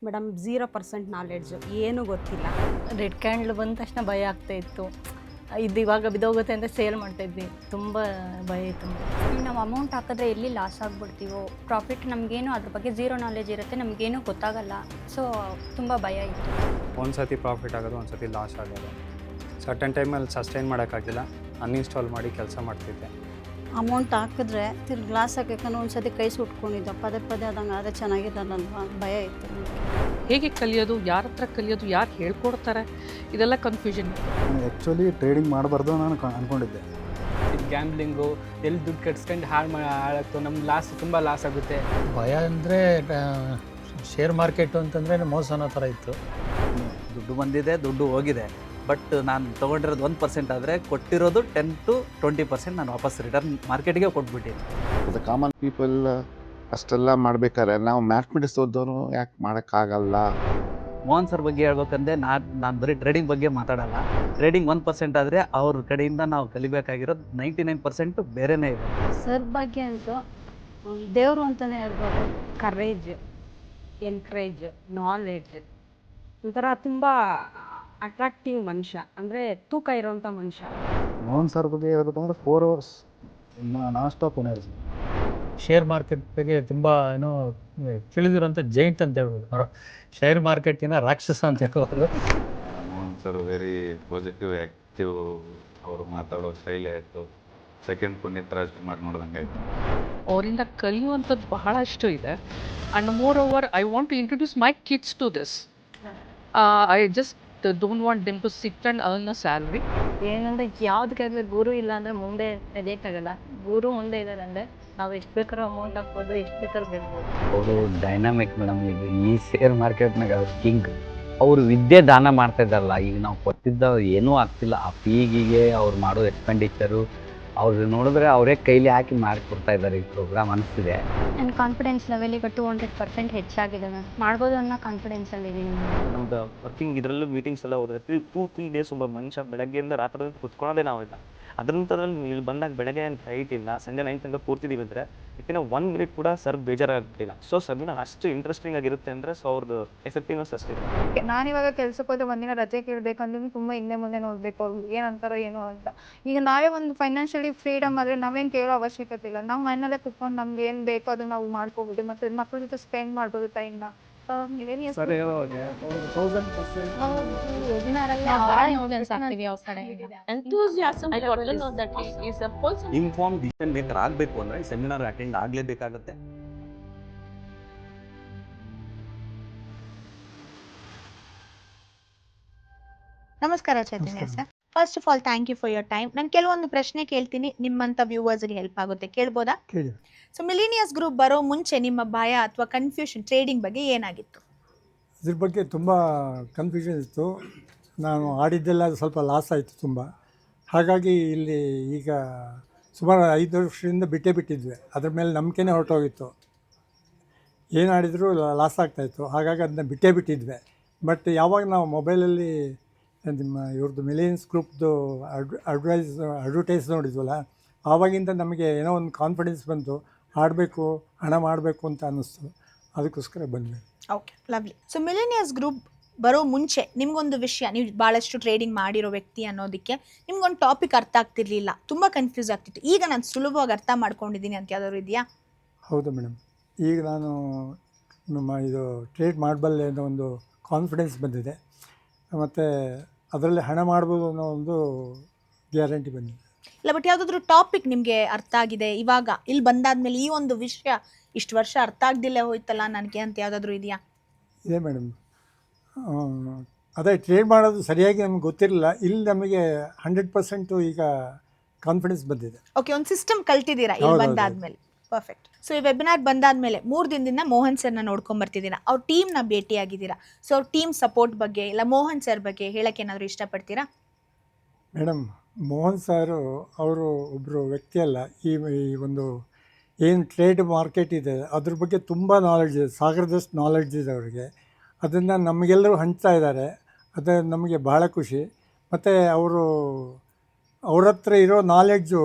Madam 0% knowledge, ಏನೂ ಗೊತ್ತಿಲ್ಲ. Red candle ಬಂದ ತಕ್ಷಣ ಭಯ ಆಗ್ತಾ ಇತ್ತು. ಇದು ಇವಾಗ ಬಿದ್ದೋಗುತ್ತೆ ಅಂತ ಸೇಲ್ ಮಾಡ್ತಾ ಇದ್ವಿ. ತುಂಬ ಭಯ ಇತ್ತು. ನಾವು ಅಮೌಂಟ್ ಹಾಕಿದ್ರೆ ಎಲ್ಲಿ ಲಾಸ್ ಆಗಿಬಿಡ್ತೀವೋ, ಪ್ರಾಫಿಟ್ ನಮಗೇನು ಅದ್ರ ಬಗ್ಗೆ ಝೀರೋ ನಾಲೆಜ್ ಇರುತ್ತೆ, ನಮಗೇನು ಗೊತ್ತಾಗಲ್ಲ. ಸೊ ತುಂಬ ಭಯ ಇತ್ತು. ಒಂದು ಸತಿ ಪ್ರಾಫಿಟ್ ಆಗೋದು, ಒಂದು ಸತಿ ಲಾಸ್ ಆಗೋದು. ಸರ್ಟನ್ ಟೈಮಲ್ಲಿ ಸಸ್ಟೈನ್ ಮಾಡೋಕ್ಕಾಗಿಲ್ಲ, ಅನ್ಇನ್ಸ್ಟಾಲ್ ಮಾಡಿ ಕೆಲಸ ಮಾಡ್ತಿದ್ದೆ. ಅಮೌಂಟ್ ಹಾಕಿದ್ರೆ ತಿರ್ಗಿ ಲಾಸ್ ಹಾಕಕ್ಕೆ ಒಂದ್ಸತಿ ಕೈ ಸುಟ್ಕೊಂಡಿದ್ದೆ. ಪದೇ ಪದೇ ಆದಂಗೆ ಆದರೆ ಚೆನ್ನಾಗಿದ್ದಾನಲ್ವ, ಭಯ ಇತ್ತು. ಹೇಗೆ ಕಲಿಯೋದು, ಯಾರ ಹತ್ರ ಕಲಿಯೋದು, ಯಾರು ಹೇಳ್ಕೊಡ್ತಾರೆ, ಇದೆಲ್ಲ ಕನ್ಫ್ಯೂಷನ್. ಆ್ಯಕ್ಚುಲಿ ಟ್ರೇಡಿಂಗ್ ಮಾಡಬಾರ್ದು ನಾನು ಅಂದ್ಕೊಂಡಿದ್ದೆ. ಗ್ಯಾಮ್ಲಿಂಗು ಎಲ್ಲಿ ದುಡ್ಡು ಕಟ್ಸ್ಕೊಂಡು ಹಾಳಾಗ್ತು, ನಮ್ಗೆ ತುಂಬ ಲಾಸ್ ಆಗುತ್ತೆ. ಭಯ ಅಂದರೆ ಶೇರ್ ಮಾರ್ಕೆಟು ಅಂತಂದರೆ ಮೋಸ ಅನ್ನೋ ಥರ ಇತ್ತು. ದುಡ್ಡು ಬಂದಿದೆ, ದುಡ್ಡು ಹೋಗಿದೆ. ಬಟ್ ನಾನು ತೊಗೊಂಡಿರೋದು 1% ಆದರೆ ಕೊಟ್ಟಿರೋದು 10 to 20% ನಾನು ವಾಪಸ್ ರಿಟರ್ನ್ ಮಾರ್ಕೆಟಿಗೆ ಕೊಟ್ಬಿಟ್ಟಿದ್ದೆ. ಕಾಮನ್ ಪೀಪಲ್ ಅಷ್ಟೆಲ್ಲ ಮಾಡ್ಬೇಕಾದ್ರೆ ನಾವು ಮ್ಯಾಥಮೆಟಿಕ್ಸ್ ಓದೋನು ಯಾಕೆ ಮಾಡೋಕ್ಕಾಗಲ್ಲ. ಮೋಹನ್ ಸರ್ ಬಗ್ಗೆ ಹೇಳ್ಬೇಕಂದ್ರೆ ನಾನು ಬರೀ ಟ್ರೇಡಿಂಗ್ ಬಗ್ಗೆ ಮಾತಾಡಲ್ಲ. ಟ್ರೇಡಿಂಗ್ 1% ಆದರೆ ಅವ್ರ ಕಡೆಯಿಂದ ನಾವು ಕಲಿಬೇಕಾಗಿರೋದು 99% ಬೇರೆನೇ ಇದೆ. ಸರ್ ಬಗ್ಗೆ ಅಂತೂ ದೇವರು ಅಂತಲೇ ಹೇಳ್ಬೋದು. ಕರೇಜ್, ಎನ್ಕರೇಜ್, ನಾಲೆಡ್ಜ್, ಒಂಥರ ತುಂಬ ಅಟ್ರಾಕ್ಟಿವ್ ಮನುಷ್ಯ, ಅಂದರೆ ತೂಕ ಇರೋವಂಥ ಮನುಷ್ಯ. ಮೋಹನ್ ಸರ್ ಬಗ್ಗೆ ಹೇಳ್ಬೇಕಂದ್ರೆ 4 hours non stop energy. Share market ಬಗ್ಗೆ ತುಂಬ ಏನೋ ತಿಳಿದಿರೋಂಥ ಜೈಂಟ್ ಅಂತ ಹೇಳ್ಬೋದು. ಶೇರ್ ಮಾರ್ಕೆಟಿನ ರಾಕ್ಷಸ ಅಂತ ಹೇಳ್ಬೋದು. Mohan sir very positive, active. ಅವರು ಮಾತಾಡೋ ಶೈಲಿ ಆಯಿತು. ಸೆಕೆಂಡ್ ಪುನೀತ್ ರಾಜ್ಕುಮಾರ್ ನೋಡ್ದಂಗೆ ಆಯಿತು. ಅವರಿಂದ ಕಲಿಯುವಂಥದ್ದು ಬಹಳಷ್ಟು ಇದೆ. And more over I want to introduce my kids to this. I just don't want them to sit and earn a salary. ಏನಂದರೆ ಯಾವುದಕ್ಕಾಗಲಿ ಗುರು ಇಲ್ಲ ಅಂದರೆ ಮುಂದೆ ನಡೆಯೋಕ್ಕಾಗಲ್ಲ. ಗುರು ಮುಂದೆ ಇದ್ದಾರೆ ಅಂದರೆ ನಾವು ಎಷ್ಟು ಬೇಕಾದ್ರೂ ಅಮೌಂಟ್ ಹಾಕ್ಬೋದು, ಎಷ್ಟು ಬೇಕಾದ್ರೂ ಗೆಲ್ಬೋದು. ಅವರು ಡೈನಾಮಿಕ್ ಮೇಡಮ್. ಇದು ಈ ಶೇರ್ ಮಾರ್ಕೆಟ್ನಾಗ ಅವ್ರು ಕಿಂಗ್. ಅವರು ವಿದ್ಯೆ ದಾನ ಮಾಡ್ತಾ ಇದ್ದಾರಲ್ಲ, ಈಗ ನಾವು ಕೊಟ್ಟಿದ್ದ ಏನೂ ಆಗ್ತಿಲ್ಲ. ಆ ಫೀಗಿಗೆ ಅವ್ರು ಮಾಡೋ ಎಕ್ಸ್ಪೆಂಡಿಚರು ಅವ್ರು ನೋಡಿದ್ರೆ ಅವರೇ ಕೈಲಿ ಹಾಕಿ ಮಾಡಿಕೊಡ್ತಾ ಇದ್ದಾರೆ ಈ ಪ್ರೋಗ್ರಾಮ್ ಅನಿಸ್ತಿದೆ. ನನ್ನ ಕಾನ್ಫಿಡೆನ್ಸ್ ಲೆವೆಲ್ ಈಗ 200% ಹೆಚ್ಚಾಗಿದೆ ಮ್ಯಾಮ್. ಮಾಡ್ಬೋದು ಅನ್ನೋ ಕಾನ್ಫಿಡೆನ್ಸಲ್ಲಿ ಇದ್ದೀನಿ. ನಮ್ದು ವರ್ಕಿಂಗ್ ಇದರಲ್ಲೂ ಮೀಟಿಂಗ್ಸ್ ಎಲ್ಲ ಹೋದ್ರೆ 2-3 ಡೇಸ್ ಒಬ್ಬ ಮನುಷ್ಯ ಬೆಳಗ್ಗೆಯಿಂದ ರಾತ್ರಿ ಕುತ್ಕೊಳ್ಳೋದೇ ನಾವಿಲ್ಲ. ಅದರಂಥದ್ರಲ್ಲಿ ಇಲ್ಲಿ ಬಂದಾಗ ಬೆಳಗ್ಗೆ ಟೈಟ್ ಇಲ್ಲ, ಸಂಜೆ 9 ತನಕ ಕೂರ್ತಿದ್ದೀವಿ ಅಂದರೆ ವಿತಿನ್ 1 minute ಕೂಡ ಸರ್ ಬೇಜಾರಾಗ್ತಿಲ್ಲ. ಸೊ ಸರ್ನ ಅಷ್ಟು ಇಂಟ್ರೆಸ್ಟಿಂಗ್ ಆಗಿರುತ್ತೆ ಅಂದರೆ ಸೊ ಅವ್ರದ್ದು ಎಫೆಕ್ಟಿವ್ನೆಸ್ ಅಷ್ಟಿದೆ. ನಾನಿವಾಗ ಕೆಲ್ಸಕ್ಕೆ ಹೋದ್ರೆ ಒಂದಿನ ರಜೆ ಕೇಳಬೇಕಂದ್ರೆ ತುಂಬ ಹಿಂದೆ ಮುಂದೆ ನೋಡಬೇಕು, ಅವ್ರು ಏನಂತಾರೋ ಏನೋ ಅಂತ. ಈಗ ನಾವೇ ಒಂದು ಫೈನಾನ್ಷಿಯಲಿ ಫ್ರೀಡಮ್ ಆದರೆ ನಾವೇನು ಕೇಳೋ ಅವಶ್ಯಕತೆ ಇಲ್ಲ. ನಾವು ಮನೆಯಲ್ಲೇ ಕುತ್ಕೊಂಡು ನಮ್ಗೆ ಏನು ಬೇಕೋ ಅದನ್ನ ನಾವು ಮಾಡ್ಕೋಬೋದು, ಮತ್ತು ಮಕ್ಕಳ ಜೊತೆ ಸ್ಪೆಂಡ್ ಮಾಡ್ಬೋದು ಟೈಮ್ನ. ಇನ್ಫಾರ್ಮ್ ಡಿಸಿಷನ್ ಮೇಕರ್ ಆಗಬೇಕು ಅಂದರೆ ಸೆಮಿನಾರ್ ಅಟೆಂಡ್ ಆಗಲೇಬೇಕಾಗುತ್ತೆ. ನಮಸ್ಕಾರ Chaitanya sir. First of all thank you for your time. ನಾನು ಕೆಲವೊಂದು ಪ್ರಶ್ನೆ ಕೇಳ್ತೀನಿ, ನಿಮ್ಮಂಥ ವ್ಯೂವರ್ಸ್ಗೆ ಹೆಲ್ಪ್ ಆಗುತ್ತೆ. ಕೇಳ್ಬೋದಾ? ಕೇಳಿ. ಸೊ ಮಿಲಿನಿಯಸ್ ಗ್ರೂಪ್ ಬರೋ ಮುಂಚೆ ನಿಮ್ಮ ಭಯ ಅಥವಾ ಕನ್ಫ್ಯೂಷನ್ ಟ್ರೇಡಿಂಗ್ ಬಗ್ಗೆ ಏನಾಗಿತ್ತು? ಇದ್ರ ಬಗ್ಗೆ ತುಂಬ ಕನ್ಫ್ಯೂಷನ್ ಇತ್ತು. ನಾನು ಆಡಿದ್ದೆಲ್ಲ ಸ್ವಲ್ಪ ಲಾಸ್ ಆಯಿತು ತುಂಬ. ಹಾಗಾಗಿ ಇಲ್ಲಿ ಈಗ ಸುಮಾರು 5 ವರ್ಷದಿಂದ ಬಿಟ್ಟಿದ್ವಿ. ಅದ್ರ ಮೇಲೆ ನಂಬಿಕೆನೇ ಹೊರಟೋಗಿತ್ತು. ಏನು ಆಡಿದರೂ ಲಾಸ್ ಆಗ್ತಾಯಿತ್ತು. ಹಾಗಾಗಿ ಅದನ್ನ ಬಿಟ್ಟಿದ್ವಿ. ಬಟ್ ಯಾವಾಗ ನಾವು ಮೊಬೈಲಲ್ಲಿ ನಿಮ್ಮ ಇವ್ರದ್ದು ಮಿಲಿಯನ್ಸ್ ಗ್ರೂಪ್ದು ಅಡ್ವರ್ಟೈಸ್ ನೋಡಿದ್ವಲ್ಲ, ಆವಾಗಿಂದ ನಮಗೆ ಏನೋ ಒಂದು ಕಾನ್ಫಿಡೆನ್ಸ್ ಬಂತು, ಆಡಬೇಕು, ಹಣ ಮಾಡಬೇಕು ಅಂತ ಅನ್ನಿಸ್ತು. ಅದಕ್ಕೋಸ್ಕರ ಬಂದ್ವಿ. Okay, lovely. ಸೊ ಮಿಲಿನಿಯಸ್ ಗ್ರೂಪ್ ಬರೋ ಮುಂಚೆ ನಿಮ್ಗೊಂದು ವಿಷಯ, ನೀವು ಭಾಳಷ್ಟು ಟ್ರೇಡಿಂಗ್ ಮಾಡಿರೋ ವ್ಯಕ್ತಿ ಅನ್ನೋದಕ್ಕೆ ನಿಮ್ಗೊಂದು ಟಾಪಿಕ್ ಅರ್ಥ ಆಗ್ತಿರ್ಲಿಲ್ಲ, ತುಂಬ ಕನ್ಫ್ಯೂಸ್ ಆಗ್ತಿತ್ತು. ಈಗ ನಾನು ಸುಲಭವಾಗಿ ಅರ್ಥ ಮಾಡ್ಕೊಂಡಿದ್ದೀನಿ ಅಂತ ಯಾವ್ದಾದ್ರು ಇದೆಯಾ? ಹೌದು ಮೇಡಮ್. ಈಗ ನಾನು ಇದು ಟ್ರೇಡ್ ಮಾಡಬಲ್ಲೆ ಅನ್ನೋ ಒಂದು ಕಾನ್ಫಿಡೆನ್ಸ್ ಬಂದಿದೆ, ಮತ್ತು ಅದರಲ್ಲಿ ಹಣ ಮಾಡ್ಬೋದು ಅನ್ನೋ ಒಂದು ಗ್ಯಾರಂಟಿ ಬಂದಿದೆ. ಇಲ್ಲ, ಬಟ್ ಯಾವುದಾದ್ರೂ ಟಾಪಿಕ್ ನಿಮಗೆ ಅರ್ಥ ಆಗಿದೆ ಇವಾಗ ಇಲ್ಲಿ ಬಂದಾದ್ಮೇಲೆ, ಈ ಒಂದು ವಿಷಯ ಇಷ್ಟು ವರ್ಷ ಅರ್ಥ ಆಗ್ದಿಲ್ಲೇ ಹೋಯ್ತಲ್ಲ ನನಗೆ ಅಂತ ಯಾವುದಾದ್ರೂ ಇದೆಯಾ? ಇದೆ ಮೇಡಮ್. ಅದೇ ಟ್ರೇಡ್ ಮಾಡೋದು ಸರಿಯಾಗಿ ನಮ್ಗೆ ಗೊತ್ತಿರಲಿಲ್ಲ. ಇಲ್ಲಿ ನಮಗೆ 100% ಈಗ ಕಾನ್ಫಿಡೆನ್ಸ್ ಬಂದಿದೆ. ಓಕೆ, ಒಂದು ಸಿಸ್ಟಮ್ ಕಲ್ತಿದ್ದೀರಾ ಇಲ್ಲಿ ಬಂದಾದ್ಮೇಲೆ. ಪರ್ಫೆಕ್ಟ್. ಸೊ ಈ ವೆಬಿನಾರ್ ಬಂದಾದ್ಮೇಲೆ 3 ದಿನದಿಂದ ಮೋಹನ್ ಸರ್ನ ನೋಡ್ಕೊಂಡು ಬರ್ತಿದ್ದೀರಾ, ಅವ್ರ ಟೀಮ್ನ ಭೇಟಿ ಆಗಿದ್ದೀರಾ. ಸೊ ಅವ್ರ ಟೀಮ್ ಸಪೋರ್ಟ್ ಬಗ್ಗೆ ಇಲ್ಲ ಮೋಹನ್ ಸರ್ ಬಗ್ಗೆ ಹೇಳಕ್ಕೆ ಏನಾದರೂ ಇಷ್ಟಪಡ್ತೀರಾ? ಮೇಡಮ್, ಮೋಹನ್ ಸಾರು ಅವರು ಒಬ್ಬರು ವ್ಯಕ್ತಿ ಅಲ್ಲ. ಈ ಒಂದು ಏನು ಟ್ರೇಡ್ ಮಾರ್ಕೆಟ್ ಇದೆ ಅದ್ರ ಬಗ್ಗೆ ತುಂಬ ನಾಲೆಡ್ಜ್ ಇದೆ, ಸಾಗರದಷ್ಟು ನಾಲೆಡ್ಜ್ ಇದೆ ಅವರಿಗೆ. ಅದನ್ನು ನಮಗೆಲ್ಲರೂ ಹಂಚ್ತಾ ಇದ್ದಾರೆ. ಅದು ನಮಗೆ ಭಾಳ ಖುಷಿ. ಮತ್ತು ಅವ್ರ ಹತ್ರ ಇರೋ ನಾಲೆಡ್ಜು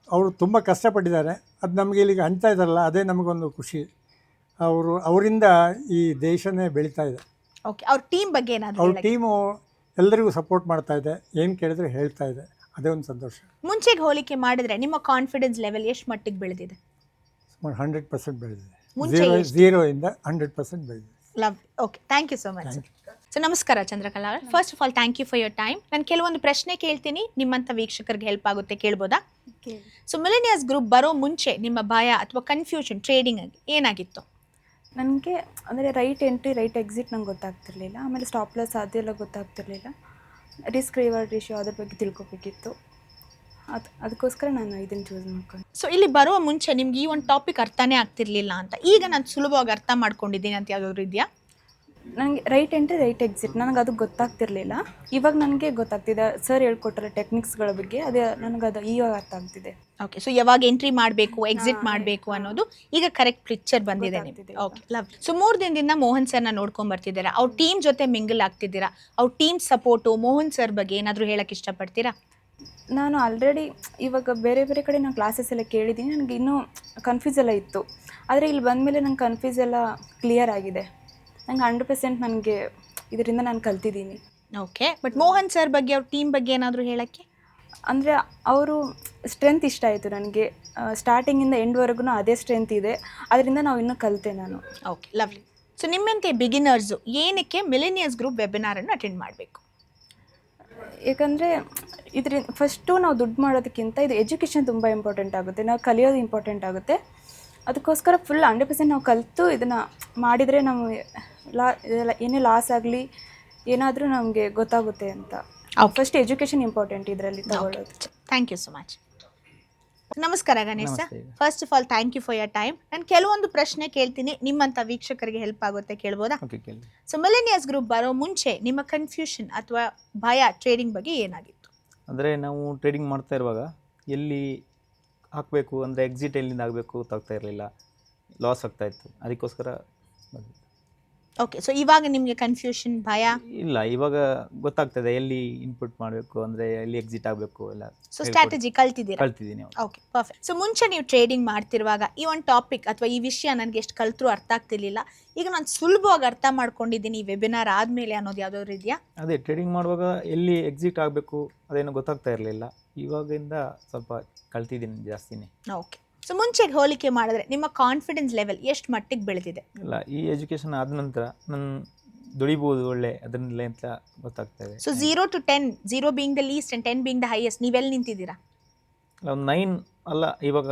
ಅವರು ತುಂಬ ಕಷ್ಟಪಟ್ಟಿದ್ದಾರೆ. ಅದು ನಮಗೆ ಇಲ್ಲಿಗೆ ಹಂಚ್ತಾ ಇದ್ದಾರಲ್ಲ, ಅದೇ ನಮಗೊಂದು ಖುಷಿ. ಅವರಿಂದ ಈ ದೇಶನೇ ಬೆಳೀತಾ ಇದೆ. ಓಕೆ, ಅವ್ರ ಟೀಮ್ ಬಗ್ಗೆ ಏನಾದರೂ ಅವ್ರ ಟೀಮು ಎಲ್ಲರಿಗೂ ಸಪೋರ್ಟ್ ಮಾಡ್ತಾ ಇದೆ, ಏನು ಕೇಳಿದ್ರೆ ಹೇಳ್ತಾ ಇದೆ, ಅದೇ ಒಂದು ಸಂತೋಷ. ಮುಂಚೆಗೆ ಹೋಲಿಕೆ ಮಾಡಿದ್ರೆ ನಿಮ್ಮ ಕಾನ್ಫಿಡೆನ್ಸ್ ಲೆವೆಲ್ ಎಷ್ಟು ಮಟ್ಟಿಗೆ ಬೆಳೆದಿದೆ? ಸುಮಾರು 100% ಬೆಳೆದಿದೆ. ಮುಂಚೆ ಝೀರೋಯಿಂದ 100% ಬೆಳೆದಿದೆ. Love. Okay, thank you so much. So ನಮಸ್ಕಾರ ಚಂದ್ರಕಲಾ ಅವರೇ. First of all thank you for your time. ನಾನು ಕೆಲವೊಂದು ಪ್ರಶ್ನೆ ಕೇಳ್ತೀನಿ, ನಿಮ್ಮಂಥ ವೀಕ್ಷಕರಿಗೆ ಹೆಲ್ಪ್ ಆಗುತ್ತೆ, ಕೇಳ್ಬೋದಾ? ಸೊ ಮಿಲೆನಿಯರ್ಸ್ ಗ್ರೂಪ್ ಬರೋ ಮುಂಚೆ ನಿಮ್ಮ ಭಯ ಅಥವಾ ಕನ್ಫ್ಯೂಷನ್ ಟ್ರೇಡಿಂಗ್ ಆಗಿ ಏನಾಗಿತ್ತು? ನನಗೆ ಅಂದರೆ ರೈಟ್ ಎಂಟ್ರಿ ರೈಟ್ ಎಕ್ಸಿಟ್ ನಂಗೆ ಗೊತ್ತಾಗ್ತಿರ್ಲಿಲ್ಲ. ಆಮೇಲೆ ಸ್ಟಾಪ್ ಲಾಸ್ ಅದೆಲ್ಲ ಗೊತ್ತಾಗ್ತಿರ್ಲಿಲ್ಲ. ರಿಸ್ಕ್ ರಿವಾರ್ಡ್ ರೇಷಿಯೋ ಅದ್ರ ಬಗ್ಗೆ ತಿಳ್ಕೊಬೇಕಿತ್ತು. ಅದಕ್ಕೋಸ್ಕರ ನಾನು ಇದನ್ನು ಚೂಸ್ ಮಾಡ್ಕೊಂಡು. ಸೊ ಇಲ್ಲಿ ಬರುವ ಮುಂಚೆ ನಿಮ್ಗೆ ಈ ಒಂದು ಟಾಪಿಕ್ ಅರ್ಥನೇ ಆಗ್ತಿರ್ಲಿಲ್ಲ ಅಂತ, ಈಗ ನಾನು ಸುಲಭವಾಗಿ ಅರ್ಥ ಮಾಡ್ಕೊಂಡಿದ್ದೀನಿ ಅಂತ ಯಾವ್ದಾದ್ರು ಇದೆಯಾ? ನನಗೆ ರೈಟ್ ಎಂಟ್ರಿ ರೈಟ್ ಎಕ್ಸಿಟ್ ನನಗೆ ಅದು ಗೊತ್ತಾಗ್ತಿರ್ಲಿಲ್ಲ. ಇವಾಗ ನನಗೆ ಗೊತ್ತಾಗ್ತಿದೆ. ಸರ್ ಹೇಳ್ಕೊಟ್ರೆ ಟೆಕ್ನಿಕ್ಸ್ಗಳ ಬಗ್ಗೆ, ಅದೇ ನನಗದು ಇವಾಗ ಅರ್ಥ ಆಗ್ತಿದೆ. ಓಕೆ, ಸೊ ಯಾವಾಗ ಎಂಟ್ರಿ ಮಾಡಬೇಕು ಎಕ್ಸಿಟ್ ಮಾಡಬೇಕು ಅನ್ನೋದು ಈಗ ಕರೆಕ್ಟ್ ಪಿಕ್ಚರ್ ಬಂದಿದೆ ನಿಮಗೆ. Okay, love. ಸೊ 3 ದಿನದಿಂದ ಮೋಹನ್ ಸರ್ನ ನೋಡ್ಕೊಂಡು ಬರ್ತಿದ್ದೀರಾ, ಅವ್ರ ಟೀಮ್ ಜೊತೆ ಮಿಂಗಲ್ ಆಗ್ತಿದ್ದೀರಾ. ಅವ್ರ ಟೀಮ್ ಸಪೋರ್ಟು, ಮೋಹನ್ ಸರ್ ಬಗ್ಗೆ ಏನಾದರೂ ಹೇಳಕ್ಕೆ ಇಷ್ಟಪಡ್ತೀರಾ? ನಾನು ಆಲ್ರೆಡಿ ಇವಾಗ ಬೇರೆ ಬೇರೆ ಕಡೆ ನಾನು ಕ್ಲಾಸಸ್ ಎಲ್ಲ ಕೇಳಿದ್ದೀನಿ. ನನಗೆ ಇನ್ನೂ ಕನ್ಫ್ಯೂಸ್ ಎಲ್ಲ ಇತ್ತು. ಆದರೆ ಇಲ್ಲಿ ಬಂದಮೇಲೆ ನಂಗೆ ಕನ್ಫ್ಯೂಸ್ ಎಲ್ಲ ಕ್ಲಿಯರ್ ಆಗಿದೆ. ನಂಗೆ 100% ನನಗೆ ಇದರಿಂದ ನಾನು ಕಲ್ತಿದ್ದೀನಿ. ಓಕೆ, ಬಟ್ ಮೋಹನ್ ಸರ್ ಬಗ್ಗೆ ಅವ್ರ ಟೀಮ್ ಬಗ್ಗೆ ಏನಾದರೂ ಹೇಳೋಕ್ಕೆ? ಅಂದರೆ ಅವರು ಸ್ಟ್ರೆಂತ್ ಇಷ್ಟ ಆಯಿತು ನನಗೆ. ಸ್ಟಾರ್ಟಿಂಗಿಂದ ಎಂಡ್ವರೆಗೂ ಅದೇ ಸ್ಟ್ರೆಂತ್ ಇದೆ. ಅದರಿಂದ ನಾವು ಇನ್ನೂ ಕಲಿತೆ ನಾನು. Okay, lovely. ಸೊ ನಿಮ್ಮಂತೆ ಬಿಗಿನರ್ಸು ಏನಕ್ಕೆ ಮಿಲೆನಿಯರ್ಸ್ ಗ್ರೂಪ್ ವೆಬಿನಾರನ್ನು ಅಟೆಂಡ್ ಮಾಡಬೇಕು? ಯಾಕಂದರೆ ಇದರಿಂದ ಫಸ್ಟು ನಾವು ದುಡ್ಡು ಮಾಡೋದಕ್ಕಿಂತ ಇದು ಎಜುಕೇಷನ್ ತುಂಬ ಇಂಪಾರ್ಟೆಂಟ್ ಆಗುತ್ತೆ. ನಾವು ಕಲಿಯೋದು ಇಂಪಾರ್ಟೆಂಟ್ ಆಗುತ್ತೆ. ಅದಕ್ಕೋಸ್ಕರ ಫುಲ್ 100% ನಾವು ಕಲಿತು ಇದನ್ನು ಮಾಡಿದರೆ ನಾವು ಏನೇ ಲಾಸ್ ಆಗಲಿ ಏನಾದರೂ ನಮಗೆ ಗೊತ್ತಾಗುತ್ತೆ ಅಂತ. ಫಸ್ಟ್ ಎಜುಕೇಷನ್ ಇಂಪಾರ್ಟೆಂಟ್ ಇದರಲ್ಲಿ ತಗೊಳ್ಳೋದು. Thank you so much. ನಮಸ್ಕಾರ Ganesh sir. First of all thank you for your time. ನಾನು ಕೆಲವೊಂದು ಪ್ರಶ್ನೆ ಕೇಳ್ತೀನಿ, ನಿಮ್ಮಂಥ ವೀಕ್ಷಕರಿಗೆ ಹೆಲ್ಪ್ ಆಗುತ್ತೆ, ಕೇಳ್ಬೋದಾ? ಸೊ ಮಿಲೆನಿಯರ್ಸ್ ಗ್ರೂಪ್ ಬರೋ ಮುಂಚೆ ನಿಮ್ಮ ಕನ್ಫ್ಯೂಷನ್ ಅಥವಾ ಭಯ ಟ್ರೇಡಿಂಗ್ ಬಗ್ಗೆ ಏನಾಗಿತ್ತು? ಅಂದರೆ ನಾವು ಟ್ರೇಡಿಂಗ್ ಮಾಡ್ತಾ ಇರುವಾಗ ಎಲ್ಲಿ ಹಾಕಬೇಕು ಅಂದರೆ ಎಕ್ಸಿಟ್ ಎಲ್ಲಿಂದ ಆಗಬೇಕು ಗೊತ್ತಾಗ್ತಾ ಇರಲಿಲ್ಲ, ಲಾಸ್ ಆಗ್ತಾಯಿತ್ತು. ಅದಕ್ಕೋಸ್ಕರ ಓಕೆ, ಸೊ ಇವಾಗ ನಿಮಗೆ ಕನ್ಫ್ಯೂಷನ್ ಭಯ ಇಲ್ಲ, ಇವಾಗ ಗೊತ್ತಾಗ್ತದೆ ಎಲ್ಲಿ ಇನ್ಪುಟ್ ಮಾಡಬೇಕು, ಅಂದರೆ ಎಲ್ಲಿ ಎಕ್ಸಿಟ್ ಆಗಬೇಕು ಎಲ್ಲ. ಸೊ ಸ್ಟ್ರಾಟಜಿ ಕಲ್ತಿದ್ದೀನಿ. Okay, perfect. ಸೊ ಮುಂಚೆ ನೀವು ಟ್ರೇಡಿಂಗ್ ಮಾಡ್ತಿರುವಾಗ ಈ ಒಂದು ಟಾಪಿಕ್ ಅಥವಾ ಈ ವಿಷಯ ನನಗೆ ಎಷ್ಟು ಕಲ್ತ್ರೂ ಅರ್ಥ ಆಗ್ತಿರ್ಲಿಲ್ಲ, ಈಗ ನಾನು ಸುಲಭವಾಗಿ ಅರ್ಥ ಮಾಡ್ಕೊಂಡಿದ್ದೀನಿ ಈ ವೆಬಿನಾರ್ ಆದಮೇಲೆ ಅನ್ನೋದು ಯಾವುದಾದ್ರು ಇದೆಯಾ? ಅದೇ ಟ್ರೇಡಿಂಗ್ ಮಾಡುವಾಗ ಎಲ್ಲಿ ಎಕ್ಸಿಟ್ ಆಗಬೇಕು ಅದೇನು ಗೊತ್ತಾಗ್ತಾ ಇರಲಿಲ್ಲ, ಇವಾಗಿಂದ ಸ್ವಲ್ಪ ಕಲ್ತಿದ್ದೀನಿ ಜಾಸ್ತಿನೇ. ಓಕೆ, ಸೊ ಮುಂಚೆಗೆ ಹೋಲಿಕೆ ಮಾಡಿದ್ರೆ ನಿಮ್ಮ ಕಾನ್ಫಿಡೆನ್ಸ್ ಲೆವೆಲ್ ಎಷ್ಟು ಮಟ್ಟಿಗೆ ಬೆಳೆದಿದೆ? ಇಲ್ಲ, ಈ ಎಜುಕೇಷನ್ ಆದ ನಂತರ ನಾನು ದುಡಿಬೋದು ಒಳ್ಳೆ ಅದನ್ನೆಲ್ಲ ಅಂತ ಗೊತ್ತಾಗ್ತಾ ಇದೆ. So 0 to 10, 0 being the least and 10 being the highest, ನೀವೆಲ್ಲಿ ನಿಂತಿದ್ದೀರಾ? ಇಲ್ಲ, ಒಂದು 9 ಅಲ್ಲ, ಇವಾಗ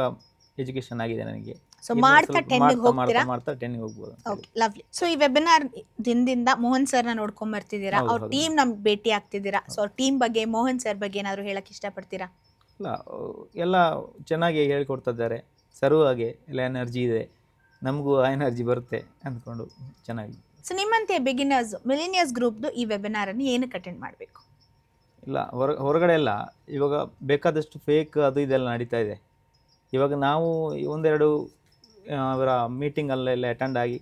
ಎಜುಕೇಷನ್ ಆಗಿದೆ ನನಗೆ. ಸೊ ಮಾಡ್ತಾ 10ಗೆ ಹೋಗ್ತೀರಾ? ಮಾಡ್ತಾ 10ಗೆ ಹೋಗ್ಬೋದು. Okay, lovely. ಸೊ ಈ ವೆಬಿನಾರ್ ದಿನದಿಂದ ಮೋಹನ್ ಸರ್ನ ನೋಡ್ಕೊಂಡ್ ಬರ್ತಿದ್ದೀರಾ, ಅವ್ರ ಟೀಮ್ ನಮ್ಗೆ ಭೇಟಿ ಆಗ್ತಿದ್ದೀರಾ. ಸೊ ಅವ್ರ ಟೀಮ್ ಬಗ್ಗೆ, ಮೋಹನ್ ಸರ್ ಬಗ್ಗೆ ಏನಾದರೂ ಹೇಳಕ್ಕೆ ಇಷ್ಟಪಡ್ತೀರಾ? ಇಲ್ಲ, ಎಲ್ಲ ಚೆನ್ನಾಗಿ ಹೇಳ್ಕೊಡ್ತಾ ಇದ್ದಾರೆ. ಸರು ಹಾಗೆ ಎಲ್ಲ ಎನರ್ಜಿ ಇದೆ, ನಮಗೂ ಆ ಎನರ್ಜಿ ಬರುತ್ತೆ ಅಂದ್ಕೊಂಡು ಚೆನ್ನಾಗಿ. ಸೊ ನಿಮ್ಮಂತೆ ಬಿಗಿನರ್ಸ್ ಮಿಲೆನಿಯರ್ಸ್ ಗ್ರೂಪ್ದು ಈ ವೆಬಿನಾರನ್ನು ಏನಕ್ಕೆ ಅಟೆಂಡ್ ಮಾಡಬೇಕು? ಇಲ್ಲ, ಹೊರಗಡೆ ಎಲ್ಲ ಇವಾಗ ಬೇಕಾದಷ್ಟು ಫೇಕ್ ಅದು ಇದೆಲ್ಲ ನಡೀತಾ ಇದೆ. ಇವಾಗ ನಾವು ಒಂದೆರಡು ಅವರ ಮೀಟಿಂಗಲ್ಲೆಲ್ಲ ಅಟೆಂಡ್ ಆಗಿ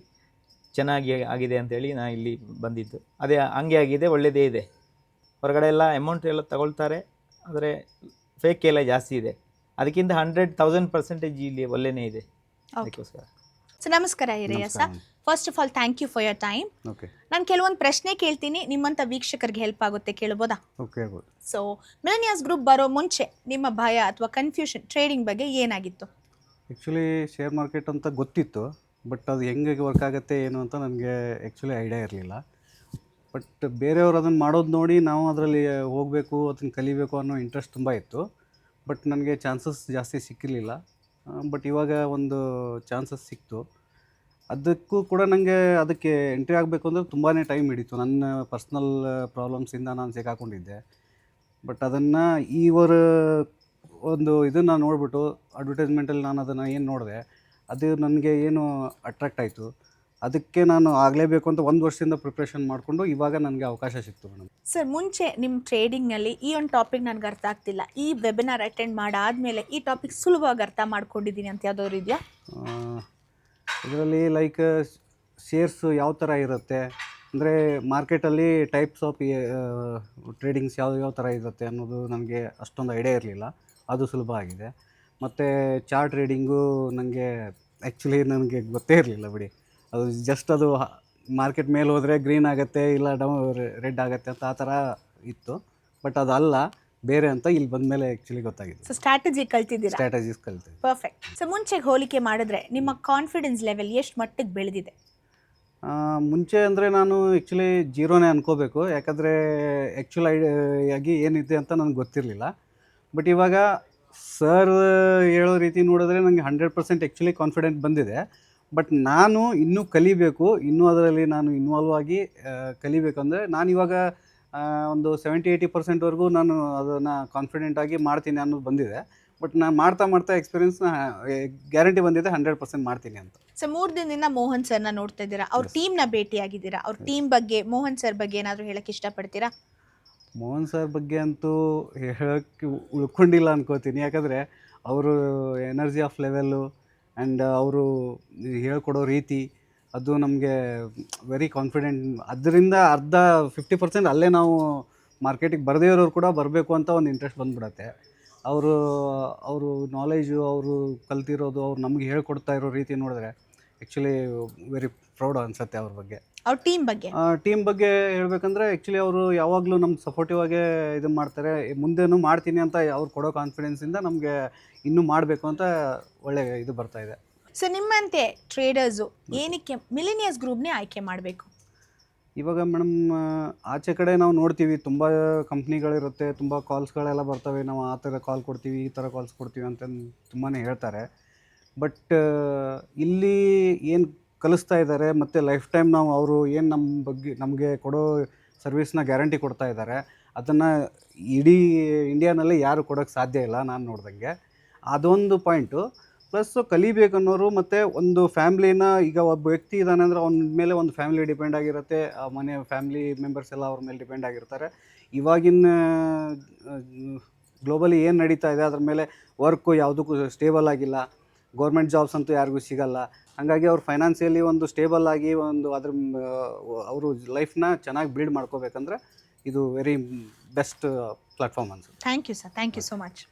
ಚೆನ್ನಾಗಿ ಆಗಿದೆ ಅಂತೇಳಿ ನಾನು ಇಲ್ಲಿ ಬಂದಿದ್ದು. ಅದೇ ಹಂಗೆ ಆಗಿದೆ, ಒಳ್ಳೆಯದೇ ಇದೆ. ಹೊರಗಡೆ ಎಲ್ಲ ಅಮೌಂಟ್ ಎಲ್ಲ ತಗೊಳ್ತಾರೆ, ಆದರೆ ಫೇಕ್ ಎಲ್ಲ ಜಾಸ್ತಿ ಇದೆ. ಅದಕ್ಕಿಂತ 100,000% ಇಲ್ಲಿ ಒಳ್ಳೆಯೇ ಇದೆ. ಅದಕ್ಕೋಸ್ಕರ. ಸೊ ನಮಸ್ಕಾರ ಹಿರಿಯ sir. First of all thank you for your time. ನಾನು ಕೆಲವೊಂದು ಪ್ರಶ್ನೆ ಕೇಳ್ತೀನಿ, ನಿಮ್ಮಂಥ ವೀಕ್ಷಕರಿಗೆ ಹೆಲ್ಪ್ ಆಗುತ್ತೆ, ಕೇಳ್ಬೋದಾ? ಸೊ ಮಿಲೆನಿಯರ್ಸ್ ಗ್ರೂಪ್ ಬರೋ ಮುಂಚೆ ನಿಮ್ಮ ಭಯ ಅಥವಾ ಕನ್ಫ್ಯೂಷನ್ ಟ್ರೇಡಿಂಗ್ ಬಗ್ಗೆ ಏನಾಗಿತ್ತು? ಆ್ಯಕ್ಚುಲಿ ಶೇರ್ ಮಾರ್ಕೆಟ್ ಅಂತ ಗೊತ್ತಿತ್ತು, ಬಟ್ ಅದು ಹೆಂಗೆ ವರ್ಕ್ ಆಗುತ್ತೆ ಏನು ಅಂತ ನನಗೆ ಆ್ಯಕ್ಚುಲಿ ಐಡಿಯಾ ಇರಲಿಲ್ಲ. ಬಟ್ ಬೇರೆಯವರು ಅದನ್ನು ಮಾಡೋದು ನೋಡಿ ನಾವು ಅದರಲ್ಲಿ ಹೋಗಬೇಕು, ಅದನ್ನು ಕಲಿಬೇಕು ಅನ್ನೋ ಇಂಟ್ರೆಸ್ಟ್ ತುಂಬ ಇತ್ತು. ಬಟ್ ನನಗೆ ಚಾನ್ಸಸ್ ಜಾಸ್ತಿ ಸಿಕ್ಕಿರಲಿಲ್ಲ. ಬಟ್ ಇವಾಗ ಒಂದು ಚಾನ್ಸಸ್ ಸಿಕ್ತು. ಅದಕ್ಕೂ ಕೂಡ ನನಗೆ ಅದಕ್ಕೆ ಎಂಟ್ರಿ ಆಗಬೇಕು ಅಂದರೆ ತುಂಬಾ ಟೈಮ್ ಹಿಡಿತು. ನನ್ನ ಪರ್ಸ್ನಲ್ ಪ್ರಾಬ್ಲಮ್ಸಿಂದ ನಾನು ಸಿಕ್ಕಾಕೊಂಡಿದ್ದೆ. ಬಟ್ ಅದನ್ನು ಒಂದು ಇದನ್ನು ನೋಡಿಬಿಟ್ಟು ಅಡ್ವರ್ಟೈಸ್ಮೆಂಟಲ್ಲಿ ನಾನು ಅದನ್ನು ಏನು ನೋಡಿದೆ, ಅದು ನನಗೆ ಏನು ಅಟ್ರಾಕ್ಟ್ ಆಯಿತು. ಅದಕ್ಕೆ ನಾನು ಆಗಲೇಬೇಕು ಅಂತ 1 ವರ್ಷದಿಂದ ಪ್ರಿಪ್ರೇಷನ್ ಮಾಡಿಕೊಂಡು ಇವಾಗ ನನಗೆ ಅವಕಾಶ ಸಿಕ್ತು ಮೇಡಮ್. ಸರ್, ಮುಂಚೆ ನಿಮ್ಮ ಟ್ರೇಡಿಂಗ್ನಲ್ಲಿ ಈ ಒಂದು ಟಾಪಿಕ್ ನನಗೆ ಅರ್ಥ ಆಗ್ತಿಲ್ಲ, ಈ ವೆಬಿನಾರ್ ಅಟೆಂಡ್ ಮಾಡಾದಮೇಲೆ ಈ ಟಾಪಿಕ್ ಸುಲಭವಾಗಿ ಅರ್ಥ ಮಾಡ್ಕೊಂಡಿದ್ದೀನಿ ಅಂತ ಯಾವ್ದಾದ್ರು ಇದೆಯಾ? ಇದರಲ್ಲಿ ಲೈಕ್ ಶೇರ್ಸು ಯಾವ ಥರ ಇರುತ್ತೆ, ಅಂದರೆ ಮಾರ್ಕೆಟಲ್ಲಿ ಟೈಪ್ಸ್ ಆಫ್ ಟ್ರೇಡಿಂಗ್ಸ್ ಯಾವ ಥರ ಇರುತ್ತೆ ಅನ್ನೋದು ನನಗೆ ಅಷ್ಟೊಂದು ಐಡಿಯಾ ಇರಲಿಲ್ಲ. ಅದು ಸುಲಭ ಆಗಿದೆ. ಮತ್ತು ಚಾರ್ಟ್ ಟ್ರೇಡಿಂಗು ನನಗೆ ಆ್ಯಕ್ಚುಲಿ ನನಗೆ ಗೊತ್ತೇ ಇರಲಿಲ್ಲ ಬಿಡಿ. ಅದು ಜಸ್ಟ್ ಅದು ಮಾರ್ಕೆಟ್ ಮೇಲೆ ಹೋದರೆ ಗ್ರೀನ್ ಆಗುತ್ತೆ ಇಲ್ಲ ರೆಡ್ ಆಗುತ್ತೆ ಅಂತ ಆ ಥರ ಇತ್ತು. ಬಟ್ ಅದಲ್ಲ, ಬೇರೆ ಅಂತ ಇಲ್ಲಿ ಬಂದಮೇಲೆ ಆ್ಯಕ್ಚುಲಿ ಗೊತ್ತಾಗಿದೆ. ಸೊ ಸ್ಟ್ರಾಟಜಿ ಕಲ್ತಿದ್ದೀರಾ? ಸ್ಟ್ರಾಟಜೀಸ್ ಕಲಿತೀವಿ. ಪರ್ಫೆಕ್ಟ್. ಸೊ ಮುಂಚೆಗೆ ಹೋಲಿಕೆ ಮಾಡಿದ್ರೆ ನಿಮ್ಮ ಕಾನ್ಫಿಡೆನ್ಸ್ ಲೆವೆಲ್ ಎಷ್ಟು ಮಟ್ಟಿಗೆ ಬೆಳೆದಿದೆ? ಮುಂಚೆ ಅಂದರೆ ನಾನು ಆ್ಯಕ್ಚುಲಿ ಜೀರೋನೇ ಅನ್ಕೋಬೇಕು, ಯಾಕಂದರೆ ಆಗಿ ಏನಿದೆ ಅಂತ ನನಗೆ ಗೊತ್ತಿರಲಿಲ್ಲ. ಬಟ್ ಇವಾಗ ಸರ್ ಹೇಳೋ ರೀತಿ ನೋಡಿದ್ರೆ ನನಗೆ 100% ಆ್ಯಕ್ಚುಲಿ ಕಾನ್ಫಿಡೆಂಟ್ ಬಂದಿದೆ. ಬಟ್ ನಾನು ಇನ್ನೂ ಕಲಿಬೇಕು, ಇನ್ನೂ ಅದರಲ್ಲಿ ನಾನು ಇನ್ವಾಲ್ವ್ ಆಗಿ ಕಲಿಬೇಕಂದ್ರೆ ನಾನು ಇವಾಗ ಒಂದು 70-80% ನಾನು ಅದನ್ನು ಕಾನ್ಫಿಡೆಂಟಾಗಿ ಮಾಡ್ತೀನಿ ಅನ್ನೋದು ಬಂದಿದೆ. ಬಟ್ ನಾನು ಮಾಡ್ತಾ ಎಕ್ಸ್ಪೀರಿಯನ್ಸ್ನ ಗ್ಯಾರಂಟಿ ಬಂದಿದೆ 100% ಮಾಡ್ತೀನಿ ಅಂತ. ಸೊ 3 ದಿನದಿಂದ ಮೋಹನ್ ಸರ್ನ ನೋಡ್ತಾ ಇದ್ದೀರಾ, ಅವ್ರ ಟೀಮ್ನ ಭೇಟಿಯಾಗಿದ್ದೀರಾ. ಅವ್ರ ಟೀಮ್ ಬಗ್ಗೆ, ಮೋಹನ್ ಸರ್ ಬಗ್ಗೆ ಏನಾದರೂ ಹೇಳಕ್ಕೆ ಇಷ್ಟಪಡ್ತೀರಾ? ಮೋಹನ್ ಸರ್ ಬಗ್ಗೆ ಅಂತೂ ಹೇಳೋಕ್ಕೆ ಉಳ್ಕೊಂಡಿಲ್ಲ ಅನ್ಕೋತೀನಿ. ಯಾಕಂದರೆ ಅವರು ಎನರ್ಜಿ ಆಫ್ ಲೆವೆಲ್ಲು ಆ್ಯಂಡ್ ಅವರು ಹೇಳ್ಕೊಡೋ ರೀತಿ ಅದು ನಮಗೆ ವೆರಿ ಕಾನ್ಫಿಡೆಂಟ್. ಅದರಿಂದ 50% ಅಲ್ಲೇ ನಾವು ಮಾರ್ಕೆಟಿಗೆ ಬರದೇ ಇರೋರು ಕೂಡ ಬರಬೇಕು ಅಂತ ಒಂದು ಇಂಟ್ರೆಸ್ಟ್ ಬಂದುಬಿಡತ್ತೆ. ಅವರು ನಾಲೆಜು, ಅವರು ಕಲ್ತಿರೋದು, ಅವ್ರು ನಮಗೆ ಹೇಳ್ಕೊಡ್ತಾ ಇರೋ ರೀತಿ ನೋಡಿದ್ರೆ ಆ್ಯಕ್ಚುಲಿ ವೆರಿ ಪ್ರೌಡ್ ಅನಿಸುತ್ತೆ ಅವ್ರ ಬಗ್ಗೆ. ಅವ್ರ ಟೀಮ್ ಬಗ್ಗೆ ಹೇಳ್ಬೇಕಂದ್ರೆ ಆ್ಯಕ್ಚುಲಿ ಅವರು ಯಾವಾಗಲೂ ನಮ್ಗೆ ಸಪೋರ್ಟಿವ್ ಆಗೇ ಇದನ್ನು ಮಾಡ್ತಾರೆ. ಮುಂದೆನೂ ಮಾಡ್ತೀನಿ ಅಂತ ಅವ್ರು ಕೊಡೋ ಕಾನ್ಫಿಡೆನ್ಸಿಂದ ನಮಗೆ ಇನ್ನೂ ಮಾಡಬೇಕು ಅಂತ ಒಳ್ಳೆ ಇದು ಬರ್ತಾ ಇದೆ. ಸೊ ನಿಮ್ಮಂತೆ ಟ್ರೇಡರ್ಸು ಏನಕ್ಕೆ ಮಿಲಿನಿಯರ್ಸ್ ಗ್ರೂಪ್ನೇ ಆಯ್ಕೆ ಮಾಡಬೇಕು? ಇವಾಗ ಮೇಡಮ್ ಆಚೆ ಕಡೆ ನಾವು ನೋಡ್ತೀವಿ, ತುಂಬ ಕಂಪ್ನಿಗಳಿರುತ್ತೆ, ತುಂಬ ಕಾಲ್ಸ್ಗಳೆಲ್ಲ ಬರ್ತವೆ, ನಾವು ಆ ಥರ ಕಾಲ್ ಕೊಡ್ತೀವಿ, ಈ ಥರ ಕಾಲ್ಸ್ ಕೊಡ್ತೀವಿ ಅಂತ ತುಂಬಾ ಹೇಳ್ತಾರೆ. ಬಟ್ ಇಲ್ಲಿ ಏನು ಕಲಿಸ್ತಾ ಇದ್ದಾರೆ ಮತ್ತು ಲೈಫ್ ಟೈಮ್ ನಾವು ಅವರು ಏನು ನಮ್ಮ ಬಗ್ಗೆ ನಮಗೆ ಕೊಡೋ ಸರ್ವಿಸ್ನ ಗ್ಯಾರಂಟಿ ಕೊಡ್ತಾ ಇದ್ದಾರೆ, ಅದನ್ನು ಇಡೀ ಇಂಡಿಯಾನಲ್ಲಿ ಯಾರು ಕೊಡೋಕ್ಕೆ ಸಾಧ್ಯ ಇಲ್ಲ ನಾನು ನೋಡ್ದಂಗೆ. ಅದೊಂದು ಪಾಯಿಂಟು. ಪ್ಲಸ್ಸು ಕಲಿಬೇಕನ್ನೋರು ಮತ್ತು ಒಂದು ಫ್ಯಾಮ್ಲಿನ, ಈಗ ಒಬ್ಬ ವ್ಯಕ್ತಿ ಇದ್ದಾನೆ ಅಂದರೆ ಅವನ ಮೇಲೆ ಒಂದು ಫ್ಯಾಮಿಲಿ ಡಿಪೆಂಡ್ ಆಗಿರುತ್ತೆ, ಆ ಮನೆ ಫ್ಯಾಮಿಲಿ ಮೆಂಬರ್ಸ್ ಎಲ್ಲ ಅವ್ರ ಮೇಲೆ ಡಿಪೆಂಡ್ ಆಗಿರ್ತಾರೆ. ಇವಾಗಿನ ಗ್ಲೋಬಲಿ ಏನು ನಡೀತಾ ಇದೆ ಅದ್ರ ಮೇಲೆ ವರ್ಕು ಯಾವುದಕ್ಕೂ ಸ್ಟೇಬಲ್ ಆಗಿಲ್ಲ, ಗೌರ್ಮೆಂಟ್ ಜಾಬ್ಸ್ ಅಂತೂ ಯಾರಿಗೂ ಸಿಗಲ್ಲ. ಹಾಗಾಗಿ ಅವ್ರು ಫೈನಾನ್ಸಿಯಲಿ ಒಂದು ಸ್ಟೇಬಲ್ ಆಗಿ ಒಂದು ಅವರು ಲೈಫ್ನ ಚೆನ್ನಾಗಿ ಬಿಲ್ಡ್ ಮಾಡ್ಕೋಬೇಕಂದ್ರೆ ಇದು ವೆರಿ ಬೆಸ್ಟ್ ಪ್ಲಾಟ್ಫಾರ್ಮ್ ಅನ್ಸುತ್ತೆ. Thank you sir, thank you so much.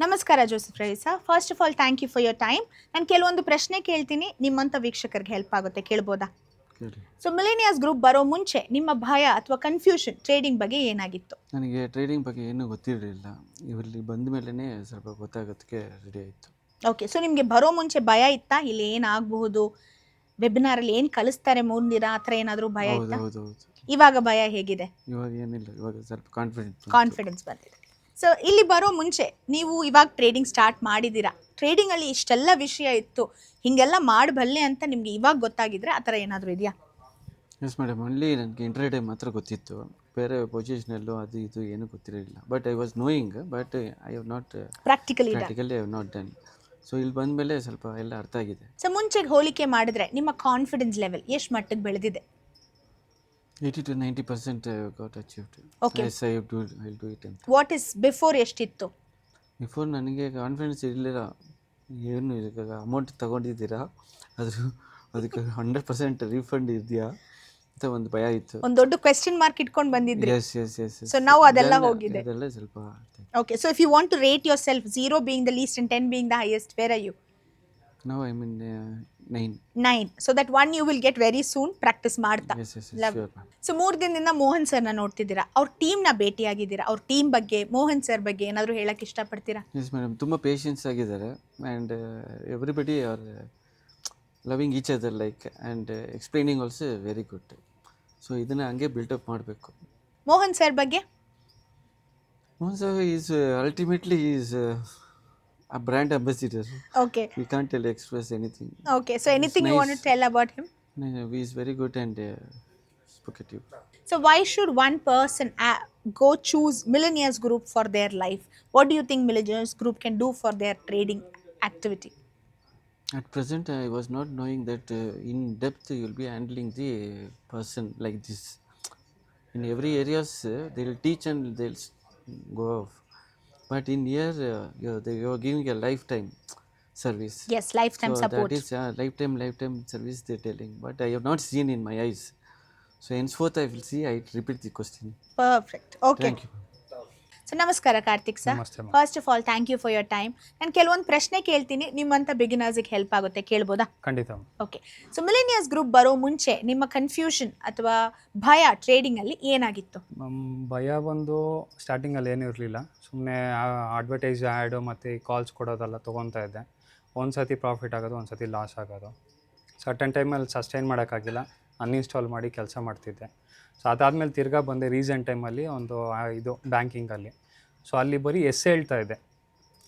ನಮಸ್ಕಾರ Joseph Ravi sir. First of all thank you for your time. ನಾನು ಕೆಲವೊಂದು ಪ್ರಶ್ನೆ ಕೇಳ್ತೀನಿ, ನಿಮ್ಮಂಥ ವೀಕ್ಷಕರಿಗೆ ಹೆಲ್ಪ್ ಆಗುತ್ತೆ, ಕೇಳ್ಬೋದಾ? ಸೊ ಮಿಲಿನಿಯರ್ಸ್ ಗ್ರೂಪ್ ಬರೋ ಮುಂಚೆ ನಿಮ್ಮ ಭಯ ಅಥವಾ ಕನ್ಫ್ಯೂಷನ್ ಟ್ರೇಡಿಂಗ್ ಬಗ್ಗೆ ಏನಾಗಿತ್ತು? ನನಗೆ ಟ್ರೇಡಿಂಗ್ ಬಗ್ಗೆ ಏನೂ ಗೊತ್ತಿರಲಿಲ್ಲ. ಇಲ್ಲಿ ಬಂದ ಮೇಲೇ ಸ್ವಲ್ಪ ಗೊತ್ತಾಗೋದಕ್ಕೆ ರೆಡಿ ಆಯಿತು. ಓಕೆ. ಸೊ ನಿಮಗೆ ಬರೋ ಮುಂಚೆ ಭಯ ಇತ್ತಾ? ಇಲ್ಲಿ ಏನಾಗಬಹುದು, ವೆಬಿನಾರಲ್ಲಿ ಏನು ಕಲಿಸ್ತಾರೆ 3 ದಿನ, ಆ ಥರ ಏನಾದರೂ ಭಯ ಇತ್ತಾ? ಹೌದು. ಇವಾಗ ಭಯ ಹೇಗಿದೆ? ಇವಾಗ ಏನಿಲ್ಲ, ಇವಾಗ ಸ್ವಲ್ಪ ಕಾನ್ಫಿಡೆನ್ಸ್ ಬಂದಿದೆ. ಸೊ ಇಲ್ಲಿ ಬರೋ ಮುಂಚೆ ನೀವು ಇವಾಗ ಟ್ರೇಡಿಂಗ್ ಸ್ಟಾರ್ಟ್ ಮಾಡಿದ್ದೀರಾ, ಟ್ರೇಡಿಂಗಲ್ಲಿ ಇಷ್ಟೆಲ್ಲ ವಿಷಯ ಇತ್ತು, ಹೀಗೆಲ್ಲ ಮಾಡಬಲ್ಲೆ ಅಂತ ನಿಮಗೆ ಇವಾಗ ಗೊತ್ತಾಗಿದ್ರೆ ಆ ಥರ ಏನಾದರೂ ಇದೆಯಾ? ಎಸ್ ಮೇಡಮ್, ಅಲ್ಲಿ ನನಗೆ ಇಂಟ್ರಾಡೇ ಮಾತ್ರ ಗೊತ್ತಿತ್ತು, ಬೇರೆ ಪೊಸಿಷನಲ್ಲೂ ಅದು ಇದು ಏನೂ ಗೊತ್ತಿರಲಿಲ್ಲ. But I was knowing, but I have not practically I have not done. So ಇಲ್ಲಿ ಬಂದಮೇಲೆ ಸ್ವಲ್ಪ ಎಲ್ಲ ಅರ್ಥ ಆಗಿದೆ. ಸೊ ಮುಂಚೆಗೆ ಹೋಲಿಕೆ ಮಾಡಿದ್ರೆ ನಿಮ್ಮ ಕಾನ್ಫಿಡೆನ್ಸ್ ಲೆವೆಲ್ ಎಷ್ಟು ಮಟ್ಟಿಗೆ ಬೆಳೆದಿದೆ? 80 to 90% got achieved. Okay. Yes, I'll do it ಅಂತ. ವಾಟ್ ಇಸ್ ಬಿಫೋರ್ ಎಷ್ಟಿತ್ತು? ಬಿಫೋರ್ ನನಗೆ ಕಾನ್ಫಿಡೆನ್ಸ್ ಇರಲಿಲ್ಲ. ಏನು ಈಗ ಅಮೌಂಟ್ ತೊಗೊಂಡಿದ್ದೀರಾ, ಅದಕ್ಕೆ 100% ರೀಫಂಡ್ ಇದೆಯಾ ಅಂತ ಒಂದು ಭಯ ಇತ್ತು. ಒಂದು ದೊಡ್ಡ ಕ್ವೆಶ್ಚನ್ ಮಾರ್ಕ್ ಇಟ್ಕೊಂಡು ಬಂದಿದ್ರಿ. ಎಸ್. ಸೊ ನಾವು ಅದೆಲ್ಲ ಹೋಗಿದೆ. ಅದೆಲ್ಲ ಸ್ವಲ್ಪ. Okay. So if you want to rate yourself, 0 being the least and 10 being the highest, where are you? Now I'm in 9. 9. So that one you will get very soon, practice ಮಾಡ್ತಾ. Yes, sure. So 3 ದಿನದಿಂದ ಮೋಹನ್ ಸರ್ನ ನೋಡ್ತಿದ್ದೀರಾ, ಅವ್ರ ಟೀಮ್ನ ಭೇಟಿಯಾಗಿದ್ದೀರಾ, ಅವ್ರ team ಬಗ್ಗೆ, Mohan sir ಬಗ್ಗೆ ಏನಾದರೂ ಹೇಳಕ್ಕೆ ಇಷ್ಟಪಡ್ತೀರಾ? ಎಸ್ ಮೇಡಮ್, ತುಂಬ ಪೇಷನ್ಸ್ ಆಗಿದ್ದಾರೆ and everybody are loving each other like and explaining also very good. So ಇದನ್ನು ಹಂಗೆ ಬಿಲ್ಡಪ್ ಮಾಡಬೇಕು. ಮೋಹನ್ ಸರ್ ಬಗ್ಗೆ? Mohan sir is ultimately is a brand ambassador. Okay. We can't express anything. Okay. So anything you want to tell about him? No, he is very good and spokative. So why should one person go choose Millionaires Group for their life? What do you think Millionaires Group can do for their trading activity? At present, I was not knowing that in depth you will be handling the person like this. In every areas they will teach and they will go off. But in here, they are giving a lifetime service. Yes, lifetime support. That is lifetime service they are telling. But I have not seen in my eyes. So henceforth I will see. I repeat the question. Perfect. Okay. Thank you. So ನಮಸ್ಕಾರ Karthik sir. ನಮಸ್ತೆ ma'am. First of all thank you for your time. ನಾನು ಕೆಲವೊಂದು ಪ್ರಶ್ನೆ ಕೇಳ್ತೀನಿ, ನಿಮ್ಮಂಥ ಬಿಗಿನರ್ಸ್ಗೆ help ಆಗುತ್ತೆ, ಕೇಳ್ಬೋದಾ? ಖಂಡಿತ. ಓಕೆ. ಸೊ ಮಿಲೇನಿಯರ್ಸ್ ಗ್ರೂಪ್ ಬರೋ ಮುಂಚೆ ನಿಮ್ಮ ಕನ್ಫ್ಯೂಷನ್ ಅಥವಾ ಭಯ ಟ್ರೇಡಿಂಗಲ್ಲಿ ಏನಾಗಿತ್ತು? ಭಯ ಬಂದು ಸ್ಟಾರ್ಟಿಂಗಲ್ಲಿ ಏನೂ ಇರಲಿಲ್ಲ. ಸುಮ್ಮನೆ ಅಡ್ವರ್ಟೈಸ್ ಆ್ಯಡು ಮತ್ತು ಕಾಲ್ಸ್ ಕೊಡೋದೆಲ್ಲ ತೊಗೊತಾ ಇದ್ದೆ. ಒಂದು ಸತಿ ಪ್ರಾಫಿಟ್ ಆಗೋದು, ಒಂದು ಸತಿ ಲಾಸ್ ಆಗೋದು. ಸರ್ಟನ್ ಟೈಮಲ್ಲಿ ಸಸ್ಟೈನ್ ಮಾಡೋಕ್ಕಾಗಿಲ್ಲ, ಅನ್ಇನ್ಸ್ಟಾಲ್ ಮಾಡಿ ಕೆಲಸ ಮಾಡ್ತಿದ್ದೆ. ಸೊ ಅದಾದಮೇಲೆ ತಿರ್ಗಾ ಬಂದೆ ರೀಸೆಂಟ್ ಟೈಮಲ್ಲಿ ಒಂದು ಇದು ಬ್ಯಾಂಕಿಂಗಲ್ಲಿ. ಸೊ ಅಲ್ಲಿ ಬರೀ ಎಸ್ ಹೇಳ್ತಾ ಇದ್ದೆ.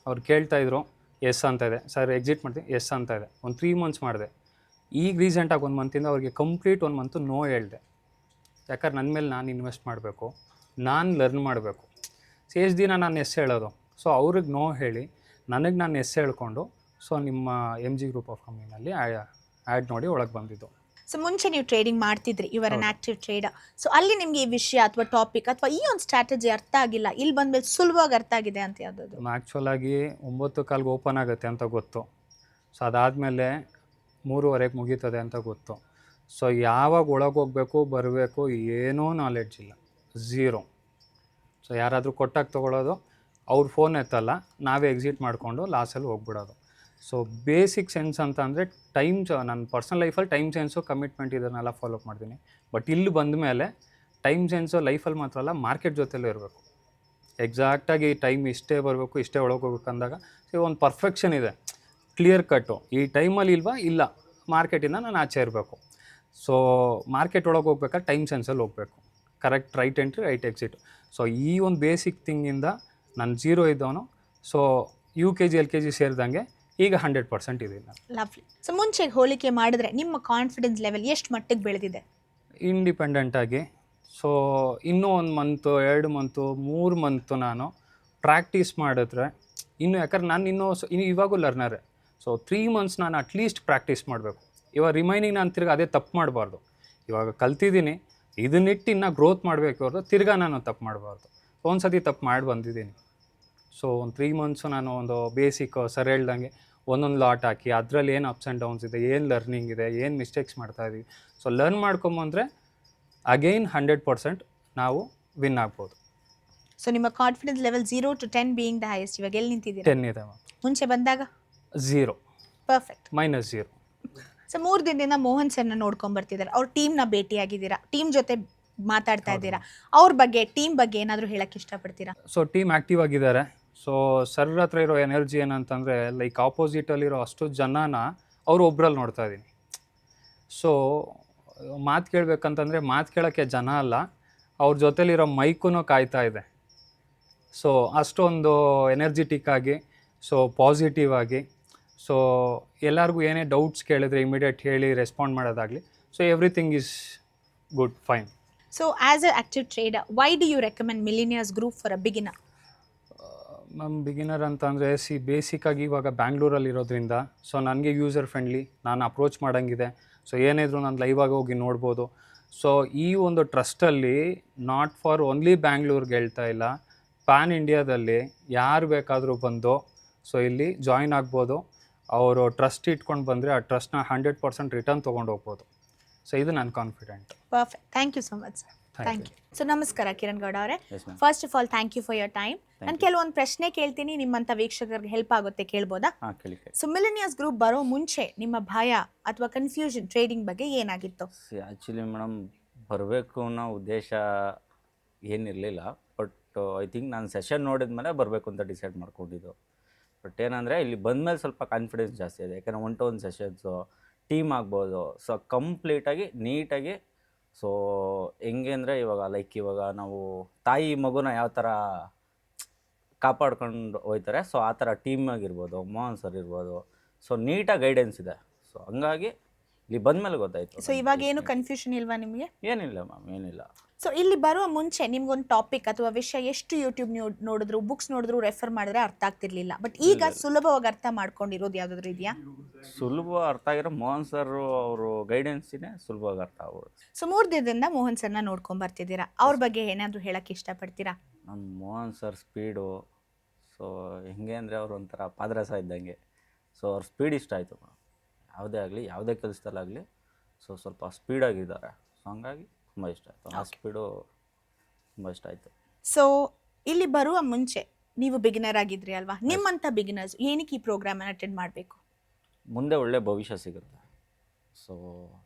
ಅವ್ರು ಕೇಳ್ತಾಯಿದ್ರು ಎಸ್ ಅಂತ ಇದೆ, ಸರ್ ಎಕ್ಸಿಟ್ ಮಾಡ್ತೀನಿ ಎಸ್ ಅಂತ ಇದೆ. ಒಂದು 3 months ಮಾಡಿದೆ. ಈಗ ರೀಸೆಂಟಾಗಿ 1 ಮಂತಿಂದ ಅವ್ರಿಗೆ ಕಂಪ್ಲೀಟ್ 1 ಮಂತು ನೋ ಹೇಳಿದೆ. ಯಾಕಂದ್ರೆ ನನ್ನ ಮೇಲೆ ನಾನು ಇನ್ವೆಸ್ಟ್ ಮಾಡಬೇಕು, ನಾನು ಲರ್ನ್ ಮಾಡಬೇಕು. ಎಷ್ಟು ದಿನ ನಾನು ಎಸ್ ಹೇಳೋದು. ಸೊ ಅವ್ರಿಗೆ ನೋ ಹೇಳಿ ನನಗೆ ನಾನು ಎಸ್ ಹೇಳ್ಕೊಂಡು ಸೊ ನಿಮ್ಮ MG ಗ್ರೂಪ್ ಆಫ್ ಕಂಪ್ನಿನಲ್ಲಿ ಆ್ಯಡ್ ನೋಡಿ ಒಳಗೆ ಬಂದಿದ್ದು. ಸೊ ಮುಂಚೆ ನೀವು ಟ್ರೇಡಿಂಗ್ ಮಾಡ್ತಿದ್ರಿ, you are an active trader. So ಅಲ್ಲಿ ನಿಮಗೆ ಈ ವಿಷಯ ಅಥವಾ ಟಾಪಿಕ್ ಅಥವಾ ಈ ಒಂದು ಸ್ಟ್ರಾಟಜಿ ಅರ್ಥ ಆಗಿಲ್ಲ, ಇಲ್ಲಿ ಬಂದಮೇಲೆ ಸುಲಭವಾಗಿ ಅರ್ಥ ಆಗಿದೆ ಅಂತ ಯಾವ್ದು? ಆ್ಯಕ್ಚುಲಾಗಿ 9:15 ಓಪನ್ ಆಗುತ್ತೆ ಅಂತ ಗೊತ್ತು. ಸೊ ಅದಾದಮೇಲೆ 3:15 ಮುಗೀತದೆ ಅಂತ ಗೊತ್ತು. ಸೊ ಯಾವಾಗ ಒಳಗೆ ಹೋಗಬೇಕು ಬರಬೇಕು ಏನೂ ನಾಲೆಡ್ಜ್ ಇಲ್ಲ, ಝೀರೋ. ಸೊ ಯಾರಾದರೂ ಕೊಟ್ಟಾಗ ತೊಗೊಳ್ಳೋದು, ಅವ್ರ ಫೋನ್ ಎತ್ತಲ್ಲ, ನಾವೇ ಎಕ್ಸಿಟ್ ಮಾಡಿಕೊಂಡು ಲಾಸಲ್ಲಿ ಹೋಗ್ಬಿಡೋದು. ಸೊ ಬೇಸಿಕ್ ಸೆನ್ಸ್ ಅಂತ ಅಂದರೆ ನನ್ನ ಪರ್ಸ್ನಲ್ ಲೈಫಲ್ಲಿ ಟೈಮ್ ಸೆನ್ಸು, ಕಮಿಟ್ಮೆಂಟ್ ಇದನ್ನೆಲ್ಲ ಫಾಲೋ ಮಾಡ್ತೀನಿ. ಬಟ್ ಇಲ್ಲಿ ಬಂದ ಮೇಲೆ ಟೈಮ್ ಸೆನ್ಸು ಲೈಫಲ್ಲಿ ಮಾತ್ರ ಅಲ್ಲ, ಮಾರ್ಕೆಟ್ ಜೊತೆಲೂ ಇರಬೇಕು. ಎಕ್ಸಾಕ್ಟಾಗಿ ಟೈಮ್ ಇಷ್ಟೇ ಬರಬೇಕು, ಇಷ್ಟೇ ಒಳಗೆ ಹೋಗ್ಬೇಕು ಅಂದಾಗ ಒಂದು ಪರ್ಫೆಕ್ಷನ್ ಇದೆ, ಕ್ಲಿಯರ್ ಕಟ್ಟು. ಈ ಟೈಮಲ್ಲಿ ಇಲ್ಲ ಮಾರ್ಕೆಟಿಂದ ನಾನು ಆಚೆ ಇರಬೇಕು. ಸೊ ಮಾರ್ಕೆಟ್ ಒಳಗೆ ಹೋಗ್ಬೇಕಾದ್ರೆ ಟೈಮ್ ಸೆನ್ಸಲ್ಲಿ ಹೋಗಬೇಕು, correct right entry right exit. So ಈ ಒಂದು ಬೇಸಿಕ್ ಥಿಂಗಿಂದ ನಾನು ಝೀರೋ ಇದ್ದವನು. ಸೊ UKG LKG ಸೇರಿದಂಗೆ ಈಗ 100% ಇದೆ. ಲವ್ಲಿ. ಸೊ ಮುಂಚೆಗೆ ಹೋಲಿಕೆ ಮಾಡಿದ್ರೆ ನಿಮ್ಮ ಕಾನ್ಫಿಡೆನ್ಸ್ ಲೆವೆಲ್ ಎಷ್ಟು ಮಟ್ಟಿಗೆ ಬೆಳೆದಿದೆ? ಇಂಡಿಪೆಂಡೆಂಟಾಗಿ. ಸೊ ಇನ್ನೂ 1 ಮಂತು 2 ಮಂತು 3 ಮಂತು ನಾನು ಪ್ರಾಕ್ಟೀಸ್ ಮಾಡಿದ್ರೆ ಇನ್ನು, ಯಾಕಂದ್ರೆ ನಾನು ಇನ್ನೂ ಇವಾಗೂ ಲರ್ನರೇ. ಸೊ 3 months ನಾನು ಅಟ್ಲೀಸ್ಟ್ ಪ್ರಾಕ್ಟೀಸ್ ಮಾಡಬೇಕು. ಇವಾಗ ರಿಮೈನಿಂಗ್ ನಾನು ತಿರ್ಗಿ ಅದೇ ತಪ್ಪು ಮಾಡಬಾರ್ದು. ಇವಾಗ ಕಲ್ತಿದ್ದೀನಿ, ಇದನ್ನಿಟ್ಟು ಇನ್ನೂ ಗ್ರೋತ್ ಮಾಡಬೇಕು ಅವ್ರದ್ದು, ತಿರ್ಗಾ ನಾನು ತಪ್ಪು ಮಾಡಬಾರ್ದು. ಒಂದು ಸತಿ ತಪ್ಪು ಮಾಡಿ ಬಂದಿದ್ದೀನಿ. ಸೊ ಒಂದು 3 months ನಾನು ಒಂದು ಬೇಸಿಕ್ ಸರ್ ಹೇಳ್ದಂಗೆ ಒಂದೊಂದು ಲಾಟ್ ಹಾಕಿ ಅದರಲ್ಲಿ ಏನು ಅಪ್ಸ್ ಆ್ಯಂಡ್ ಡೌನ್ಸ್ ಇದೆ, ಏನು ಲರ್ನಿಂಗ್ ಇದೆ, ಏನು ಮಿಸ್ಟೇಕ್ಸ್ ಮಾಡ್ತಾಯಿದ್ದೀವಿ, ಸೊ ಲರ್ನ್ ಮಾಡ್ಕೊಂಬಂದರೆ ಅಗೈನ್ 100% ನಾವು ವಿನ್ ಆಗ್ಬೋದು. ಸೊ ನಿಮ್ಮ confidence level 0 to 10 being the highest, ಇವಾಗ ಎಲ್ಲಿ ನಿಂತಿದ್ದೀರಾ? 10 ಇದೆ ಮ್ಯಾಮ್. ಮುಂಚೆ ಬಂದಾಗ 0, ಪರ್ಫೆಕ್ಟ್, -0. ಸೊ 3 ದಿನದಿಂದ ಮೋಹನ್ ಸರ್ನ ನೋಡ್ಕೊಂಬರ್ತಿದ್ದಾರೆ, ಅವ್ರ ಟೀಮ್ನ ಭೇಟಿಯಾಗಿದ್ದೀರಾ, ಟೀಮ್ ಜೊತೆ ಮಾತಾಡ್ತಾ ಇದ್ದೀರಾ, ಅವ್ರ ಬಗ್ಗೆ ಟೀಮ್ ಬಗ್ಗೆ ಏನಾದರೂ ಹೇಳಕ್ಕೆ ಇಷ್ಟಪಡ್ತೀರಾ? ಸೊ ಟೀಮ್ ಆ್ಯಕ್ಟಿವ್ ಆಗಿದ್ದಾರೆ. ಸೊ ಸರ್ ಹತ್ರ ಇರೋ ಎನರ್ಜಿ ಏನಂತಂದರೆ ಲೈಕ್ ಆಪೋಸಿಟಲ್ಲಿರೋ ಅಷ್ಟು ಜನನ ಅವರು ಒಬ್ರಲ್ಲಿ ನೋಡ್ತಾ ಇದ್ದೀನಿ. ಸೊ ಮಾತು ಕೇಳಬೇಕಂತಂದರೆ ಮಾತು ಕೇಳೋಕ್ಕೆ ಜನ ಅಲ್ಲ, ಅವ್ರ ಜೊತೆಲಿರೋ ಮೈಕೂ ಕಾಯ್ತಾ ಇದೆ. ಸೊ ಅಷ್ಟೊಂದು ಎನರ್ಜಿಟಿಕ್ ಆಗಿ, ಸೊ ಪಾಸಿಟಿವ್ ಆಗಿ, ಸೊ ಎಲ್ಲರಿಗೂ ಏನೇ ಡೌಟ್ಸ್ ಕೇಳಿದ್ರೆ ಇಮಿಡಿಯೇಟ್ ಹೇಳಿ ರೆಸ್ಪಾಂಡ್ ಮಾಡೋದಾಗಲಿ. So everything is good, fine. So as a active trader, why do you recommend millionaires group for a beginner? ನಮ್ಮ ಬಿಗಿನರ್ ಅಂತಂದರೆ ಬೇಸಿಕ್ಕಾಗಿ ಇವಾಗ ಬ್ಯಾಂಗ್ಳೂರಲ್ಲಿ ಇರೋದ್ರಿಂದ ಸೊ ನನಗೆ ಯೂಸರ್ ಫ್ರೆಂಡ್ಲಿ, ನಾನು ಅಪ್ರೋಚ್ ಮಾಡೋಂಗಿದೆ. ಸೊ ಏನಿದ್ರು ನಾನು ಲೈವಾಗಿ ಹೋಗಿ ನೋಡ್ಬೋದು. ಸೊ ಈ ಒಂದು ಟ್ರಸ್ಟಲ್ಲಿ ನಾಟ್ ಫಾರ್ ಓನ್ಲಿ ಬ್ಯಾಂಗ್ಳೂರ್ಗೆ ಹೇಳ್ತಾ ಇಲ್ಲ, ಪ್ಯಾನ್ ಇಂಡಿಯಾದಲ್ಲಿ ಯಾರು ಬೇಕಾದರೂ ಬಂದು ಸೊ ಇಲ್ಲಿ ಜಾಯಿನ್ ಆಗ್ಬೋದು. ಅವರು ಟ್ರಸ್ಟ್ ಇಟ್ಕೊಂಡು ಬಂದರೆ ಆ ಟ್ರಸ್ಟ್ನ 100% ರಿಟರ್ನ್ ತೊಗೊಂಡು ಹೋಗ್ಬೋದು. ಸೊ ಇದು ನಾನು confident. Perfect, thank you so much sir. Thank you. So ನಮಸ್ಕಾರ ಕಿರಣ್ ಗೌಡ ಅವರೇ. First of all thank you for your time. ನಾನು ಕೆಲವೊಂದು ಪ್ರಶ್ನೆ ಕೇಳ್ತೀನಿ, ನಿಮ್ಮಂಥ ವೀಕ್ಷಕರಿಗೆ ಹೆಲ್ಪ್ ಆಗುತ್ತೆ, ಕೇಳ್ಬೋದಾ? ಸೊ ಮಿಲಿನಿಯರ್ಸ್ ಗ್ರೂಪ್ ಬರೋ ಮುಂಚೆ ನಿಮ್ಮ ಭಯ ಅಥವಾ ಕನ್ಫ್ಯೂಷನ್ ಟ್ರೇಡಿಂಗ್ ಬಗ್ಗೆ ಏನಾಗಿತ್ತು? ಆ್ಯಕ್ಚುಲಿ ಮೇಡಮ್, ಬರಬೇಕು ಅನ್ನೋ ಉದ್ದೇಶ ಏನಿರಲಿಲ್ಲ. ಬಟ್ ಐ ಥಿಂಕ್ ನಾನು ಸೆಷನ್ ನೋಡಿದ ಮೇಲೆ ಬರಬೇಕು ಅಂತ ಡಿಸೈಡ್ ಮಾಡ್ಕೊಂಡಿದ್ದು. ಬಟ್ ಏನಂದರೆ ಇಲ್ಲಿ ಬಂದಮೇಲೆ ಸ್ವಲ್ಪ ಕಾನ್ಫಿಡೆನ್ಸ್ ಜಾಸ್ತಿ ಇದೆ, ಯಾಕೆಂದರೆ 1-to-1 ಸೆಷನ್ಸು, ಟೀಮ್ ಆಗ್ಬೋದು. ಸೊ ಕಂಪ್ಲೀಟಾಗಿ ನೀಟಾಗಿ, ಸೊ ಹೆಂಗೆ ಅಂದರೆ ಇವಾಗ ನಾವು ತಾಯಿ ಮಗುನ ಯಾವ ಥರ ಕಾಪಾಡ್ಕೊಂಡು ಹೋಗ್ತಾರೆ, ಸೊ ಆ ಥರ ಟೀಮ್ ಆಗಿರ್ಬೋದು, ಮೋಹನ್ ಸರ್ ಇರ್ಬೋದು. ಸೊ ನೀಟಾಗಿ ಗೈಡೆನ್ಸ್ ಇದೆ. ಸೊ ಹಂಗಾಗಿ ಇಲ್ಲಿ ಬಂದಮೇಲೆ ಗೊತ್ತಾಯಿತು. ಸೊ ಇವಾಗ ಏನು ಕನ್ಫ್ಯೂಷನ್ ಇಲ್ವಾ ನಿಮಗೆ? ಏನಿಲ್ಲ ಮ್ಯಾಮ್, ಏನಿಲ್ಲ. ಸೊ ಇಲ್ಲಿ ಬರುವ ಮುಂಚೆ ನಿಮ್ಗೊಂದು ಟಾಪಿಕ್ ಅಥವಾ ವಿಷಯ ಎಷ್ಟು ಯೂಟ್ಯೂಬ್ ನೋಡಿದ್ರು, ಬುಕ್ಸ್ ನೋಡಿದ್ರು, ರೆಫರ್ ಮಾಡಿದ್ರೆ ಅರ್ಥ ಆಗ್ತಿರ್ಲಿಲ್ಲ. ಬಟ್ ಈಗ ಸುಲಭವಾಗಿ ಅರ್ಥ ಮಾಡ್ಕೊಂಡಿರೋದು ಯಾವುದಾದ್ರು ಇದೆಯಾ? ಸುಲಭ ಅರ್ಥ ಆಗಿರೋ ಮೋಹನ್ ಸರ್ ಅವರು ಗೈಡೆನ್ಸಿನೇ ಸುಲಭವಾಗಿ ಅರ್ಥ ಆಗ್ಬೋದು. ಸೊ 3 ದಿನದಿಂದ ಮೋಹನ್ ಸರ್ನ ನೋಡ್ಕೊಂಡ್ ಬರ್ತಿದ್ದೀರಾ, ಅವ್ರ ಬಗ್ಗೆ ಏನಾದರೂ ಹೇಳಕ್ಕೆ ಇಷ್ಟಪಡ್ತೀರಾ? ನಮ್ಮ ಮೋಹನ್ ಸರ್ ಸ್ಪೀಡು, ಸೊ ಹೆಂಗೆ ಅಂದರೆ ಅವ್ರು ಒಂಥರ ಪಾದರಸ ಇದ್ದಂಗೆ. ಸೊ ಅವ್ರ ಸ್ಪೀಡ್ ಇಷ್ಟ ಆಯಿತು. ಯಾವುದೇ ಆಗಲಿ, ಯಾವುದೇ ಕೆಲಸದಲ್ಲಾಗಲಿ ಸೊ ಸ್ವಲ್ಪ ಸ್ಪೀಡಾಗಿದ್ದಾರೆ. ಸೊ ಹಂಗಾಗಿ ತುಂಬ ಇಷ್ಟ ಆಯಿತು, ಆ ಸ್ಪೀಡು ತುಂಬ ಇಷ್ಟ ಆಯಿತು. ಸೊ ಇಲ್ಲಿ ಬರುವ ಮುಂಚೆ ನೀವು ಬಿಗಿನರ್ ಆಗಿದ್ರಿ ಅಲ್ವಾ, ನಿಮ್ಮಂಥ ಬಿಗಿನರ್ಸ್ ಏನಕ್ಕೆ ಈ ಪ್ರೋಗ್ರಾಮನ್ನು ಅಟೆಂಡ್ ಮಾಡಬೇಕು? ಮುಂದೆ ಒಳ್ಳೆ ಭವಿಷ್ಯ ಸಿಗುತ್ತೆ. ಸೊ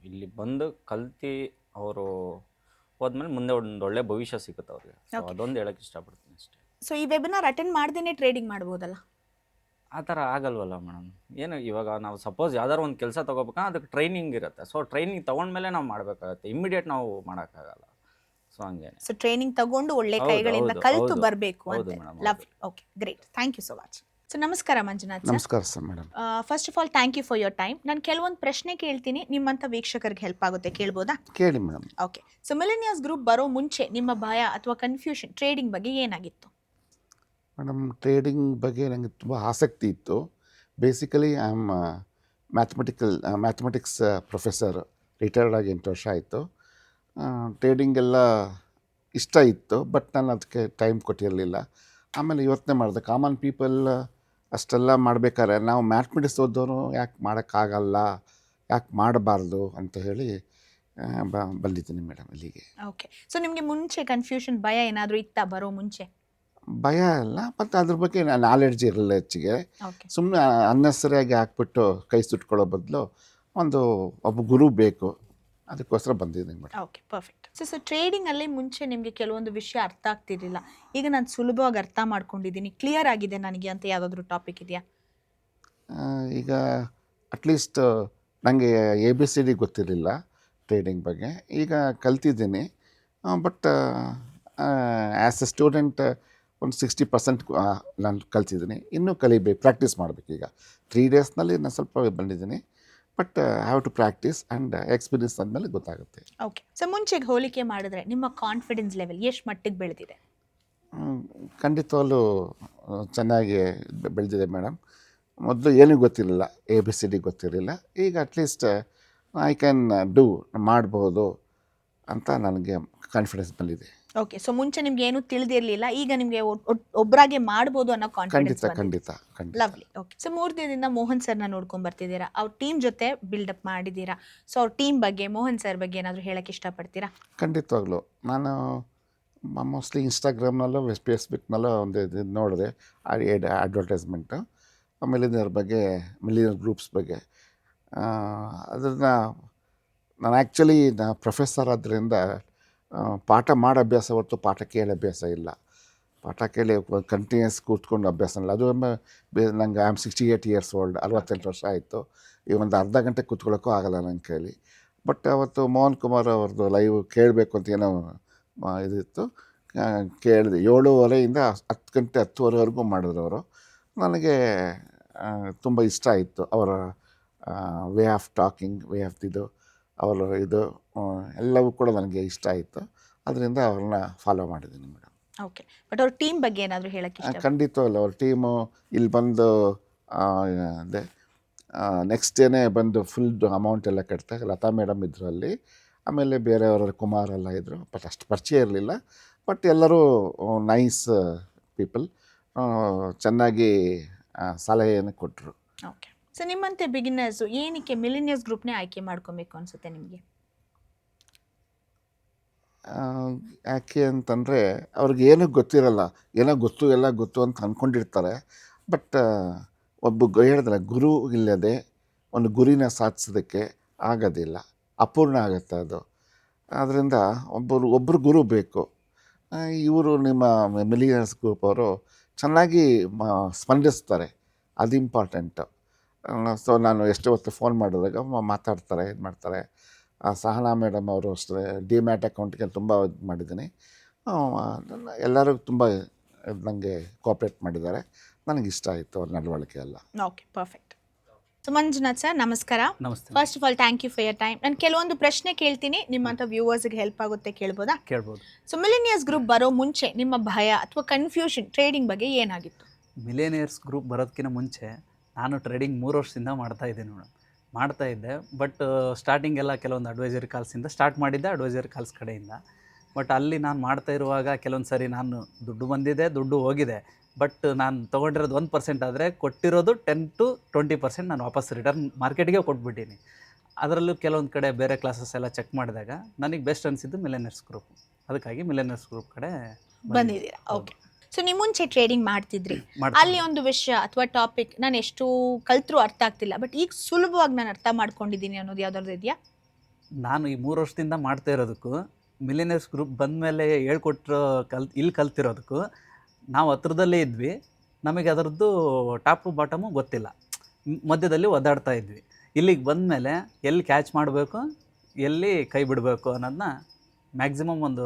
ಇಲ್ಲಿ ಬಂದು ಕಲ್ತು ಅವರು ಹೋದ್ಮೇಲೆ ಮುಂದೆ ಒಂದು ಒಳ್ಳೆ ಭವಿಷ್ಯ ಸಿಗುತ್ತೆ ಅವ್ರಿಗೆ. ಸೊ ಅದೊಂದು ಹೇಳಕ್ಕೆ ಇಷ್ಟಪಡ್ತೀನಿ ಅಷ್ಟೇ. ಸೊ ಈ ವೆಬಿನಾರ್ ಅಟೆಂಡ್ ಮಾಡ್ದೇನೆ ಟ್ರೇಡಿಂಗ್ ಮಾಡ್ಬೋದಲ್ಲ? ಆ ಥರ ಆಗಲ್ವಲ್ಲ ಮೇಡಮ್. ಏನು ಇವಾಗ ನಾವು ಸಪೋಸ್ ಯಾವ್ದಾದ್ರು ಒಂದು ಕೆಲಸ ತೊಗೋಬೇಕಂದ್ರೆ ಅದಕ್ಕೆ ಟ್ರೈನಿಂಗ್ ಇರುತ್ತೆ. ಸೊ ಟ್ರೈನಿಂಗ್ ತೊಗೊಂಡ್ಮೇಲೆ ನಾವು ಮಾಡಬೇಕಾಗತ್ತೆ, ಇಮಿಡಿಯೇಟ್ ನಾವು ಮಾಡೋಕ್ಕಾಗಲ್ಲ. ಸೊ ಹಂಗೇನೆ. ಸೊ ಟ್ರೈನಿಂಗ್ ತಗೊಂಡು ಒಳ್ಳೆ ಕೈಗಳಿಂದ ಕಲಿತು ಬರಬೇಕು ಅಂತ. Love. Okay, great, thank you so much. So ನಮಸ್ಕಾರ ಮಂಜುನಾಥ್ ಸರ್. ನಮಸ್ಕಾರ sir madam. First of all thank you for your time. ನಾನು ಕೆಲವೊಂದು ಪ್ರಶ್ನೆ ಕೇಳ್ತೀನಿ, ನಿಮ್ಮಂಥ ವೀಕ್ಷಕರಿಗೆ ಹೆಲ್ಪ್ ಆಗುತ್ತೆ, ಕೇಳ್ಬೋದಾ? ಕೇಳಿ madam. Okay. So millionaires group ಬರೋ ಮುಂಚೆ ನಿಮ್ಮ ಭಯ ಅಥವಾ ಕನ್ಫ್ಯೂಷನ್ ಟ್ರೇಡಿಂಗ್ ಬಗ್ಗೆ ಏನಾಗಿತ್ತು? ಮೇಡಮ್, ಟ್ರೇಡಿಂಗ್ ಬಗ್ಗೆ ನನಗೆ ತುಂಬ ಆಸಕ್ತಿ ಇತ್ತು. Basically I am mathematics professor, retired ಆಗಿ 8 ವರ್ಷ ಆಯಿತು. ಟ್ರೇಡಿಂಗ್ ಎಲ್ಲ ಇಷ್ಟ ಇತ್ತು, ಬಟ್ ನಾನು ಅದಕ್ಕೆ ಟೈಮ್ ಕೊಟ್ಟಿರಲಿಲ್ಲ. ಆಮೇಲೆ ಯೋಚನೆ ಮಾಡಿದೆ, ಕಾಮನ್ ಪೀಪಲ್ ಅಷ್ಟೆಲ್ಲ ಮಾಡಬೇಕಾದ್ರೆ ನಾವು ಮ್ಯಾಥಮೆಟಿಕ್ಸ್ ಓದೋರು ಯಾಕೆ ಮಾಡೋಕ್ಕಾಗಲ್ಲ, ಯಾಕೆ ಮಾಡಬಾರ್ದು ಅಂತ ಹೇಳಿ ಬಂದಿದ್ದೀನಿ ಮೇಡಮ್ ಇಲ್ಲಿಗೆ. ಓಕೆ. ಸೊ ನಿಮಗೆ ಮುಂಚೆ ಕನ್ಫ್ಯೂಷನ್, ಭಯ ಏನಾದರೂ ಇತ್ತಾ ಬರೋ ಮುಂಚೆ? ಭಯ ಇಲ್ಲ, ಮತ್ತು ಅದ್ರ ಬಗ್ಗೆ ನಾಲೆಡ್ಜ್ ಇರಲಿಲ್ಲ ಹೆಚ್ಚಿಗೆ. ಸುಮ್ಮನೆ ಅನ್ನೆಸರಿಯಾಗಿ ಹಾಕ್ಬಿಟ್ಟು ಕೈ ಸುಟ್ಕೊಳ್ಳೋ ಬದಲು ಒಬ್ಬ ಗುರು ಬೇಕು, ಅದಕ್ಕೋಸ್ಕರ ಬಂದಿದ್ದೀನಿ ಮೇಡಮ್. Okay, perfect. ಸೊ ಟ್ರೇಡಿಂಗಲ್ಲಿ ಮುಂಚೆ ನಿಮಗೆ ಕೆಲವೊಂದು ವಿಷಯ ಅರ್ಥ ಆಗ್ತಿರಲಿಲ್ಲ, ಈಗ ನಾನು ಸುಲಭವಾಗಿ ಅರ್ಥ ಮಾಡ್ಕೊಂಡಿದ್ದೀನಿ, ಕ್ಲಿಯರ್ ಆಗಿದೆ ನನಗೆ ಅಂತ ಯಾವುದಾದ್ರೂ ಟಾಪಿಕ್ ಇದೆಯಾ? ಈಗ ಅಟ್ಲೀಸ್ಟ್ ನನಗೆ ABCD ಗೊತ್ತಿರಲಿಲ್ಲ ಟ್ರೇಡಿಂಗ್ ಬಗ್ಗೆ, ಈಗ ಕಲ್ತಿದ್ದೀನಿ. ಬಟ್ ಆ್ಯಸ್ ಎ ಸ್ಟೂಡೆಂಟ್ ಒಂದು 60% ನಾನು ಕಲ್ತಿದ್ದೀನಿ, ಇನ್ನೂ ಕಲಿಬೇಕು, ಪ್ರಾಕ್ಟೀಸ್ ಮಾಡಬೇಕು. ಈಗ 3 ಡೇಸ್ನಲ್ಲಿ ನಾನು ಸ್ವಲ್ಪ ಬಂದಿದ್ದೀನಿ, but have to practise and experience ಆದಮೇಲೆ ಗೊತ್ತಾಗುತ್ತೆ. ಓಕೆ. ಸೊ ಮುಂಚೆಗೆ ಹೋಲಿಕೆ ಮಾಡಿದ್ರೆ ನಿಮ್ಮ ಕಾನ್ಫಿಡೆನ್ಸ್ ಲೆವೆಲ್ ಎಷ್ಟು ಮಟ್ಟಿಗೆ ಬೆಳೆದಿದೆ? ಖಂಡಿತವಾಗ್ಲೂ ಚೆನ್ನಾಗಿ ಬೆಳೆದಿದೆ ಮೇಡಮ್. ಮೊದಲು ಏನೂ ಗೊತ್ತಿರಲಿಲ್ಲ, ABCD ಗೊತ್ತಿರಲಿಲ್ಲ. ಈಗ ಅಟ್ಲೀಸ್ಟ್ ಐ ಕ್ಯಾನ್ ಮಾಡ್ಬೋದು ಅಂತ ನನಗೆ ಕಾನ್ಫಿಡೆನ್ಸ್ ಬಂದಿದೆ. ಓಕೆ. ಸೊ ಮುಂಚೆ ನಿಮ್ಗೆ ಏನು ತಿಳಿದಿರಲಿಲ್ಲ, ಈಗ ನಿಮಗೆ ಒಬ್ಬರಾಗೆ ಮಾಡ್ಬೋದು ಅನ್ನೋ ಕಾನ್ಫಿಡೆನ್ಸ್. ಖಂಡಿತ. ಲವ್ಲಿ. ಓಕೆ. ಸೊ 3 ದಿನದಿಂದ ಮೋಹನ್ ಸರ್ನ ನೋಡ್ಕೊಂಡು ಬರ್ತಿದ್ದೀರಾ, ಅವ್ರ ಟೀಮ್ ಜೊತೆ ಬಿಲ್ಡಪ್ ಮಾಡಿದ್ದೀರಾ. ಸೊ ಅವ್ರ ಟೀಮ್ ಬಗ್ಗೆ, ಮೋಹನ್ ಸರ್ ಬಗ್ಗೆ ಏನಾದರೂ ಹೇಳಕ್ಕೆ ಇಷ್ಟಪಡ್ತೀರಾ? ಖಂಡಿತವಾಗ್ಲೂ. ನಾನು ಮೋಸ್ಟ್ಲಿ ಇನ್ಸ್ಟಾಗ್ರಾಮ್ನಲ್ಲೂ ಫೇಸ್ಬುಕ್ನಲ್ಲೂ ಒಂದು ಇದು ನೋಡಿದೆ, ಅಡ್ವರ್ಟೈಸ್ಮೆಂಟು ಮಿಲಿನಿಯರ್ ಬಗ್ಗೆ, ಮಿಲಿನಿಯರ್ ಗ್ರೂಪ್ಸ್ ಬಗ್ಗೆ. ಅದನ್ನು ನಾನು ಆ್ಯಕ್ಚುಲಿ ಪ್ರೊಫೆಸರ್ ಆದ್ದರಿಂದ ಪಾಠ ಮಾಡೋ ಅಭ್ಯಾಸ ಹೊರತು ಪಾಠ ಕೇಳೋ ಅಭ್ಯಾಸ ಇಲ್ಲ. ಪಾಠ ಕೇಳಿ ಕಂಟಿನ್ಯೂಸ್ ಕೂತ್ಕೊಂಡು ಅಭ್ಯಾಸ ಇಲ್ಲ. ಅದು ನಂಗೆ ಐ ಆಮ್ 68 ಇಯರ್ಸ್ ಓಲ್ಡ್, 68 ವರ್ಷ ಆಯಿತು. ಈ ಒಂದು ಅರ್ಧ ಗಂಟೆ ಕೂತ್ಕೊಳ್ಳೋಕ್ಕೂ ಆಗಲ್ಲ ನನ್ನ ಕೈಲಿ. ಬಟ್ ಅವತ್ತು ಮೋಹನ್ ಕುಮಾರ್ ಅವ್ರದ್ದು ಲೈವ್ ಕೇಳಬೇಕು ಅಂತ ಏನೋ ಇದಿತ್ತು, ಕೇಳಿದೆ. 7:30 10 ಗಂಟೆ 10:30ವರೆಗೂ ಮಾಡಿದ್ರು ಅವರು. ನನಗೆ ತುಂಬ ಇಷ್ಟ ಆಯಿತು ಅವರ way of talking, way of ಇದು, ಅವರು ಇದು ಎಲ್ಲವೂ ಕೂಡ ನನಗೆ ಇಷ್ಟ ಆಯಿತು. ಅದರಿಂದ ಅವ್ರನ್ನ ಫಾಲೋ ಮಾಡಿದ್ದೀನಿ ಮೇಡಮ್. ಓಕೆ. ಬಟ್ ಅವ್ರ ಟೀಮ್ ಬಗ್ಗೆ ಏನಾದರೂ ಹೇಳಕ್ಕೆ? ಖಂಡಿತವಲ್ಲ, ಅವ್ರ ಟೀಮು ಇಲ್ಲಿ ಬಂದು ಅದೇ ನೆಕ್ಸ್ಟ್ ಡೇನೇ ಬಂದು ಫುಲ್ ಅಮೌಂಟ್ ಎಲ್ಲ ಕಟ್ತಾರೆ. ಲತಾ ಮೇಡಮ್ ಇದ್ದರು ಅಲ್ಲಿ, ಆಮೇಲೆ ಬೇರೆಯವರ ಕುಮಾರ್ ಎಲ್ಲ ಇದ್ದರು. ಬಟ್ ಅಷ್ಟು ಪರಿಚಯ ಇರಲಿಲ್ಲ. ಬಟ್ ಎಲ್ಲರೂ ನೈಸ್ ಪೀಪಲ್, ಚೆನ್ನಾಗಿ ಸಲಹೆಯನ್ನು ಕೊಟ್ಟರು. ಓಕೆ. ಸೊ ನಿಮ್ಮಂತೆ ಬಿಗಿನರ್ಸು ಏನಕ್ಕೆ ಮಿಲಿನಿಯರ್ಸ್ ಗ್ರೂಪ್ನೇ ಆಯ್ಕೆ ಮಾಡ್ಕೊಬೇಕು ಅನಿಸುತ್ತೆ ನಿಮಗೆ? ಯಾಕೆ ಅಂತಂದರೆ ಅವ್ರಿಗೆ ಏನೂ ಗೊತ್ತಿರಲ್ಲ, ಏನೋ ಗೊತ್ತು ಎಲ್ಲ ಗೊತ್ತು ಅಂತ ಅಂದ್ಕೊಂಡಿರ್ತಾರೆ. ಬಟ್ ಹೇಳಿದ್ರೆ ಗುರು ಇಲ್ಲದೆ ಒಂದು ಗುರಿನ ಸಾಧಿಸೋದಕ್ಕೆ ಆಗೋದಿಲ್ಲ, ಅಪೂರ್ಣ ಆಗುತ್ತೆ ಅದು. ಆದ್ದರಿಂದ ಒಬ್ಬರು ಗುರು ಬೇಕು. ಇವರು ನಿಮ್ಮ ಮಿಲಿನಿಯರ್ಸ್ ಗ್ರೂಪ್ ಅವರು ಚೆನ್ನಾಗಿ ಸ್ಪಂದಿಸ್ತಾರೆ, ಅದು ಇಂಪಾರ್ಟೆಂಟು. ಸೊ ನಾನು ಎಷ್ಟು ಹೊತ್ತು ಫೋನ್ ಮಾಡಿದಾಗ ಮಾತಾಡ್ತಾರೆ, ಇದು ಮಾಡ್ತಾರೆ. ಸಹನಾ ಮೇಡಮ್ ಅವರು ಅಷ್ಟೇ ಡಿಮ್ಯಾಟ್ ಅಕೌಂಟ್ಗೆ ತುಂಬ ಇದು ಮಾಡಿದ್ದೀನಿ. ಎಲ್ಲರೂ ತುಂಬ ನನಗೆ ಕೋಆಪ್ರೇಟ್ ಮಾಡಿದ್ದಾರೆ. ನನಗೆ ಇಷ್ಟ ಆಯಿತು ಅವ್ರ ನಡವಳಿಕೆ ಎಲ್ಲ. Okay, perfect. So Manjunath sir ನಮಸ್ಕಾರ. ನಮಸ್ತೆ. First of all thank you for your time. ನಾನು ಕೆಲವೊಂದು ಪ್ರಶ್ನೆ ಕೇಳ್ತೀನಿ, ನಿಮ್ಮಂಥ ವ್ಯೂವರ್ಸ್ಗೆ ಹೆಲ್ಪ್ ಆಗುತ್ತೆ, ಕೇಳ್ಬೋದಾ? ಕೇಳ್ಬೋದು. ಸೊ ಮಿಲಿನಿಯರ್ಸ್ ಗ್ರೂಪ್ ಬರೋ ಮುಂಚೆ ನಿಮ್ಮ ಭಯ ಅಥವಾ ಕನ್ಫ್ಯೂಷನ್ ಟ್ರೇಡಿಂಗ್ ಬಗ್ಗೆ ಏನಾಗಿತ್ತು? ಮಿಲೇನಿಯರ್ಸ್ ಗ್ರೂಪ್ ಬರೋದಕ್ಕಿಂತ ಮುಂಚೆ ನಾನು ಟ್ರೇಡಿಂಗ್ 3 ವರ್ಷದಿಂದ ಮಾಡ್ತಾಯಿದ್ದೀನಿ ಮೇಡಮ್. ಮಾಡ್ತಾಯಿದ್ದೆ. ಬಟ್ ಸ್ಟಾರ್ಟಿಂಗ್ ಎಲ್ಲ ಕೆಲವೊಂದು ಅಡ್ವೈಸರಿ ಕಾಲ್ಸಿಂದ ಸ್ಟಾರ್ಟ್ ಮಾಡಿದ್ದೆ, ಅಡ್ವೈಸರಿ ಕಾಲ್ಸ್ ಕಡೆಯಿಂದ. ಬಟ್ ಅಲ್ಲಿ ನಾನು ಮಾಡ್ತಾ ಇರುವಾಗ ಕೆಲವೊಂದು ಸರಿ ನಾನು ದುಡ್ಡು ಬಂದಿದೆ, ದುಡ್ಡು ಹೋಗಿದೆ. ಬಟ್ ನಾನು ತೊಗೊಂಡಿರೋದು 1% ಆದರೆ ಕೊಟ್ಟಿರೋದು 10 to 20% ನಾನು ವಾಪಸ್ ರಿಟರ್ನ್ ಮಾರ್ಕೆಟಿಗೆ ಕೊಟ್ಬಿಟ್ಟಿನಿ. ಅದರಲ್ಲೂ ಕೆಲವೊಂದು ಕಡೆ ಬೇರೆ ಕ್ಲಾಸಸ್ ಎಲ್ಲ ಚೆಕ್ ಮಾಡಿದಾಗ ನನಗೆ ಬೆಸ್ಟ್ ಅನಿಸಿದ್ದು ಮಿಲೇನಿಯರ್ಸ್ ಗ್ರೂಪ್. ಅದಕ್ಕಾಗಿ ಮಿಲೇನಿಯರ್ಸ್ ಗ್ರೂಪ್ ಕಡೆ ಬಂದಿದ್ದೀರಾ. ಓಕೆ. ಸೊ ನೀವು ಮುಂಚೆ ಟ್ರೇಡಿಂಗ್ ಮಾಡ್ತಿದ್ರಿ, ಅಲ್ಲಿ ಒಂದು ವಿಷಯ ಅಥವಾ ಟಾಪಿಕ್ ನಾನು ಎಷ್ಟು ಕಲ್ತ್ರೂ ಅರ್ಥ ಆಗ್ತಿಲ್ಲ, ಬಟ್ ಈಗ ಸುಲಭವಾಗಿ ನಾನು ಅರ್ಥ ಮಾಡ್ಕೊಂಡಿದ್ದೀನಿ ಅನ್ನೋದು ಯಾವ್ದಾದ್ರು ಇದೆಯಾ? ನಾನು ಈ 3 ವರ್ಷದಿಂದ ಮಾಡ್ತಾ ಇರೋದಕ್ಕೂ ಮಿಲಿಯನರ್ಸ್ ಗ್ರೂಪ್ ಬಂದಮೇಲೆ ಹೇಳ್ಕೊಟ್ಟಿರೋ ಇಲ್ಲಿ ಕಲ್ತಿರೋದಕ್ಕೂ ನಾವು ಹತ್ರದಲ್ಲೇ ಇದ್ವಿ. ನಮಗೆ ಅದರದ್ದು ಟಾಪ್ ಟು ಬಾಟಮು ಗೊತ್ತಿಲ್ಲ, ಮಧ್ಯದಲ್ಲಿ ಒದ್ದಾಡ್ತಾ ಇದ್ವಿ. ಇಲ್ಲಿಗೆ ಬಂದಮೇಲೆ ಎಲ್ಲಿ ಕ್ಯಾಚ್ ಮಾಡಬೇಕು, ಎಲ್ಲಿ ಕೈ ಬಿಡಬೇಕು ಅನ್ನೋದನ್ನ ಮ್ಯಾಕ್ಸಿಮಮ್ ಒಂದು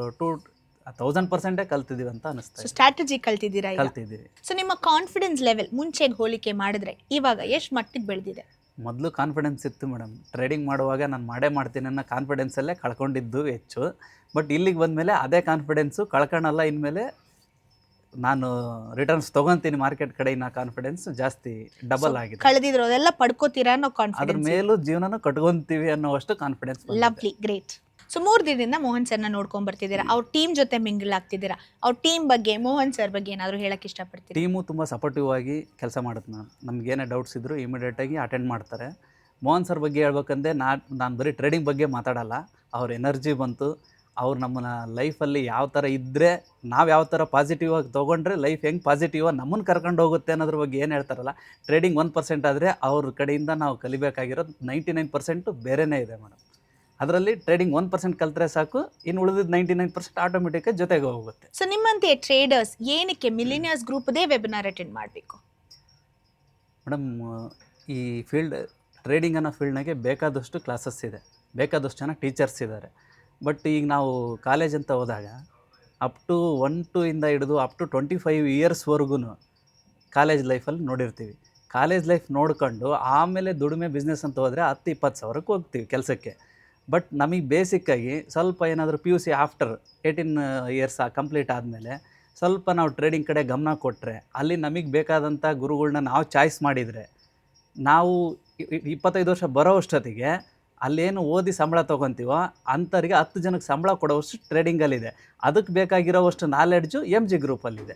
1000% ಕಲ್ತಿದ್ದೀವಿ ಅಂತ ಅನಿಸ್ತಾ ಸೊ ಸ್ಟ್ರಾಟಜಿ ಕಲ್ತಿದ್ದೀರಾ ಈಗ? ಕಲ್ತಿದ್ದೀವಿ. ಸೊ ನಿಮ್ಮ ಕಾನ್ಫಿಡೆನ್ಸ್ ಲೆವೆಲ್ ಮುಂಚೆಗೆ ಹೋಲಿಕೆ ಮಾಡಿದ್ರೆ ಇವಾಗ ಎಷ್ಟು ಮಟ್ಟಿಗೆ ಬೆಳೆದಿದೆ? ಮೊದಲು ಕಾನ್ಫಿಡೆನ್ಸ್ ಇತ್ತು ಮೇಡಮ್. ಟ್ರೇಡಿಂಗ್ ಮಾಡುವಾಗ ನಾನು ಮಾಡೇ ಮಾಡ್ತೀನಿ ಅನ್ನೋ ಕಾನ್ಫಿಡೆನ್ಸಲ್ಲೇ ಕಳ್ಕೊಂಡಿದ್ದು ಹೆಚ್ಚು. ಬಟ್ ಇಲ್ಲಿಗೆ ಬಂದಮೇಲೆ ಅದೇ ಕಾನ್ಫಿಡೆನ್ಸು ಕಳ್ಕೊಳ್ಳಲ್ಲ. ಇನ್ಮೇಲೆ ನಾನು ರಿಟರ್ನ್ಸ್ ತೊಗೊತೀನಿ ಮಾರ್ಕೆಟ್ ಕಡೆ, ಇನ್ನ ಕಾನ್ಫಿಡೆನ್ಸ್ ಜಾಸ್ತಿ ಡಬಲ್ ಆಗಿದೆ. ಕಳೆದಿರೋದೆಲ್ಲ ಪಡ್ಕೋತೀರಾ ಅನ್ನೋ ಅದ್ರ ಕಾನ್ಫಿಡೆನ್ಸ್, ಮೇಲೂ ಜೀವನನೂ ಕಟ್ಕೊಂತೀವಿ ಅನ್ನೋವಷ್ಟು ಕಾನ್ಫಿಡೆನ್ಸ್. Lovely, great. ಸೊ 3 ದಿನದಿಂದ ಮೋಹನ್ ಸರ್ನ ನೋಡ್ಕೊಂಡ್ ಬರ್ತಿದ್ದೀರಾ, ಅವ್ರ ಟೀಮ್ ಜೊತೆ ಮಿಂಗಲ್ ಆಗ್ತಿದ್ದೀರಾ. ಅವ್ರ ಟೀಮ್ ಬಗ್ಗೆ, ಮೋಹನ್ ಸರ್ ಬಗ್ಗೆ ಏನಾದರೂ ಹೇಳಕ್ಕೆ ಇಷ್ಟಪಡ್ತೀರಾ? ಟೀಮು ತುಂಬ ಸಪೋರ್ಟಿವ್ ಆಗಿ ಕೆಲಸ ಮಾಡುತ್ತೆ ಮ್ಯಾಮ್. ನಮಗೇನೇ ಡೌಟ್ಸ್ ಇದ್ದರೂ ಇಮಿಡಿಯೇಟಾಗಿ ಅಟೆಂಡ್ ಮಾಡ್ತಾರೆ. ಮೋಹನ್ ಸರ್ ಬಗ್ಗೆ ಹೇಳ್ಬೇಕಂದ್ರೆ ನಾನು ಬರೀ ಟ್ರೇಡಿಂಗ್ ಬಗ್ಗೆ ಮಾತಾಡಲ್ಲ. ಅವ್ರ ಎನರ್ಜಿ ಬಂತು, ಅವ್ರು ನಮ್ಮನ್ನ ಲೈಫಲ್ಲಿ ಯಾವ ಥರ ಇದ್ದರೆ, ನಾವು ಯಾವ ಥರ ಪಾಸಿಟಿವ್ ಆಗಿ ತೊಗೊಂಡ್ರೆ ಲೈಫ್ ಹೆಂಗೆ ಪಾಸಿಟಿವ್ ಆಗಿ ನಮ್ಮನ್ನು ಕರ್ಕೊಂಡು ಹೋಗುತ್ತೆ ಅನ್ನೋದ್ರ ಬಗ್ಗೆ ಏನು ಹೇಳ್ತಾರಲ್ಲ. ಟ್ರೇಡಿಂಗ್ 1% ಆದರೆ ಅವ್ರ ಕಡೆಯಿಂದ ನಾವು ಕಲಿಬೇಕಾಗಿರೋದು 99% ಬೇರೆಯೇ ಇದೆ ಮೇಡಮ್. ಅದರಲ್ಲಿ ಟ್ರೇಡಿಂಗ್ 1% ಕಲ್ತ್ರೆ ಸಾಕು, ಇನ್ನು ಉಳಿದಿದ್ದು 99% ಆಟೋಮೆಟಿಕ್ಕಾಗಿ ಜೊತೆಗೆ ಹೋಗುತ್ತೆ. ಸೊ ನಿಮ್ಮಂತೆ ಟ್ರೇಡರ್ಸ್ ಏನಕ್ಕೆ ಮಿಲಿನಿಯರ್ಸ್ ಗ್ರೂಪ್ದೇ ವೆಬಿನಾರ್ ಅಟೆಂಡ್ ಮಾಡಬೇಕು? ಮೇಡಮ್, ಈ ಟ್ರೇಡಿಂಗ್ ಅನ್ನೋ ಫೀಲ್ಡ್ನಾಗೆ ಬೇಕಾದಷ್ಟು ಕ್ಲಾಸಸ್ ಇದೆ, ಬೇಕಾದಷ್ಟು ಜನ ಟೀಚರ್ಸ್ ಇದ್ದಾರೆ. ಬಟ್ ಈಗ ನಾವು ಕಾಲೇಜ್ ಅಂತ ಹೋದಾಗ ಅಪ್ ಟು 1-2 ಇಂದ ಹಿಡಿದು ಅಪ್ ಟು 25 ಇಯರ್ಸ್ವರೆಗೂ ಕಾಲೇಜ್ ಲೈಫಲ್ಲಿ ನೋಡಿರ್ತೀವಿ. ಕಾಲೇಜ್ ಲೈಫ್ ನೋಡ್ಕೊಂಡು ಆಮೇಲೆ ದುಡಿಮೆ ಬಿಸ್ನೆಸ್ ಅಂತ ಹೋದರೆ 10-20 ಸಾವಿರಕ್ಕೆ ಹೋಗ್ತೀವಿ ಕೆಲಸಕ್ಕೆ. ಬಟ್ ನಮಗೆ ಬೇಸಿಕ್ಕಾಗಿ ಸ್ವಲ್ಪ ಏನಾದರೂ PUC ಆಫ್ಟರ್ 18 ಇಯರ್ಸ್ ಕಂಪ್ಲೀಟ್ ಆದಮೇಲೆ ಸ್ವಲ್ಪ ನಾವು ಟ್ರೇಡಿಂಗ್ ಕಡೆ ಗಮನ ಕೊಟ್ಟರೆ, ಅಲ್ಲಿ ನಮಗೆ ಬೇಕಾದಂಥ ಗುರುಗಳ್ನ ನಾವು ಚಾಯ್ಸ್ ಮಾಡಿದರೆ, ನಾವು 25 ವರ್ಷ ಬರೋ ಅಷ್ಟೊತ್ತಿಗೆ ಅಲ್ಲೇನು ಓದಿ ಸಂಬಳ ತೊಗೊತೀವೋ ಅಂಥವ್ರಿಗೆ 10 ಜನಕ್ಕೆ ಸಂಬಳ ಕೊಡೋವಷ್ಟು ಟ್ರೇಡಿಂಗಲ್ಲಿದೆ. ಅದಕ್ಕೆ ಬೇಕಾಗಿರೋವಷ್ಟು ನಾಲೆಡ್ಜು MG ಗ್ರೂಪಲ್ಲಿದೆ.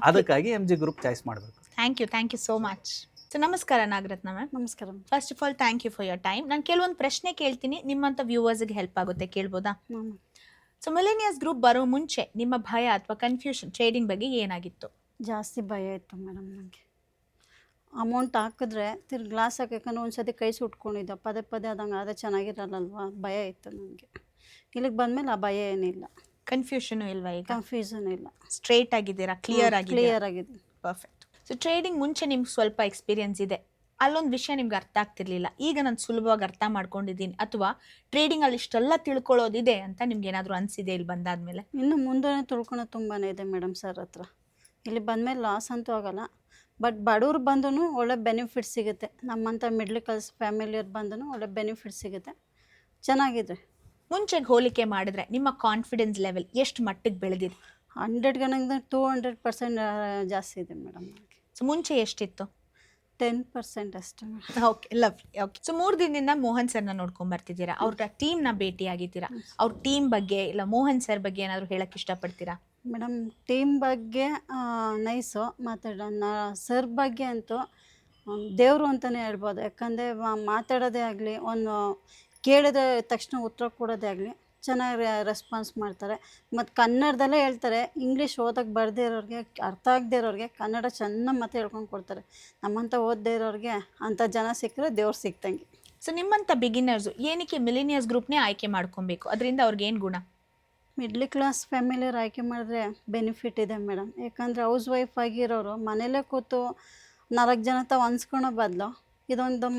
ಅದಕ್ಕಾಗಿ MG ಗ್ರೂಪ್ ಚಾಯ್ಸ್ ಮಾಡಬೇಕು. Thank you so much. So ನಮಸ್ಕಾರ ನಾಗರತ್ನ ಮ್ಯಾಮ್. ನಮಸ್ಕಾರ. First of all thank you for your time. ನಾನು ಕೆಲವೊಂದು ಪ್ರಶ್ನೆ ಕೇಳ್ತೀನಿ, ನಿಮ್ಮಂಥ ವ್ಯೂವರ್ಸ್ಗೆ ಹೆಲ್ಪ್ ಆಗುತ್ತೆ, ಕೇಳ್ಬೋದಾ? ಸೊ ಮಿಲಿನಿಯರ್ಸ್ ಗ್ರೂಪ್ ಬರೋ ಮುಂಚೆ ನಿಮ್ಮ ಭಯ ಅಥವಾ ಕನ್ಫ್ಯೂಷನ್ ಟ್ರೇಡಿಂಗ್ ಬಗ್ಗೆ ಏನಾಗಿತ್ತು? ಜಾಸ್ತಿ ಭಯ ಇತ್ತು ಮೇಡಮ್. ನನಗೆ ಅಮೌಂಟ್ ಹಾಕಿದ್ರೆ ಗ್ಲಾಸ್ ಹಾಕಕ್ಕೆ ಒಂದ್ಸತಿ ಕೈ ಸುಟ್ಕೊಂಡಿದ್ದೆ, ಪದೇ ಆದಂಗೆ ಅದೇ ಚೆನ್ನಾಗಿರಲ್ಲಲ್ವ, ಭಯ ಇತ್ತು ನನಗೆ. ಇಲ್ಲಿಗೆ ಬಂದಮೇಲೆ ಆ ಭಯ ಏನಿಲ್ಲ. ಕನ್ಫ್ಯೂಷನು ಇಲ್ವಾ ಈಗ? ಕನ್ಫ್ಯೂಷನ್ ಇಲ್ಲ, ಸ್ಟ್ರೇಟ್ ಆಗಿದ್ದೀರಾ, ಕ್ಲಿಯರ್ ಆಗಿದೆ. ಪರ್ಫೆಕ್ಟ್. ಸೊ ಟ್ರೇಡಿಂಗ್ ಮುಂಚೆ ನಿಮ್ಗೆ ಸ್ವಲ್ಪ ಎಕ್ಸ್ಪೀರಿಯನ್ಸ್ ಇದೆ, ಅಲ್ಲೊಂದು ವಿಷಯ ನಿಮ್ಗೆ ಅರ್ಥ ಆಗ್ತಿರ್ಲಿಲ್ಲ, ಈಗ ನಾನು ಸುಲಭವಾಗಿ ಅರ್ಥ ಮಾಡ್ಕೊಂಡಿದ್ದೀನಿ, ಅಥವಾ ಟ್ರೇಡಿಂಗಲ್ಲಿ ಇಷ್ಟೆಲ್ಲ ತಿಳ್ಕೊಳ್ಳೋದಿದೆ ಅಂತ ನಿಮ್ಗೆ ಏನಾದರೂ ಅನಿಸಿದೆ ಇಲ್ಲಿ ಬಂದಾದ್ಮೇಲೆ? ಇನ್ನು ಮುಂದೆ ತಿಳ್ಕೊಳೋದು ತುಂಬಾ ಇದೆ ಮೇಡಮ್ ಸರ್ ಹತ್ರ. ಇಲ್ಲಿ ಬಂದಮೇಲೆ ಲಾಸ್ ಅಂತೂ ಆಗೋಲ್ಲ, ಬಟ್ ಬಡವ್ರು ಬಂದೂ ಒಳ್ಳೆ ಬೆನಿಫಿಟ್ ಸಿಗುತ್ತೆ. ನಮ್ಮಂಥ ಮಿಡ್ಲ್ ಕ್ಲಾಸ್ ಫ್ಯಾಮಿಲಿಯವ್ರು ಬಂದೂ ಒಳ್ಳೆ ಬೆನಿಫಿಟ್ ಸಿಗುತ್ತೆ, ಚೆನ್ನಾಗಿದೆ. ಮುಂಚೆಗೆ ಹೋಲಿಕೆ ಮಾಡಿದ್ರೆ ನಿಮ್ಮ ಕಾನ್ಫಿಡೆನ್ಸ್ ಲೆವೆಲ್ ಎಷ್ಟು ಮಟ್ಟಿಗೆ ಬೆಳೆದಿದೆ? 100 200% ಜಾಸ್ತಿ ಇದೆ ಮೇಡಮ್ ನನಗೆ. ಸೊ ಮುಂಚೆ ಎಷ್ಟಿತ್ತು? 10% ಅಷ್ಟೇ. Okay, lovely. ಓಕೆ, ಸೊ 3 ದಿನದಿಂದ ಮೋಹನ್ ಸರ್ನ ನೋಡ್ಕೊಂಡ್ ಬರ್ತಿದ್ದೀರಾ, ಅವ್ರ ಟೀಮ್ನ ಭೇಟಿ ಆಗಿದ್ದೀರಾ. ಅವ್ರ ಟೀಮ್ ಬಗ್ಗೆ ಇಲ್ಲ ಮೋಹನ್ ಸರ್ ಬಗ್ಗೆ ಏನಾದರೂ ಹೇಳಕ್ಕೆ ಇಷ್ಟಪಡ್ತೀರಾ? ಮೇಡಮ್, ಟೀಮ್ ಬಗ್ಗೆ ನೈಸು ಮಾತಾಡೋಣ. ಸರ್ ಬಗ್ಗೆ ಅಂತೂ ದೇವರು ಅಂತಲೇ ಹೇಳ್ಬೋದು. ಯಾಕಂದರೆ ಮಾತಾಡೋದೇ ಆಗಲಿ, ಒಂದು ಕೇಳಿದ ತಕ್ಷಣ ಉತ್ತರ ಕೊಡೋದೇ ಆಗಲಿ, ಚೆನ್ನಾಗಿ ರೆಸ್ಪಾನ್ಸ್ ಮಾಡ್ತಾರೆ. ಮತ್ತು ಕನ್ನಡದಲ್ಲೇ ಹೇಳ್ತಾರೆ. ಇಂಗ್ಲೀಷ್ ಓದೋಕ್ಕೆ ಬರದೇ ಇರೋರಿಗೆ, ಅರ್ಥ ಆಗದೇ ಇರೋರಿಗೆ ಕನ್ನಡ ಚೆನ್ನಾಗಿ ಮತ್ತೆ ಹೇಳ್ಕೊಂಡು ಕೊಡ್ತಾರೆ. ನಮ್ಮಂಥ ಓದದೇ ಇರೋರಿಗೆ ಅಂಥ ಜನ ಸಿಕ್ಕರೆ ದೇವ್ರು ಸಿಕ್ತಂಗೆ. ಸೊ ನಿಮ್ಮಂಥ ಬಿಗಿನರ್ಸು ಏನಕ್ಕೆ ಮಿಲಿನಿಯರ್ಸ್ ಗ್ರೂಪ್ನೇ ಆಯ್ಕೆ ಮಾಡ್ಕೊಬೇಕು? ಅದರಿಂದ ಅವ್ರಿಗೆ ಏನು ಗುಣ? ಮಿಡ್ಲ್ ಕ್ಲಾಸ್ ಫ್ಯಾಮಿಲಿಯವ್ರು ಆಯ್ಕೆ ಮಾಡಿದ್ರೆ ಬೆನಿಫಿಟ್ ಇದೆ ಮೇಡಮ್. ಯಾಕಂದರೆ ಹೌಸ್ ವೈಫ್ ಆಗಿರೋರು ಮನೇಲೇ ಕೂತು 4 ಜನ ತಾವು ಅನ್ಸ್ಕೊಳೋ ಬದಲು ಇದೊಂದು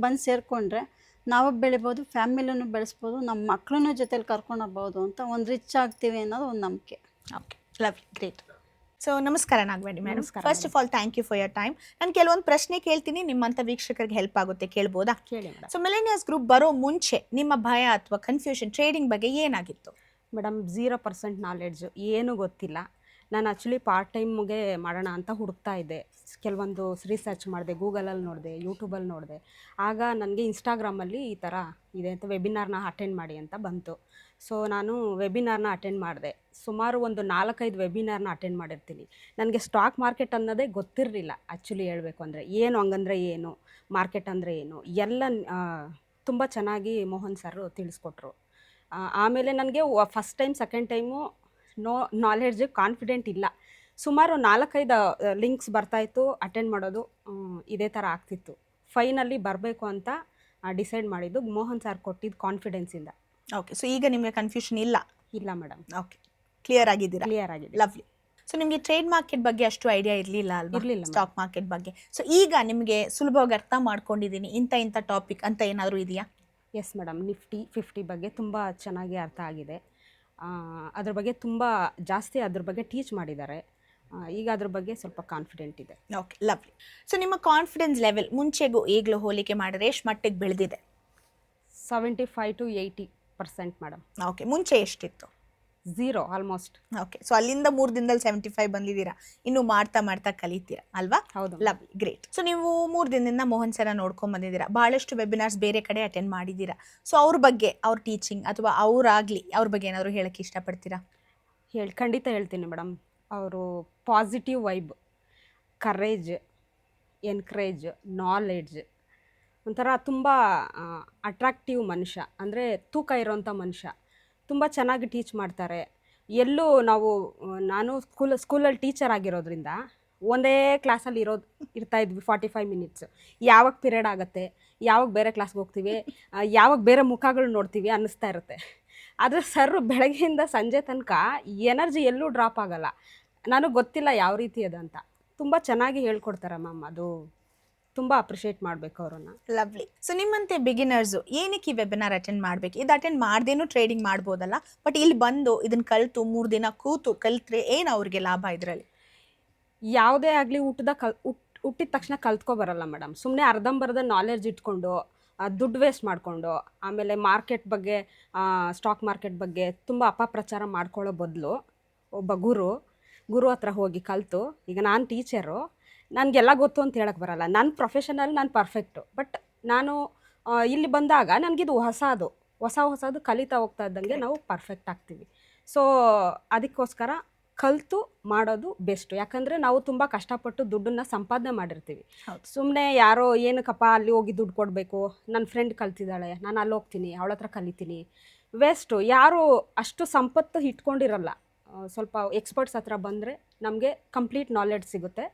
ಬಂದು ಸೇರಿಕೊಂಡ್ರೆ ನಾವು ಬೆಳಿಬೋದು, ಫ್ಯಾಮಿಲಿನೂ ಬೆಳೆಸ್ಬೋದು, ನಮ್ಮ ಮಕ್ಕಳನ್ನೂ ಜೊತೆಲಿ ಕರ್ಕೊಂಡು ಹೋಗ್ಬೋದು ಅಂತ, ಒಂದು ರಿಚ್ ಆಗ್ತೀವಿ ಅನ್ನೋದು ಒಂದು ನಂಬಿಕೆ. Okay, lovely, great. ಸೊ ನಮಸ್ಕಾರ Nagaveni madam. First of all thank you for your time. ನಾನು ಕೆಲವೊಂದು ಪ್ರಶ್ನೆ ಕೇಳ್ತೀನಿ, ನಿಮ್ಮಂಥ ವೀಕ್ಷಕರಿಗೆ ಹೆಲ್ಪ್ ಆಗುತ್ತೆ, ಕೇಳ್ಬೋದಾ? ಕೇಳಿ ಮೇಡಮ್. ಸೊ ಮಿಲಿನಿಯರ್ಸ್ ಗ್ರೂಪ್ ಬರೋ ಮುಂಚೆ ನಿಮ್ಮ ಭಯ ಅಥವಾ ಕನ್ಫ್ಯೂಷನ್ ಟ್ರೇಡಿಂಗ್ ಬಗ್ಗೆ ಏನಾಗಿತ್ತು? ಮೇಡಮ್, 0% ನಾಲೆಡ್ಜು, ಏನೂ ಗೊತ್ತಿಲ್ಲ. ನಾನು ಆ್ಯಕ್ಚುಲಿ ಪಾರ್ಟ್ ಟೈಮ್ಗೆ ಮಾಡೋಣ ಅಂತ ಹುಡುಕ್ತಾ ಇದ್ದೆ. ಕೆಲವೊಂದು ರಿಸರ್ಚ್ ಮಾಡಿದೆ, ಗೂಗಲಲ್ಲಿ ನೋಡಿದೆ, ಯೂಟ್ಯೂಬಲ್ಲಿ ನೋಡಿದೆ. ಆಗ ನನಗೆ ಇನ್ಸ್ಟಾಗ್ರಾಮಲ್ಲಿ ಈ ಥರ ಇದೆ ಅಂತ ವೆಬಿನಾರ್ನ ಅಟೆಂಡ್ ಮಾಡಿ ಅಂತ ಬಂತು. ಸೊ ನಾನು ವೆಬಿನಾರ್ನ ಅಟೆಂಡ್ ಮಾಡಿದೆ. ಸುಮಾರು ಒಂದು 4-5 ವೆಬಿನಾರ್ನ ಅಟೆಂಡ್ ಮಾಡಿರ್ತೀನಿ. ನನಗೆ ಸ್ಟಾಕ್ ಮಾರ್ಕೆಟ್ ಅನ್ನೋದೇ ಗೊತ್ತಿರಲಿಲ್ಲ ಆ್ಯಕ್ಚುಲಿ ಹೇಳಬೇಕು ಅಂದರೆ. ಏನು ಹಂಗಂದರೆ ಏನು, ಮಾರ್ಕೆಟ್ ಅಂದರೆ ಏನು, ಎಲ್ಲ ತುಂಬ ಚೆನ್ನಾಗಿ ಮೋಹನ್ ಸರ್ ತಿಳಿಸ್ಕೊಟ್ರು. ಆಮೇಲೆ ನನಗೆ first time second time knowledge confident ಇಲ್ಲ. ಸುಮಾರು 4-5 ಲಿಂಕ್ಸ್ ಬರ್ತಾಯಿತ್ತು, ಅಟೆಂಡ್ ಮಾಡೋದು ಇದೇ ಥರ ಆಗ್ತಿತ್ತು. ಫೈನಲಿ ಬರಬೇಕು ಅಂತ ಡಿಸೈಡ್ ಮಾಡಿದ್ದು ಮೋಹನ್ ಸರ್ ಕೊಟ್ಟಿದ್ದು ಕಾನ್ಫಿಡೆನ್ಸಿಂದ. ಓಕೆ, ಸೊ ಈಗ ನಿಮಗೆ ಕನ್ಫ್ಯೂಷನ್ ಇಲ್ಲ? ಇಲ್ಲ ಮೇಡಮ್. ಓಕೆ, ಕ್ಲಿಯರ್ ಆಗಿದ್ದೀರಾ? ಕ್ಲಿಯರ್ ಆಗಿದೆ. ಲವ್ಲಿ. ಸೊ ನಿಮಗೆ ಟ್ರೇಡ್ ಮಾರ್ಕೆಟ್ ಬಗ್ಗೆ ಅಷ್ಟು ಐಡಿಯಾ ಇರಲಿಲ್ಲ ಅಲ್ವಾ? ಇರಲಿಲ್ಲ. ಸ್ಟಾಕ್ ಮಾರ್ಕೆಟ್ ಬಗ್ಗೆ. ಸೊ ಈಗ ನಿಮಗೆ ಸುಲಭವಾಗಿ ಅರ್ಥ ಮಾಡ್ಕೊಂಡಿದ್ದೀನಿ ಇಂಥ ಟಾಪಿಕ್ ಅಂತ ಏನಾದರೂ ಇದೆಯಾ? ಎಸ್ ಮೇಡಮ್, ನಿಫ್ಟಿ 50 ಬಗ್ಗೆ ತುಂಬ ಚೆನ್ನಾಗಿ ಅರ್ಥ ಆಗಿದೆ. ಅದ್ರ ಬಗ್ಗೆ ತುಂಬ ಜಾಸ್ತಿ ಅದ್ರ ಬಗ್ಗೆ ಟೀಚ್ ಮಾಡಿದ್ದಾರೆ. ಈಗ ಅದ್ರ ಬಗ್ಗೆ ಸ್ವಲ್ಪ ಕಾನ್ಫಿಡೆಂಟ್ ಇದೆ. Okay, lovely. ಸೊ ನಿಮ್ಮ ಕಾನ್ಫಿಡೆನ್ಸ್ ಲೆವೆಲ್ ಮುಂಚೆಗೂ ಈಗಲೂ ಹೋಲಿಕೆ ಮಾಡಿದ್ರೆ ಎಷ್ಟು ಮಟ್ಟಿಗೆ ಬೆಳೆದಿದೆ? 75 to 80% ಮೇಡಮ್. ಓಕೆ, ಮುಂಚೆ ಎಷ್ಟಿತ್ತು? 0 ಆಲ್ಮೋಸ್ಟ್. ಓಕೆ, ಸೊ ಅಲ್ಲಿಂದ 3 ದಿನದಲ್ಲಿ 75 ಬಂದಿದ್ದೀರಾ. ಇನ್ನು ಮಾಡ್ತಾ ಕಲಿತೀರಾ ಅಲ್ವಾ? ಹೌದು. Lovely, great. ಸೊ ನೀವು 3 ದಿನದಿಂದ ಮೋಹನ್ ಸರ ನೋಡ್ಕೊಂಡ್ ಬಂದಿದ್ದೀರಾ, ಭಾಳಷ್ಟು ವೆಬಿನಾರ್ಸ್ ಬೇರೆ ಕಡೆ ಅಟೆಂಡ್ ಮಾಡಿದ್ದೀರಾ. ಸೊ ಅವ್ರ ಬಗ್ಗೆ, ಅವ್ರ ಟೀಚಿಂಗ್ ಅಥವಾ ಅವ್ರ ಬಗ್ಗೆ ಏನಾದರೂ ಹೇಳಕ್ಕೆ ಇಷ್ಟಪಡ್ತೀರಾ? ಖಂಡಿತ ಹೇಳ್ತೀನಿ ಮೇಡಮ್. ಅವರು positive vibe, courage, encourage, knowledge, ಒಂಥರ ತುಂಬ ಅಟ್ರಾಕ್ಟಿವ್ ಮನುಷ್ಯ, ಅಂದರೆ ತೂಕ ಇರೋವಂಥ ಮನುಷ್ಯ. ತುಂಬ ಚೆನ್ನಾಗಿ ಟೀಚ್ ಮಾಡ್ತಾರೆ. ಎಲ್ಲೂ ನಾನು ಸ್ಕೂಲಲ್ಲಿ ಟೀಚರ್ ಆಗಿರೋದ್ರಿಂದ ಒಂದೇ ಕ್ಲಾಸಲ್ಲಿ ಇರ್ತಾಯಿದ್ವಿ 45 ಮಿನಿಟ್ಸ್. ಯಾವಾಗ ಪಿರಿಯಡ್ ಆಗುತ್ತೆ, ಯಾವಾಗ ಬೇರೆ ಕ್ಲಾಸ್ಗೆ ಹೋಗ್ತೀವಿ, ಯಾವಾಗ ಬೇರೆ ಮುಖಗಳು ನೋಡ್ತೀವಿ ಅನ್ನಿಸ್ತಾ ಇರುತ್ತೆ. ಆದರೆ ಸರ್ ಬೆಳಗ್ಗೆಯಿಂದ ಸಂಜೆ ತನಕ ಎನರ್ಜಿ ಎಲ್ಲೂ ಡ್ರಾಪ್ ಆಗಲ್ಲ. ನನಗೆ ಗೊತ್ತಿಲ್ಲ ಯಾವ ರೀತಿ ಅದಂತ. ತುಂಬ ಚೆನ್ನಾಗಿ ಹೇಳ್ಕೊಡ್ತಾರೆ ಮ್ಯಾಮ್. ಅದು ತುಂಬ ಅಪ್ರಿಷಿಯೇಟ್ ಮಾಡಬೇಕು ಅವರನ್ನು. ಲವ್ಲಿ. ಸೊ ನಿಮ್ಮಂತೆ ಬಿಗಿನರ್ಸು ಏನಕ್ಕೆ ಈ ವೆಬಿನಾರ್ ಅಟೆಂಡ್ ಮಾಡಬೇಕು? ಇದು ಅಟೆಂಡ್ ಮಾಡ್ದೇನೂ ಟ್ರೇಡಿಂಗ್ ಮಾಡ್ಬೋದಲ್ಲ, ಬಟ್ ಇಲ್ಲಿ ಬಂದು ಇದನ್ನು ಕಲಿತು 3 ದಿನ ಕೂತು ಕಲಿತ್ರೆ ಏನು ಅವ್ರಿಗೆ ಲಾಭ ಇದರಲ್ಲಿ? ಯಾವುದೇ ಆಗಲಿ ಹುಟ್ಟಿದ ತಕ್ಷಣ ಕಲ್ತ್ಕೊಬರಲ್ಲ ಮೇಡಮ್. ಸುಮ್ಮನೆ ಅರ್ಧಂಬರ್ಧ ನಾಲೆಡ್ಜ್ ಇಟ್ಕೊಂಡು ದುಡ್ಡು ವೇಸ್ಟ್ ಮಾಡಿಕೊಂಡು ಆಮೇಲೆ ಮಾರ್ಕೆಟ್ ಬಗ್ಗೆ, ಸ್ಟಾಕ್ ಮಾರ್ಕೆಟ್ ಬಗ್ಗೆ ತುಂಬ ಅಪಪ್ರಚಾರ ಮಾಡ್ಕೊಳ್ಳೋ ಬದಲು ಒಬ್ಬ ಗುರು ಹತ್ರ ಹೋಗಿ ಕಲಿತು, ಈಗ ನಾನು ಟೀಚರು, ನನಗೆಲ್ಲ ಗೊತ್ತು ಅಂತ ಹೇಳಕ್ಕೆ ಬರಲ್ಲ. ನನ್ನ ಪ್ರೊಫೆಷನಲ್ಲಿ ನಾನು ಪರ್ಫೆಕ್ಟು, ಬಟ್ ನಾನು ಇಲ್ಲಿ ಬಂದಾಗ ನನಗಿದು ಹೊಸದು ಕಲಿತಾ ಹೋಗ್ತಾ ಇದ್ದಂಗೆ ನಾವು ಪರ್ಫೆಕ್ಟ್ ಆಗ್ತೀವಿ. ಸೊ ಅದಕ್ಕೋಸ್ಕರ ಕಲಿತು ಮಾಡೋದು ಬೆಸ್ಟು. ಯಾಕಂದರೆ ನಾವು ತುಂಬ ಕಷ್ಟಪಟ್ಟು ದುಡ್ಡನ್ನು ಸಂಪಾದನೆ ಮಾಡಿರ್ತೀವಿ. ಸುಮ್ಮನೆ ಯಾರೋ ಏನಕ್ಕಪ್ಪ ಅಲ್ಲಿ ಹೋಗಿ ದುಡ್ಡು ಕೊಡಬೇಕು, ನನ್ನ ಫ್ರೆಂಡ್ ಕಲ್ತಿದ್ದಾಳೆ, ನಾನು ಅಲ್ಲಿ ಹೋಗ್ತೀನಿ, ಅವಳ ಹತ್ರ ಕಲಿತೀನಿ, ವೇಸ್ಟು. ಯಾರು ಅಷ್ಟು ಸಂಪತ್ತು ಇಟ್ಕೊಂಡಿರಲ್ಲ. ಸ್ವಲ್ಪ ಎಕ್ಸ್ಪರ್ಟ್ಸ್ ಹತ್ರ ಬಂದರೆ ನಮಗೆ ಕಂಪ್ಲೀಟ್ ನಾಲೆಡ್ಜ್ ಸಿಗುತ್ತೆ.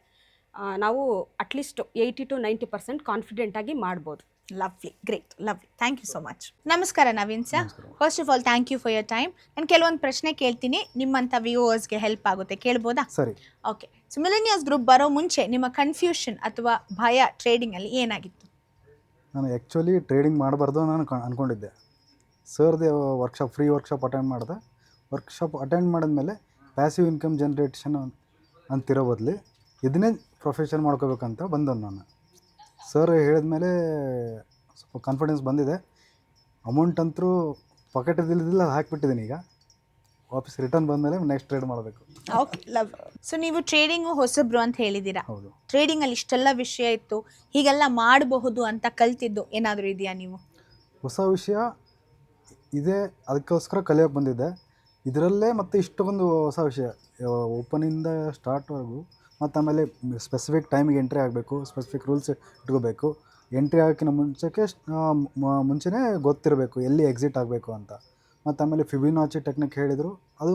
ನಾವು ಅಟ್ಲೀಸ್ಟ್ 80 to 90% ಕಾನ್ಫಿಡೆಂಟಾಗಿ ಮಾಡ್ಬೋದು. Lovely, great, lovely. Thank you so much. ನಮಸ್ಕಾರ Naveen sir. First of all thank you for your time. ನಾನು ಕೆಲವೊಂದು ಪ್ರಶ್ನೆ ಕೇಳ್ತೀನಿ, ನಿಮ್ಮಂಥ ವ್ಯೂವರ್ಸ್ಗೆ ಹೆಲ್ಪ್ ಆಗುತ್ತೆ, ಕೇಳ್ಬೋದಾ? ಸರಿ. ಓಕೆ. ಸೊ ಮಿಲೆನಿಯಲ್ಸ್ ಗ್ರೂಪ್ ಬರೋ ಮುಂಚೆ ನಿಮ್ಮ ಕನ್ಫ್ಯೂಷನ್ ಅಥವಾ ಭಯ ಟ್ರೇಡಿಂಗಲ್ಲಿ ಏನಾಗಿತ್ತು? ನಾನು ಆ್ಯಕ್ಚುಲಿ ಟ್ರೇಡಿಂಗ್ ಮಾಡಬಾರ್ದು ನಾನು ಅಂದ್ಕೊಂಡಿದ್ದೆ. ಸರ್ದೇ ಫ್ರೀ ವರ್ಕ್ಶಾಪ್ ಅಟೆಂಡ್ ಮಾಡಿದೆ. ವರ್ಕ್ಶಾಪ್ ಅಟೆಂಡ್ ಮಾಡಿದ್ಮೇಲೆ ಪ್ಯಾಸಿವ್ ಇನ್ಕಮ್ ಜನ್ರೇಷನ್ ಅಂತಿರೋ ಬದಲು ಇದನ್ನೇ ಪ್ರೊಫೆಷನ್ ಮಾಡ್ಕೋಬೇಕಂತ ಬಂದನು ನಾನು. ಸರ್ ಹೇಳಿದ್ಮೇಲೆ ಸ್ವಲ್ಪ ಕಾನ್ಫಿಡೆನ್ಸ್ ಬಂದಿದೆ. ಅಮೌಂಟ್ ಅಂತೂ ಪಾಕೆಟಲ್ಲಿದ್ದಿಲ್ಲ, ಹಾಕಿಬಿಟ್ಟಿದ್ದೀನಿ. ಈಗ ವಾಪಸ್ ರಿಟರ್ನ್ ಬಂದಮೇಲೆ ನೆಕ್ಸ್ಟ್ ಟ್ರೇಡ್ ಮಾಡಬೇಕು. Okay, love. ಸೊ ನೀವು ಟ್ರೇಡಿಂಗು ಹೊಸಬ್ರು ಅಂತ ಹೇಳಿದ್ದೀರಾ. ಹೌದು. ಟ್ರೇಡಿಂಗಲ್ಲಿ ಇಷ್ಟೆಲ್ಲ ವಿಷಯ ಇತ್ತು, ಹೀಗೆಲ್ಲ ಮಾಡಬಹುದು ಅಂತ ಕಲ್ತಿದ್ದು ಏನಾದರೂ ಇದೆಯಾ ನೀವು? ಹೊಸ ವಿಷಯ ಇದೆ, ಅದಕ್ಕೋಸ್ಕರ ಕಲಿಯೋಕ್ಕೆ ಬಂದಿದ್ದೆ. ಇದರಲ್ಲೇ ಮತ್ತು ಇಷ್ಟೊಂದು ಹೊಸ ವಿಷಯ, ಓಪನಿಂದ ಸ್ಟಾರ್ಟ್ವರೆಗೂ. ಮತ್ತು ಆಮೇಲೆ ಸ್ಪೆಸಿಫಿಕ್ ಟೈಮಿಗೆ ಎಂಟ್ರಿ ಆಗಬೇಕು, ಸ್ಪೆಸಿಫಿಕ್ ರೂಲ್ಸ್ ಇಟ್ಕೋಬೇಕು. ಎಂಟ್ರಿ ಆಗೋಕ್ಕಿಂತ ಮುಂಚೆನೇ ಗೊತ್ತಿರಬೇಕು ಎಲ್ಲಿ ಎಕ್ಸಿಟ್ ಆಗಬೇಕು ಅಂತ. ಮತ್ತು ಆಮೇಲೆ ಫಿಬಿನಾಚಿ ಟೆಕ್ನಿಕ್ ಹೇಳಿದರು, ಅದು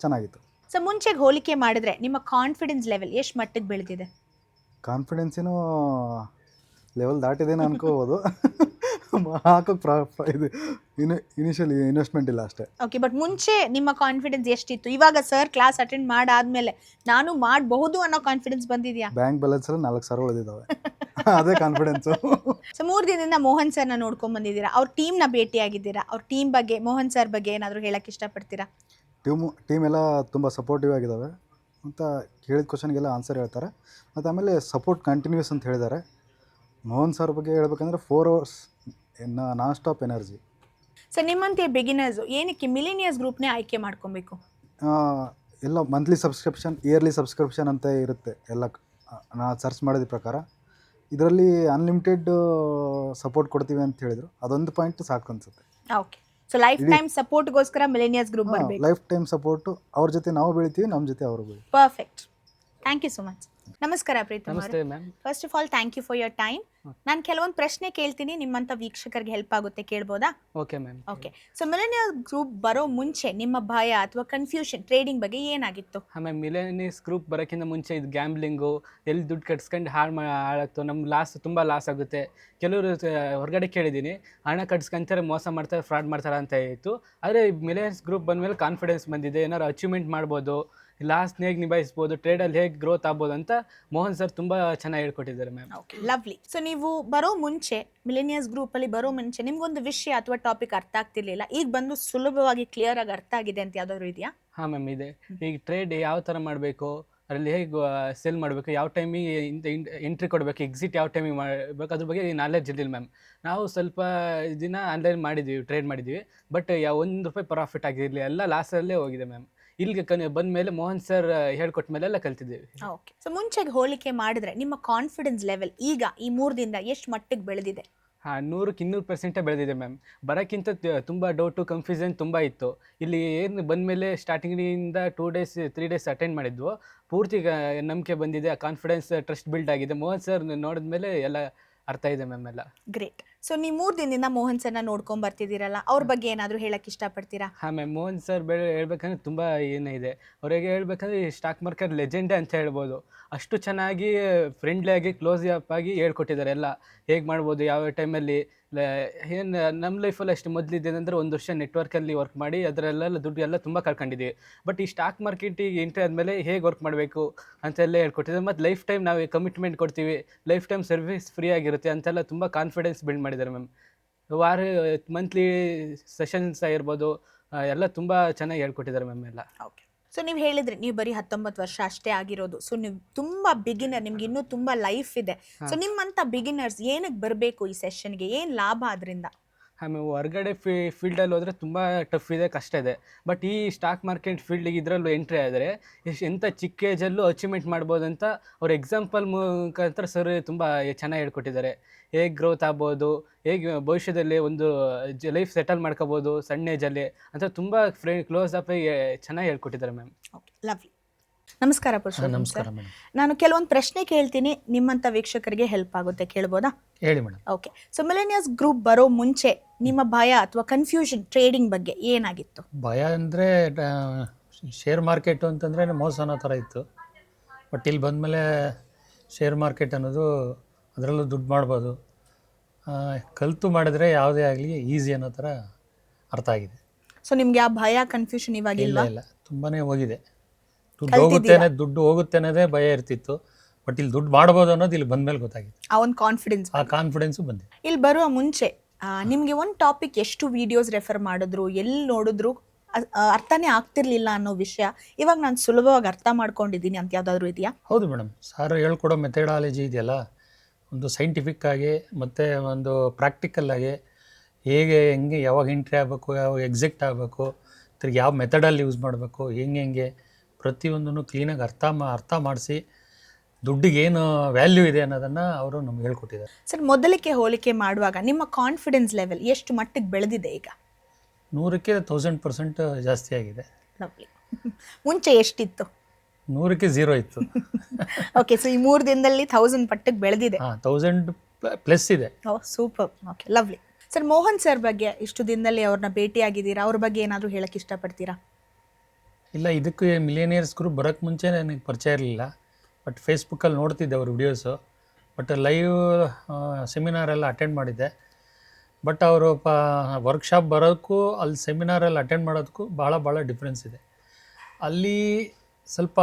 ಚೆನ್ನಾಗಿತ್ತು. ಸೊ ಮುಂಚೆಗೆ ಹೋಲಿಕೆ ಮಾಡಿದ್ರೆ ನಿಮ್ಮ ಕಾನ್ಫಿಡೆನ್ಸ್ ಲೆವೆಲ್ ಎಷ್ಟು ಮಟ್ಟಿಗೆ ಬೆಳೆದಿದೆ? ಕಾನ್ಫಿಡೆನ್ಸಿನೂ ಲೆವೆಲ್ ದಾಟಿದೇನೆ ಅನ್ಕೋಬೋದು. ಹಾಕೋಕ್ಕೆ ಇದು ಇನಿಷಿಯಲ್ ಇನ್ವೆಸ್ಟ್ಮೆಂಟ್ ಇಲ್ಲ ಅಷ್ಟೇ. ಓಕೆ, ಬಟ್ ಮುಂಚೆ ನಿಮ್ಮ ಕಾನ್ಫಿಡೆನ್ಸ್ ಎಷ್ಟಿತ್ತು? ಇವಾಗ ಸರ್ ಕ್ಲಾಸ್ ಅಟೆಂಡ್ ಮಾಡಾದ್ಮೇಲೆ ನಾನು ಮಾಡಬಹುದು ಅನ್ನೋ ಕಾನ್ಫಿಡೆನ್ಸ್ ಬಂದಿದೆಯಾ? ಬ್ಯಾಂಕ್ ಬ್ಯಾಲೆನ್ಸಲ್ಲಿ 4,000 ಉಳಿದಿದ್ದಾವೆ, ಅದೇ ಕಾನ್ಫಿಡೆನ್ಸು. ಸೊ 3 ದಿನದಿಂದ ಮೋಹನ್ ಸರ್ನ ನೋಡ್ಕೊಂಡು ಬಂದಿದ್ದೀರಾ, ಅವ್ರ ಟೀಮ್ನ ಭೇಟಿಯಾಗಿದ್ದೀರಾ. ಅವ್ರ ಟೀಮ್ ಬಗ್ಗೆ, ಮೋಹನ್ ಸರ್ ಬಗ್ಗೆ ಏನಾದರೂ ಹೇಳಕ್ಕೆ ಇಷ್ಟಪಡ್ತೀರಾ? ಟೀಮ್ ಎಲ್ಲ ತುಂಬ ಸಪೋರ್ಟಿವ್ ಆಗಿದ್ದಾವೆ ಅಂತ ಕೇಳಿದ ಕ್ವಶನ್ಗೆಲ್ಲ ಆನ್ಸರ್ ಹೇಳ್ತಾರೆ. ಮತ್ತು ಆಮೇಲೆ ಸಪೋರ್ಟ್ ಕಂಟಿನ್ಯೂಸ್ ಅಂತ ಹೇಳಿದ್ದಾರೆ. ಮೋಹನ್ ಸರ್ ಬಗ್ಗೆ ಹೇಳ್ಬೇಕಂದ್ರೆ 4 hours non stop energy. So ನಿಮ್ಮಂತೆ ಬಿಗಿನರ್ಸು ಏನಕ್ಕೆ ಮಿಲಿನಿಯರ್ಸ್ ಗ್ರೂಪ್ನೇ ಆಯ್ಕೆ ಮಾಡ್ಕೊಬೇಕು? ಎಲ್ಲ ಮಂತ್ಲಿ ಸಬ್ಸ್ಕ್ರಿಪ್ಷನ್, ಇಯರ್ಲಿ ಸಬ್ಸ್ಕ್ರಿಪ್ಷನ್ ಅಂತ ಇರುತ್ತೆ ಎಲ್ಲ. ನಾನು ಸರ್ಚ್ ಮಾಡಿದ ಪ್ರಕಾರ ಇದರಲ್ಲಿ ಅನ್ಲಿಮಿಟೆಡ್ ಸಪೋರ್ಟ್ ಕೊಡ್ತೀವಿ ಅಂತ ಹೇಳಿದರು. ಅದೊಂದು ಪಾಯಿಂಟ್ ಸಾಕು ಅನಿಸುತ್ತೆ. ಓಕೆ. ಸೊ ಲೈಫ್ ಟೈಮ್ ಸಪೋರ್ಟ್ಗೋಸ್ಕರ ಮಿಲಿನಿಯರ್ಸ್ ಗ್ರೂಪ್ ಬರಬೇಕು. ಲೈಫ್ ಟೈಮ್ ಸಪೋರ್ಟು, ಅವ್ರ ಜೊತೆ ನಾವು ಬೆಳಿತೀವಿ, ನಮ್ಮ ಜೊತೆ ಅವರು ಬೆಳಿತೀವಿ. Perfect. Thank you so much. ನಮಸ್ಕಾರ ಪ್ರೀತಮ್. ನಮಸ್ತೆ ma'am. First of all thank you for your time. ನಾನು ಕೆಲವೊಂದು ಪ್ರಶ್ನೆ ಕೇಳ್ತೀನಿ, ನಿಮ್ಮಂಥ ವೀಕ್ಷಕರಿಗೆ ಹೆಲ್ಪ್ ಆಗುತ್ತೆ, ಕೇಳ್ಬೋದಾ? Okay ma'am. Okay. So millennial group ಬರೋ ಮುಂಚೆ ನಿಮ್ಮ ಭಯ ಅಥವಾ ಕನ್ಫ್ಯೂಷನ್ ಟ್ರೇಡಿಂಗ್ ಬಗ್ಗೆ ಏನಾಗಿತ್ತು? ಆಮೇಲೆ ಮಿಲೆನಿಯಸ್ ಗ್ರೂಪ್ ಬರೋಕ್ಕಿಂತ ಮುಂಚೆ ಇದು ಗ್ಯಾಮ್ಲಿಂಗು, ಎಲ್ಲಿ ದುಡ್ಡು ಕಟ್ಸ್ಕೊಂಡು ಹಾಳಾಗ್ತು, ನಮ್ಗೆ ತುಂಬ ಲಾಸ್ ಆಗುತ್ತೆ. ಕೆಲವರು ಹೊರಗಡೆ ಕೇಳಿದ್ದೀನಿ, ಹಣ ಕಟ್ಸ್ಕೊಂತಾರೆ, ಮೋಸ ಮಾಡ್ತಾರೆ, ಫ್ರಾಡ್ ಮಾಡ್ತಾರೆ ಅಂತ ಇತ್ತು. ಆದರೆ ಮಿಲೆನಿಯಸ್ ಗ್ರೂಪ್ ಬಂದಮೇಲೆ ಕಾನ್ಫಿಡೆನ್ಸ್ ಬಂದಿದೆ, ಏನಾದ್ರು ಅಚೀವ್ಮೆಂಟ್ ಮಾಡ್ಬೋದು, ಲಾಸ್ಟ್ನ ಹೇಗೆ ನಿಭಾಯಿಸ್ಬೋದು, ಟ್ರೇಡಲ್ಲಿ ಹೇಗೆ ಗ್ರೋತ್ ಆಗ್ಬೋದು ಅಂತ ಮೋಹನ್ ಸರ್ ತುಂಬ ಚೆನ್ನಾಗಿ ಹೇಳ್ಕೊಟ್ಟಿದ್ದಾರೆ ಮ್ಯಾಮ್. Okay, lovely. ಸೊ ನೀವು ಬರೋ ಮುಂಚೆ ಮಿಲೆನಿಯಸ್ ಗ್ರೂಪಲ್ಲಿ ಬರೋ ಮುಂಚೆ ನಿಮ್ಗೊಂದು ವಿಷಯ ಅಥವಾ ಟಾಪಿಕ್ ಅರ್ಥ ಆಗ್ತಿರ್ಲಿಲ್ಲ, ಈಗ ಬಂದು ಸುಲಭವಾಗಿ ಕ್ಲಿಯರ್ ಆಗಿ ಅರ್ಥ ಆಗಿದೆ ಅಂತ ಯಾವ್ದಾದ್ರು ಇದೆಯಾ? ಹಾಂ ಮ್ಯಾಮ್, ಇದೆ. ಈಗ ಟ್ರೇಡ್ ಯಾವ ಥರ ಮಾಡಬೇಕು, ಅದರಲ್ಲಿ ಹೇಗೆ ಸೆಲ್ ಮಾಡಬೇಕು, ಯಾವ ಟೈಮಿಗೆ ಎಂಟ್ರಿ ಕೊಡಬೇಕು, ಎಕ್ಸಿಟ್ ಯಾವ ಟೈಮಿಗೆ ಮಾಡಬೇಕು, ಅದ್ರ ಬಗ್ಗೆ ನಾಲೆಡ್ಜ್ ಇರಲಿಲ್ಲ ಮ್ಯಾಮ್. ನಾವು ಸ್ವಲ್ಪ ದಿನ ಆನ್ಲೈನ್ ಮಾಡಿದ್ವಿ, ಟ್ರೇಡ್ ಮಾಡಿದ್ವಿ, ಬಟ್ ₹1 ಪ್ರಾಫಿಟ್ ಆಗಿರಲಿಲ್ಲ, ಎಲ್ಲ ಲಾಸಲ್ಲೇ ಹೋಗಿದೆ ಮ್ಯಾಮ್. ಇಲ್ಲಿಗೆ ಬಂದ ಮೇಲೆ ಮೋಹನ್ ಸರ್ ಹೇಳ್ಕೊಟ್ಟ ಮೇಲೆ ಎಲ್ಲ ಕಲ್ತಿದ್ದೇವೆ. ಓಕೆ. ಸೊ ಮುಂಚೆಗೆ ಹೋಲಿಕೆ ಮಾಡಿದ್ರೆ ನಿಮ್ಮ ಕಾನ್ಫಿಡೆನ್ಸ್ ಲೆವೆಲ್ ಈಗ ಈ 3 ದಿನದಿಂದ ಎಷ್ಟು ಮಟ್ಟಿಗೆ ಬೆಳೆದಿದೆ? ಹಾಂ, 100ಕ್ಕೆ 200% ಬೆಳೆದಿದೆ ಮ್ಯಾಮ್. ಬರೋಕ್ಕಿಂತ ತುಂಬ ಡೌಟು, ಕನ್ಫ್ಯೂಷನ್ ತುಂಬ ಇತ್ತು. ಇಲ್ಲಿ ಏನು ಬಂದಮೇಲೆ ಸ್ಟಾರ್ಟಿಂಗಿಂದ 2 ಡೇಸ್ 3 ಡೇಸ್ ಅಟೆಂಡ್ ಮಾಡಿದ್ವು, ಪೂರ್ತಿ ನಂಬಿಕೆ ಬಂದಿದೆ, ಕಾನ್ಫಿಡೆನ್ಸ್, ಟ್ರಸ್ಟ್ ಬಿಲ್ಡ್ ಆಗಿದೆ. ಮೋಹನ್ ಸರ್ ನೋಡಿದ ಮೇಲೆ ಎಲ್ಲ ಅರ್ಥ ಇದೆ ಮ್ಯಾಮ್ ಎಲ್ಲ. ಗ್ರೇಟ್. ಸೊ ನೀವು 3 ದಿನದಿಂದ ಮೋಹನ್ ಸರ್ನ ನೋಡ್ಕೊಂಡ್ ಬರ್ತಿದ್ದೀರಲ್ಲ, ಅವ್ರ ಬಗ್ಗೆ ಏನಾದರೂ ಹೇಳಕ್ಕೆ ಇಷ್ಟಪಡ್ತೀರಾ? ಹಾಂ ಮ್ಯಾಮ್, ಮೋಹನ್ ಸರ್ ಹೇಳ್ಬೇಕಂದ್ರೆ ತುಂಬ ಏನಿದೆ. ಅವರಿಗೆ ಹೇಳ್ಬೇಕಂದ್ರೆ ಸ್ಟಾಕ್ ಮಾರ್ಕೆಟ್ ಲೆಜೆಂಡೇ ಅಂತ ಹೇಳ್ಬೋದು. ಅಷ್ಟು ಚೆನ್ನಾಗಿ ಫ್ರೆಂಡ್ಲಿಯಾಗಿ ಕ್ಲೋಸ್ ಅಪ್ ಆಗಿ ಹೇಳ್ಕೊಟ್ಟಿದ್ದಾರೆ, ಎಲ್ಲ ಹೇಗೆ ಮಾಡ್ಬೋದು, ಯಾವ ಟೈಮಲ್ಲಿ. ಏನು ನಮ್ಮ ಲೈಫಲ್ಲಿ ಅಷ್ಟು ಮೊದಲಿದ್ದೇನೆಂದರೆ 1 ವರ್ಷ ನೆಟ್ವರ್ಕಲ್ಲಿ ವರ್ಕ್ ಮಾಡಿ ಅದರಲ್ಲೆಲ್ಲ ದುಡ್ಡು ಎಲ್ಲ ತುಂಬ ಕಳ್ಕೊಂಡಿದ್ದೀವಿ. ಬಟ್ ಈ ಸ್ಟಾಕ್ ಮಾರ್ಕೆಟಿಗೆ ಎಂಟ್ರಿ ಆದಮೇಲೆ ಹೇಗೆ ವರ್ಕ್ ಮಾಡಬೇಕು ಅಂತೆಲ್ಲ ಹೇಳ್ಕೊಟ್ಟಿದ್ದಾರೆ. ಮತ್ತು ಲೈಫ್ ಟೈಮ್ ನಾವು ಕಮಿಟ್ಮೆಂಟ್ ಕೊಡ್ತೀವಿ, ಲೈಫ್ ಟೈಮ್ ಸರ್ವಿಸ್ ಫ್ರೀ ಆಗಿರುತ್ತೆ ಅಂತೆಲ್ಲ ತುಂಬ ಕಾನ್ಫಿಡೆನ್ಸ್ ಬಿಲ್ಡ್ ಮಾಡಿದ್ದಾರೆ ಮ್ಯಾಮ್. ಮಂತ್ಲಿ ಸೆಷನ್ಸ್ ಆಗಿರ್ಬೋದು, ಎಲ್ಲ ತುಂಬ ಚೆನ್ನಾಗಿ ಹೇಳ್ಕೊಟ್ಟಿದ್ದಾರೆ ಮ್ಯಾಮ್ ಎಲ್ಲ. ಓಕೆ. ಸೊ ನೀವು ಹೇಳಿದ್ರಿ ನೀವು ಬರೀ 19 ವರ್ಷ ಅಷ್ಟೇ ಆಗಿರೋದು. ಸೊ ನೀವು ತುಂಬ ಬಿಗಿನರ್, ನಿಮ್ಗೆ ಇನ್ನೂ ತುಂಬ ಲೈಫ್ ಇದೆ. ಸೊ ನಿಮ್ಮಂಥ ಬಿಗಿನರ್ಸ್ ಏನಕ್ಕೆ ಬರಬೇಕು ಈ ಸೆಷನ್ಗೆ, ಏನು ಲಾಭ ಅದರಿಂದ? ಆಮೇಲೆ ಹೊರಗಡೆ ಫೀಲ್ಡಲ್ಲಿ ಹೋದರೆ ತುಂಬ ಟಫ್ ಇದೆ, ಕಷ್ಟ ಇದೆ. ಬಟ್ ಈ ಸ್ಟಾಕ್ ಮಾರ್ಕೆಟ್ ಫೀಲ್ಡಿಗೆ ಇದರಲ್ಲೂ ಎಂಟ್ರಿ ಆದರೆ ಎಂಥ ಚಿಕ್ಕ ಏಜಲ್ಲೂ ಅಚೀವ್ಮೆಂಟ್ ಮಾಡ್ಬೋದು ಅಂತ ಅವ್ರ ಎಕ್ಸಾಂಪಲ್ ಮುಖಾಂತರ ಸರ್ ತುಂಬ ಚೆನ್ನಾಗಿ ಹೇಳ್ಕೊಟ್ಟಿದ್ದಾರೆ. ಹೇಗೆ ಗ್ರೋತ್ ಆಗ್ಬೋದು, ಹೇಗೆ ಭವಿಷ್ಯದಲ್ಲಿ ಒಂದು ಲೈಫ್ ಸೆಟಲ್ ಮಾಡ್ಕೋಬೋದು ಸಣ್ಣ ಏಜಲ್ಲಿ ಅಂತ ತುಂಬ ಕ್ಲೋಸ್ ಅಪ್ ಚೆನ್ನಾಗಿ ಹೇಳ್ಕೊಟ್ಟಿದ್ದಾರೆ ಮ್ಯಾಮ್. Okay, lovely. ನಮಸ್ಕಾರ ಪುರುಷೋತ್ತಮ್ ನಮಸ್ಕಾರ ಸರ್. ಮೇಡಮ್. ನಾನು ಕೆಲವೊಂದು ಪ್ರಶ್ನೆ ಕೇಳ್ತೀನಿ, ನಿಮ್ಮಂಥ ವೀಕ್ಷಕರಿಗೆ ಹೆಲ್ಪ್ ಆಗುತ್ತೆ, ಕೇಳ್ಬೋದಾ? ಹೇಳಿ madam. Okay. So millionaires group ಬರೋ ಮುಂಚೆ ನಿಮ್ಮ ಭಯ ಅಥವಾ ಕನ್ಫ್ಯೂಷನ್ ಟ್ರೇಡಿಂಗ್ ಬಗ್ಗೆ ಏನಾಗಿತ್ತು? ಭಯ ಅಂದರೆ ಶೇರ್ ಮಾರ್ಕೆಟು ಅಂತಂದರೆ ಮೋಸ ಅನ್ನೋ ಥರ ಇತ್ತು. ಬಟ್ ಇಲ್ಲಿ ಬಂದಮೇಲೆ ಶೇರ್ ಮಾರ್ಕೆಟ್ ಅನ್ನೋದು, ಅದರಲ್ಲೂ ದುಡ್ಡು ಮಾಡ್ಬೋದು, ಕಲಿತು ಮಾಡಿದ್ರೆ ಯಾವುದೇ ಆಗಲಿ ಈಸಿ ಅನ್ನೋ ಥರ ಅರ್ಥ ಆಗಿದೆ. ಸೊ ನಿಮ್ಗೆ ಆ ಭಯ ಕನ್ಫ್ಯೂಷನ್ ಇವಾಗ ಇಲ್ಲ ಇಲ್ಲ, ತುಂಬಾ ಹೋಗಿದೆ. ದುಡ್ಡು ಹೋಗುತ್ತೆ ಅನ್ನೋದೇ ಭಯ ಇರ್ತಿತ್ತು. ಬಟ್ ಇಲ್ಲಿ ದುಡ್ಡು ಮಾಡ್ಬೋದು ಅನ್ನೋದು ಇಲ್ಲಿ ಬಂದಮೇಲೆ ಗೊತ್ತಾಗಿದೆ. ಆ ಒಂದು ಕಾನ್ಫಿಡೆನ್ಸ್, ಆ ಕಾನ್ಫಿಡೆನ್ಸು ಬಂದಿದೆ. ಇಲ್ಲಿ ಬರುವ ಮುಂಚೆ ನಿಮಗೆ ಒಂದು ಟಾಪಿಕ್ ಎಷ್ಟು ವಿಡಿಯೋಸ್ ರೆಫರ್ ಮಾಡಿದ್ರು, ಎಲ್ಲಿ ನೋಡಿದ್ರು ಅರ್ಥನೇ ಆಗ್ತಿರ್ಲಿಲ್ಲ ಅನ್ನೋ ವಿಷಯ ಇವಾಗ ನಾನು ಸುಲಭವಾಗಿ ಅರ್ಥ ಮಾಡ್ಕೊಂಡಿದ್ದೀನಿ ಅಂತ ಯಾವ್ದಾದ್ರು ಇದೆಯಾ? ಹೌದು ಮೇಡಮ್, ಸಾರ್ ಹೇಳ್ಕೊಡೋ ಮೆಥಡಾಲಜಿ ಇದೆಯಲ್ಲ, ಒಂದು ಸೈಂಟಿಫಿಕ್ ಆಗಿ ಮತ್ತು ಒಂದು ಪ್ರಾಕ್ಟಿಕಲ್ ಆಗಿ ಹೇಗೆ ಹೆಂಗೆ ಯಾವಾಗ ಎಂಟ್ರಿ ಆಗಬೇಕು, ಯಾವಾಗ ಎಕ್ಸಿಟ್ ಆಗಬೇಕು, ತಿರ್ಗಿ ಯಾವ ಮೆಥಡಲ್ಲಿ ಯೂಸ್ ಮಾಡಬೇಕು, ಹೆಂಗೆ ಪ್ರತಿಯೊಂದನ್ನು ಕ್ಲೀನಾಗಿ ಅರ್ಥ ಮಾಡಿಸಿ ದುಡ್ಡಿಗೆ ಏನು ವ್ಯಾಲ್ಯೂ ಇದೆ ಅನ್ನೋದನ್ನು ಅವರು ನಮ್ಗೆ ಹೇಳ್ಕೊಟ್ಟಿದ್ದಾರೆ. ಸರ್, ಮೊದಲಿಗೆ ಹೋಲಿಕೆ ಮಾಡುವಾಗ ನಿಮ್ಮ ಕಾನ್ಫಿಡೆನ್ಸ್ ಲೆವೆಲ್ ಎಷ್ಟು ಮಟ್ಟಿಗೆ ಬೆಳೆದಿದೆ ಈಗ? 100ಕ್ಕೆ 1000% ಜಾಸ್ತಿ ಆಗಿದೆ. ಮುಂಚೆ ಎಷ್ಟಿತ್ತು? 100ಕ್ಕೆ 0 ಇತ್ತು. ಓಕೆ. ಸೊ ಈ 3 ದಿನದಲ್ಲಿ 1000 ಪಟ್ಟಿಗೆ ಬೆಳೆದಿದೆ. 1000+ ಇದೆ. Oh, super. Okay, lovely. Sir, Mohan sir ಬಗ್ಗೆ ಇಷ್ಟು ದಿನದಲ್ಲಿ ಅವ್ರನ್ನ ಭೇಟಿಯಾಗಿದ್ದೀರಾ, ಅವ್ರ ಬಗ್ಗೆ ಏನಾದರೂ ಹೇಳಕ್ಕೆ ಇಷ್ಟಪಡ್ತೀರಾ? ಇಲ್ಲ, ಇದಕ್ಕೆ ಮಿಲಿಯನಿಯರ್ಸ್ ಗ್ರೂಪ್ ಬರೋಕ್ಕೆ ಮುಂಚೆ ನನಗೆ ಪರಿಚಯ ಇರಲಿಲ್ಲ. ಬಟ್ ಫೇಸ್ಬುಕ್ಕಲ್ಲಿ ನೋಡ್ತಿದ್ದೆ ಅವ್ರ ವಿಡಿಯೋಸು. ಬಟ್ ಲೈವ್ ಸೆಮಿನಾರೆಲ್ಲ ಅಟೆಂಡ್ ಮಾಡಿದ್ದೆ. ಬಟ್ ಅವರು ವರ್ಕ್ಶಾಪ್ ಬರೋದಕ್ಕೂ ಅಲ್ಲಿ ಸೆಮಿನಾರಲ್ಲಿ ಅಟೆಂಡ್ ಮಾಡೋದಕ್ಕೂ ಭಾಳ ಡಿಫ್ರೆನ್ಸ್ ಇದೆ. ಅಲ್ಲಿ ಸ್ವಲ್ಪ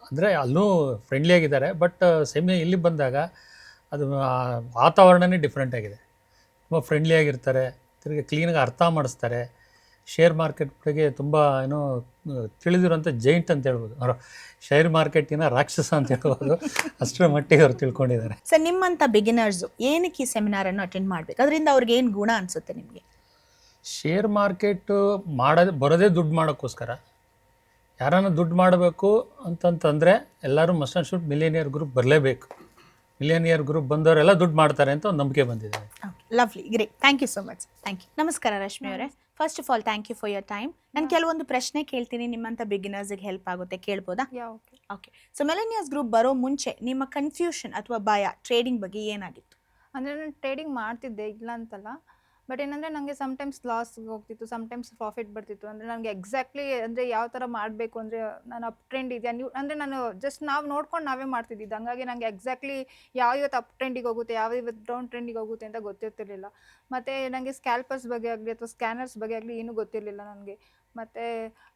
ಅಂದರೆ ಅಲ್ಲೂ ಫ್ರೆಂಡ್ಲಿಯಾಗಿದ್ದಾರೆ. ಬಟ್ ಇಲ್ಲಿ ಬಂದಾಗ ಅದು ವಾತಾವರಣನೇ ಡಿಫ್ರೆಂಟ್ ಆಗಿದೆ. ತುಂಬ ಫ್ರೆಂಡ್ಲಿಯಾಗಿರ್ತಾರೆ, ತಿರುಗಿ ಕ್ಲೀನಾಗಿ ಅರ್ಥ ಮಾಡಿಸ್ತಾರೆ. ಶೇರ್ ಮಾರ್ಕೆಟ್ ಬಗ್ಗೆ ತುಂಬ ತಿಳಿದಿರೋಂಥ ಜೈಂಟ್ ಅಂತ ಹೇಳ್ಬೋದು. ಅವರು ಶೇರ್ ಮಾರ್ಕೆಟಿನ ರಾಕ್ಷಸ ಅಂತ ಹೇಳ್ಬೋದು, ಅಷ್ಟರ ಮಟ್ಟಿಗೆ ಅವ್ರು ತಿಳ್ಕೊಂಡಿದ್ದಾರೆ. ಸರ್, ನಿಮ್ಮಂಥ ಬಿಗಿನರ್ಸು ಏನಕ್ಕೆ ಈ ಸೆಮಿನಾರನ್ನು ಅಟೆಂಡ್ ಮಾಡಬೇಕು? ಅದರಿಂದ ಅವ್ರಿಗೆ ಏನು ಗುಣ ಅನಿಸುತ್ತೆ ನಿಮಗೆ? ಶೇರ್ ಮಾರ್ಕೆಟು ಬರೋದೇ ದುಡ್ಡು ಮಾಡೋಕ್ಕೋಸ್ಕರ. ಯಾರನ್ನ ದುಡ್ಡು ಮಾಡಬೇಕು ಅಂತಂತಂದರೆ ಎಲ್ಲರೂ must and should millionaire group ಬರಲೇಬೇಕು. ಮಿಲಿಯನಿಯರ್ ಗ್ರೂಪ್ ಬಂದವರೆಲ್ಲ ದುಡ್ಡು ಮಾಡ್ತಾರೆ ಅಂತ ಒಂದು ನಂಬಿಕೆ ಬಂದಿದೆ. Lovely, great. Thank you so much. Thank you. ನಮಸ್ಕಾರ ರಶ್ಮಿ ಅವರೇ. First of all thank you for your time. ನಾನು ಕೆಲವೊಂದು ಪ್ರಶ್ನೆ ಕೇಳ್ತೀನಿ, ನಿಮ್ಮಂಥ ಬಿಗಿನರ್ಸ್ಗೆ ಹೆಲ್ಪ್ ಆಗುತ್ತೆ, ಕೇಳ್ಬೋದಾ? ಓಕೆ. ಸೊ ಮಿಲೆನಿಯಸ್ ಗ್ರೂಪ್ ಬರೋ ಮುಂಚೆ ನಿಮ್ಮ ಕನ್ಫ್ಯೂಷನ್ ಅಥವಾ ಭಯ ಟ್ರೇಡಿಂಗ್ ಬಗ್ಗೆ ಏನಾಗಿತ್ತು? ಅಂದರೆ ನಾನು ಟ್ರೇಡಿಂಗ್ ಮಾಡ್ತಿದ್ದೆ, ಇಲ್ಲ ಅಂತಲ್ಲ. ಬಟ್ ಏನಂದರೆ ನನಗೆ ಸಮ್ಟೈಮ್ಸ್ ಲಾಸ್ಗೆ ಹೋಗ್ತಿತ್ತು, ಸಮ್ಟೈಮ್ಸ್ ಪ್ರಾಫಿಟ್ ಬರ್ತಿತ್ತು. ಅಂದರೆ ನನಗೆ ಎಕ್ಸಾಕ್ಟ್ಲಿ ಅಂದರೆ ಯಾವ ಥರ ಮಾಡಬೇಕು ಅಂದರೆ ನಾನು ಅಪ್ ಟ್ರೆಂಡ್ ಇದೆಯಾ ನೀವು ಅಂದರೆ ನಾನು ಜಸ್ಟ್ ನಾವು ನೋಡ್ಕೊಂಡು ನಾವೇ ಮಾಡ್ತಿದ್ದಿದ್ದು. ಹಂಗಾಗಿ ನನಗೆ ಎಕ್ಸಾಕ್ಟ್ಲಿ ಯಾವ ಇವತ್ತು ಅಪ್ ಟ್ರೆಂಡಿಗೆ ಹೋಗುತ್ತೆ, ಯಾವ ಇವತ್ತು ಡೌನ್ ಟ್ರೆಂಡಿಗೆ ಹೋಗುತ್ತೆ ಅಂತ ಗೊತ್ತಿರ್ತಿರ್ಲಿಲ್ಲ. ಮತ್ತು ನನಗೆ ಸ್ಕ್ಯಾಲ್ಪರ್ಸ್ ಬಗ್ಗೆ ಆಗಲಿ ಅಥವಾ ಸ್ಕ್ಯಾನರ್ಸ್ ಬಗ್ಗೆ ಆಗಲಿ ಏನೂ ಗೊತ್ತಿರಲಿಲ್ಲ ನನಗೆ. ಮತ್ತು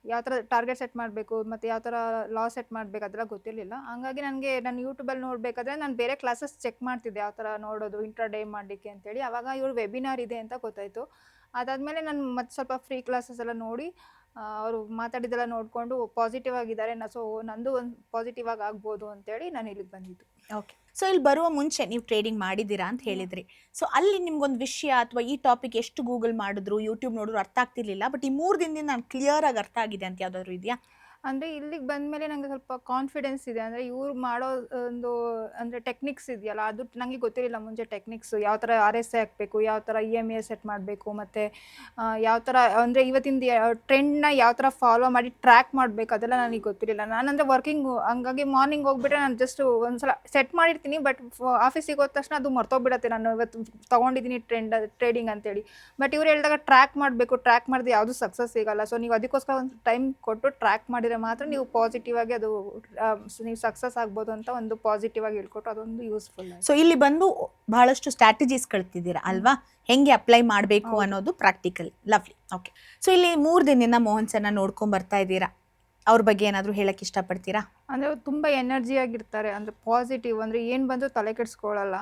ಯಾವ ಥರ ಟಾರ್ಗೆಟ್ ಸೆಟ್ ಮಾಡಬೇಕು ಮತ್ತು ಯಾವ ಥರ ಲಾಸ್ ಸೆಟ್ ಮಾಡಬೇಕು ಅದೆಲ್ಲ ಗೊತ್ತಿರಲಿಲ್ಲ. ಹಂಗಾಗಿ ನನಗೆ ನಾನು ಯೂಟ್ಯೂಬಲ್ಲಿ ನೋಡಬೇಕಾದ್ರೆ ನಾನು ಬೇರೆ ಕ್ಲಾಸಸ್ ಚೆಕ್ ಮಾಡ್ತಿದ್ದೆ, ಯಾವ ಥರ ನೋಡೋದು ಇಂಟ್ರಾಡೇ ಮಾಡಲಿಕ್ಕೆ ಅಂತೇಳಿ. ಆವಾಗ ಇವ್ರು ವೆಬಿನಾರ್ ಇದೆ ಅಂತ ಗೊತ್ತಾಯಿತು. ಅದಾದಮೇಲೆ ನಾನು ಮತ್ತೆ ಸ್ವಲ್ಪ ಫ್ರೀ ಕ್ಲಾಸಸ್ ಎಲ್ಲ ನೋಡಿ ಅವರು ಮಾತಾಡಿದ್ದೆಲ್ಲ ನೋಡಿಕೊಂಡು ಪಾಸಿಟಿವ್ ಆಗಿದ್ದಾರೆ, ಸೊ ನಂದು ಒಂದು ಪಾಸಿಟಿವ್ ಆಗಿ ಆಗ್ಬೋದು ಅಂತೇಳಿ ನಾನು ಇಲ್ಲಿಗೆ ಬಂದಿದ್ದು. ಓಕೆ. ಸೊ ಇಲ್ಲಿ ಬರುವ ಮುಂಚೆ ನೀವು ಟ್ರೇಡಿಂಗ್ ಮಾಡಿದ್ದೀರಾ ಅಂತ ಹೇಳಿದ್ರಿ. ಸೊ ಅಲ್ಲಿ ನಿಮ್ಗೊಂದು ವಿಷಯ ಅಥವಾ ಈ ಟಾಪಿಕ್ ಎಷ್ಟು ಗೂಗಲ್ ಮಾಡಿದ್ರು, ಯೂಟ್ಯೂಬ್ ನೋಡಿದ್ರು ಅರ್ಥ ಆಗ್ತಿರ್ಲಿಲ್ಲ, ಬಟ್ ಈ 3 ದಿನದಿಂದ ನಾನು ಕ್ಲಿಯರ್ ಆಗಿ ಅರ್ಥ ಆಗಿದೆ ಅಂತ ಯಾವ್ದಾದ್ರು ಇದೆಯಾ? ಅಂದರೆ ಇಲ್ಲಿಗೆ ಬಂದಮೇಲೆ ನನಗೆ ಸ್ವಲ್ಪ ಕಾನ್ಫಿಡೆನ್ಸ್ ಇದೆ. ಅಂದರೆ ಇವ್ರು ಮಾಡೋ ಒಂದು ಅಂದರೆ ಟೆಕ್ನಿಕ್ಸ್ ಇದೆಯಲ್ಲ, ಅದು ನನಗೆ ಗೊತ್ತಿರಲಿಲ್ಲ ಮುಂಚೆ ಟೆಕ್ನಿಕ್ಸ್. ಯಾವ ಥರ RSI ಹಾಕಬೇಕು, ಯಾವ ಥರ EMA ಸೆಟ್ ಮಾಡಬೇಕು, ಮತ್ತು ಯಾವ ಥರ ಅಂದರೆ ಇವತ್ತಿಂದ ಟ್ರೆಂಡ್ನ ಯಾವ ಥರ ಫಾಲೋ ಮಾಡಿ ಟ್ರ್ಯಾಕ್ ಮಾಡಬೇಕು, ಅದೆಲ್ಲ ನನಗೆ ಗೊತ್ತಿರಲಿಲ್ಲ. ನಾನಂದರೆ ವರ್ಕಿಂಗು, ಹಂಗಾಗಿ ಮಾರ್ನಿಂಗ್ ಹೋಗ್ಬಿಟ್ರೆ ನಾನು ಜಸ್ಟ್ ಒಂದು ಸಲ ಸೆಟ್ ಮಾಡಿರ್ತೀನಿ, ಬಟ್ ಆಫೀಸಿಗೆ ಹೋದ ತಕ್ಷಣ ಅದು ಮರ್ತೋಗ್ಬಿಡತ್ತೆ ನಾನು ಇವತ್ತು ತೊಗೊಂಡಿದ್ದೀನಿ ಟ್ರೇಡಿಂಗ್ ಅಂತೇಳಿ. ಬಟ್ ಇವ್ರು ಹೇಳಿದಾಗ ಟ್ರ್ಯಾಕ್ ಮಾಡಬೇಕು, ಟ್ರ್ಯಾಕ್ ಮಾಡಿದ್ರೆ ಯಾವುದೂ ಸಕ್ಸಸ್ ಸಿಗೋಲ್ಲ. ಸೊ ನೀವು ಅದಕ್ಕೋಸ್ಕರ ಒಂದು ಟೈಮ್ ಕೊಟ್ಟು ಟ್ರ್ಯಾಕ್ ಮಾಡಿದರೆ ಮಾತ್ರ ನೀವು ಪಾಸಿಟಿವ್ ಆಗಿ ಅದು ನೀವು ಸಕ್ಸಸ್ ಆಗ್ಬೋದು ಅಂತ ಒಂದು ಪಾಸಿಟಿವ್ ಆಗಿ ಹೇಳ್ಕೊಟ್ಟು ಅದೊಂದು ಯೂಸ್ಫುಲ್. ಸೊ ಇಲ್ಲಿ ಬಂದು ಬಹಳಷ್ಟು ಸ್ಟ್ರಾಟಜೀಸ್ ಕಳ್ತಿದ್ದೀರಾ ಅಲ್ವಾ, ಹೆಂಗೆ ಅಪ್ಲೈ ಮಾಡಬೇಕು ಅನ್ನೋದು ಪ್ರಾಕ್ಟಿಕಲ್. ಲವ್ಲಿ. ಓಕೆ. ಸೊ ಇಲ್ಲಿ 3 ದಿನದಿಂದ ಮೋಹನ್ ಸರ್ನ ನೋಡ್ಕೊಂಡ್ ಬರ್ತಾ ಇದ್ದೀರಾ, ಅವ್ರ ಬಗ್ಗೆ ಏನಾದರೂ ಹೇಳಕ್ಕೆ ಇಷ್ಟಪಡ್ತೀರಾ? ಅಂದರೆ ತುಂಬ ಎನರ್ಜಿ ಆಗಿರ್ತಾರೆ, ಅಂದರೆ ಪಾಸಿಟಿವ್, ಅಂದರೆ ಏನು ಬಂದರೂ ತಲೆ ಕೆಡಿಸ್ಕೊಳ್ಳಲ್ಲ.